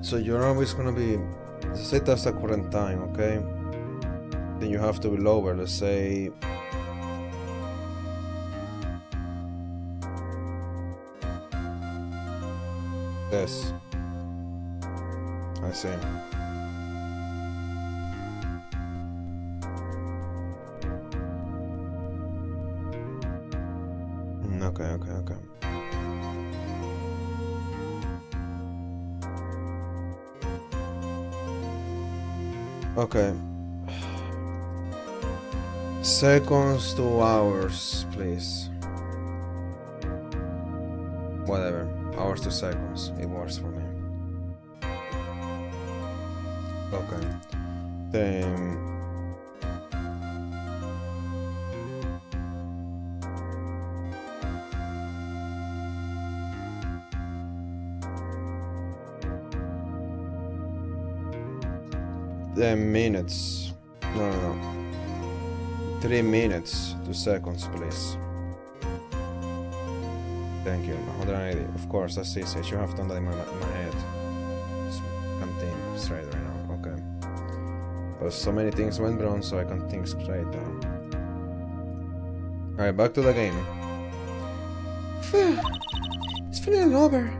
So you're always gonna be set as the current time, okay? Then you have to be lower, let's say... This. I see. Okay. Okay. Seconds to hours, please. Whatever. Hours to seconds. It works for me. Okay. Then... minutes. No. 3 minutes to seconds, please. Thank you. 180. Of course, that's easy. You have done that in my head. Just can't think straight right now. Okay. But so many things went wrong, so I can't think straight now. Alright, back to the game. Phew. It's finally over.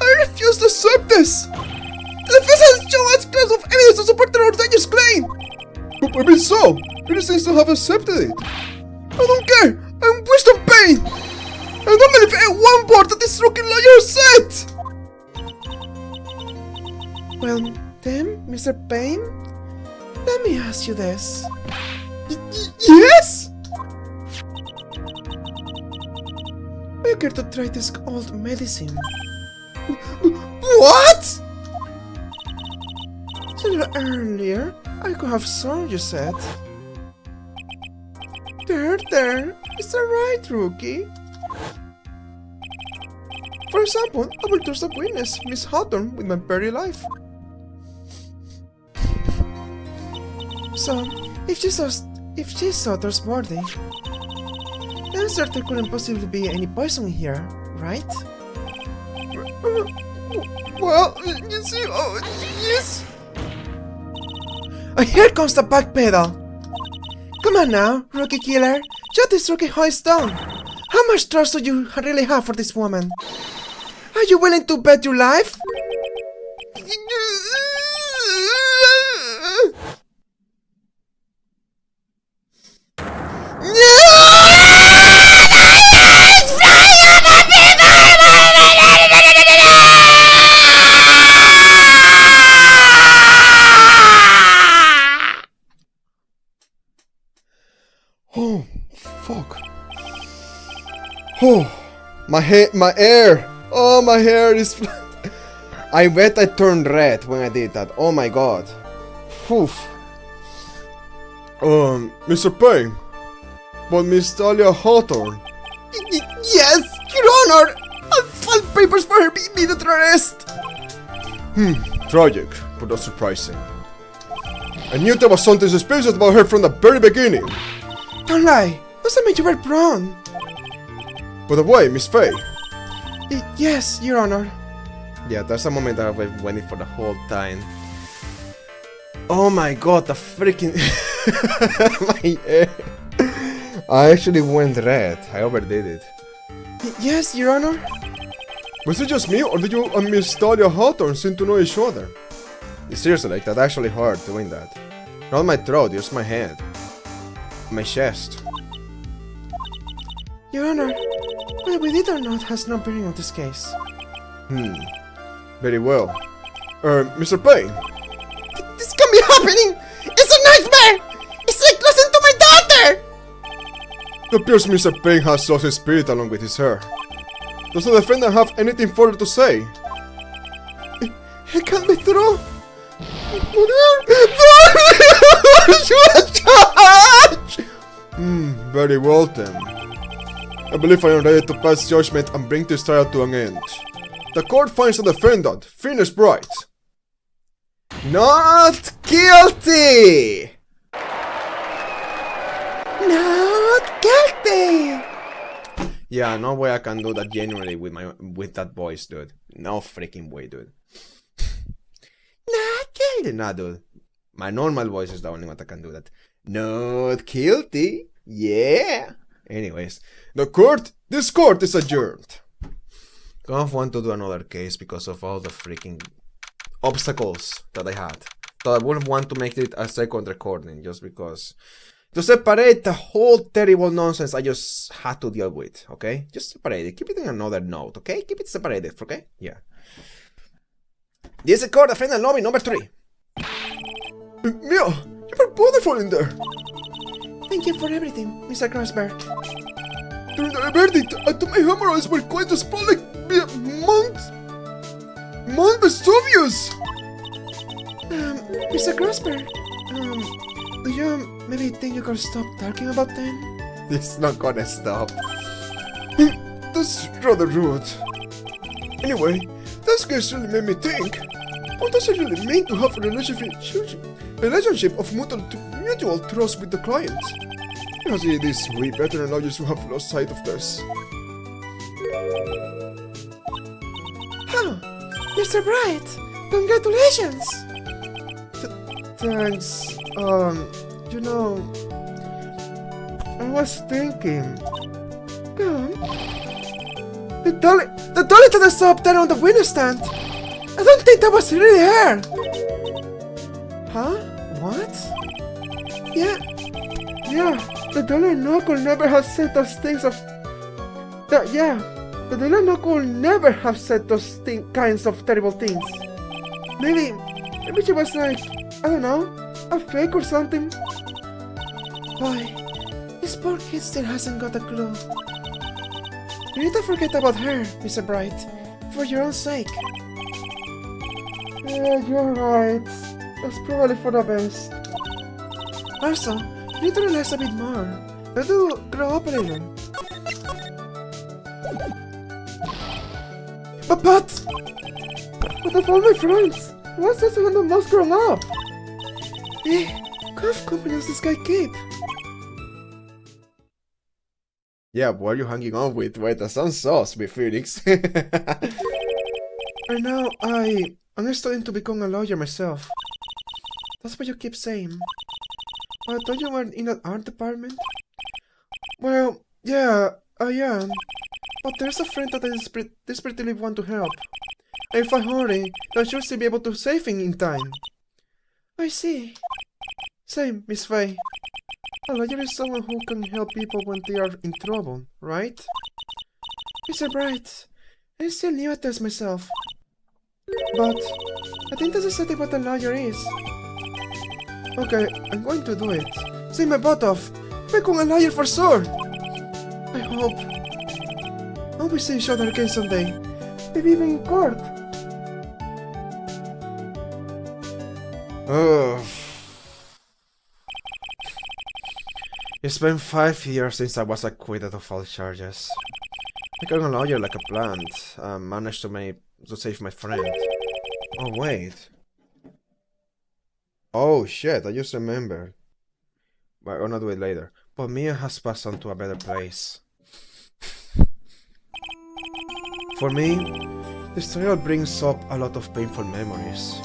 I refuse to accept this! The defense has shown us class of evidence to support the Ordain's claim! But maybe so. It seems to have accepted it. I don't care! I'm wisdom pain! I don't believe in one word that this rookie lawyer said! Well, then, Mr. Payne, let me ask you this. Yes? Are you care to try this old medicine? What? A little earlier, I could have sworn you said. There, is that right, rookie? For example, I will trust a witness, Miss Hawthorne, with my very life. So, if she's so trustworthy, then there couldn't possibly be any poison here, right? Well, you see, yes. Oh, here comes the back pedal. Come on now, rookie killer. Shut this rookie hoist down. How much trust do you really have for this woman? Are you willing to bet your life? Oh, fuck. Oh, my hair. Oh, my hair is... I bet I turned red when I did that. Oh my god. Oof. Mr. Payne. But Miss Talia Hawthorne. Yes, Your Honor! I'll file papers for her immediate arrest! Tragic, but not surprising. I knew there was something suspicious about her from the very beginning. Don't lie, doesn't mean you were wrong. By the way, Miss Faye. Yes, Your Honor. Yeah, there's a moment that I've been waiting for the whole time. Oh my god, the freaking... my hair. I actually went red. I overdid it. Yes, Your Honor. Was it just me, or did you and Miss Talia Hawthorne seem to know each other? Seriously, like, that actually hurt doing that. Not my throat, just my head. My chest. Your Honor, whether we did or not has no bearing on this case. Very well. Mr. Payne. This can't be happening! It's a nightmare! It's like losing to my daughter! It appears Mr. Payne has lost his spirit along with his hair. Does the defendant have anything further to say? It can't be true! Very well then. I believe I am ready to pass judgment and bring this trial to an end. The court finds the defendant, Phineas Bright, Not guilty! Not guilty! Yeah, no way I can do that genuinely with that voice, dude. No freaking way, dude. Not guilty, nah, dude. My normal voice is the only one that can do that. Not guilty. Yeah. Anyways, this court is adjourned. I don't want to do another case because of all the freaking obstacles that I had. So I wouldn't want to make it a second recording just because. To separate the whole terrible nonsense I just had to deal with, okay? Just separate it. Keep it in another note, okay? Keep it separated, okay? Yeah. This is court defendant lobby number 3. Mia, you were beautiful in there. Thank you for everything, Mr. Grosberg. During the verdict, I thought my hemorrhoids were going to spread like Mount Vesuvius. Mr. Grosberg, do you maybe think you could stop talking about them? It's not gonna stop. That's rather rude. Anyway, this case really made me think. What does it really mean to have a relationship of mutual trust with the client? Because it is way better than lawyers who have lost sight of this. Oh, Mr. Bright, congratulations! Thanks. You know, I was thinking. Go on. The dolly that I saw up there on the window stand. I don't think that was really her. Huh? What? Yeah, the dollar no could never have said those things of. The dollar no could never have said those kinds of terrible things. Maybe she was like, I don't know, a fake or something. boy, this poor kid still hasn't got a clue. You need to forget about her, Mr. Bright, for your own sake. Yeah, you're right. That's probably for the best. Also, you need to relax a bit more. You do grow up a little. But of all my friends, what's this one the most grown up? What kind of company does this guy keep? Yeah, what are you hanging on with? Wait, that sounds sauce with Phoenix. Right now, I'm studying to become a lawyer myself. That's what you keep saying. I thought you were in an art department? Well, yeah, I am. But there's a friend that I desperately want to help. And if I hurry, I should still be able to save him in time. I see. Same, Miss Faye. A lawyer is someone who can help people when they are in trouble, right? Mr. Bright, I'm still new at this myself. But I think that's exactly what a lawyer is. Okay, I'm going to do it. See my butt off. Become a lawyer for sure. I hope we see each other again someday. Maybe even in court. Ugh. It's been 5 years since I was acquitted of all charges. I got a lawyer like a plant, managed to save my friend. Oh wait. Oh shit, I just remembered. But I'm gonna do it later. But Mia has passed on to a better place. For me, this trial brings up a lot of painful memories.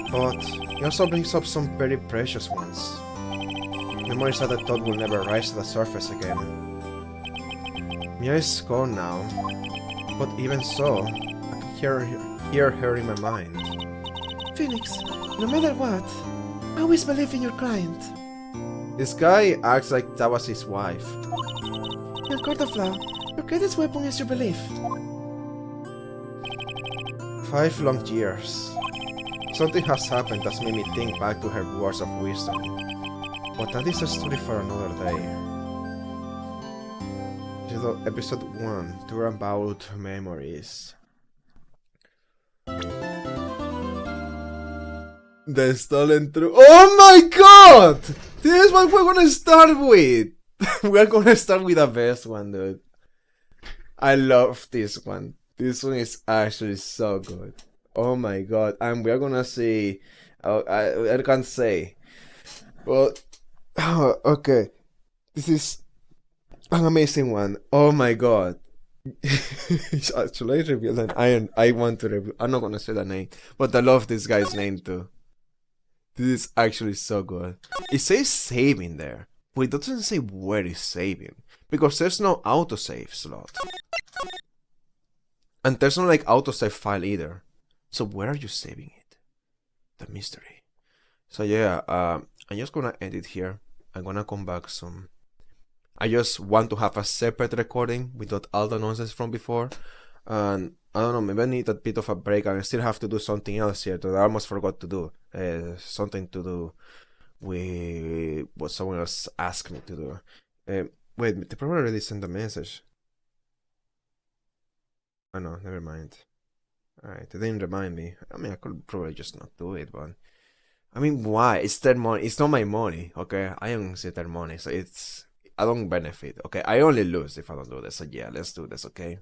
But it also brings up some very precious ones. Memories that I thought will never rise to the surface again. Mia is gone now, but even so, I can hear her in my mind. Phoenix, no matter what, always believe in your client. This guy acts like that was his wife. In court of law, your greatest weapon is your belief. 5 long years. Something has happened that's made me think back to her words of wisdom. But that is a story for another day. Episode 1, Turnabout Memories. The stolen truth. Oh my god! This is what we're gonna start with! We're gonna start with the best one, dude. I love this one. This one is actually so good. Oh my god. And we're gonna see... I can't say. But... okay. This is an amazing one. Oh my god. Should I reveal that? I want to reveal... I'm not gonna say the name. But I love this guy's name too. This is actually so good. It says saving there. But it doesn't say where it's saving. Because there's no autosave slot. And there's no like autosave file either. So where are you saving it? The mystery. So yeah, I'm just gonna end it here. I'm gonna come back soon. I just want to have a separate recording without all the nonsense from before. And I don't know, maybe I need a bit of a break and I still have to do something else here that I almost forgot to do. Something to do with what someone else asked me to do. Wait, they probably already sent a message. Oh no, never mind. Alright, they didn't remind me. I mean, I could probably just not do it, but... I mean, why? It's their money. It's not my money, okay? I don't see their money, so it's... I don't benefit, okay? I only lose if I don't do this, so yeah, let's do this, okay?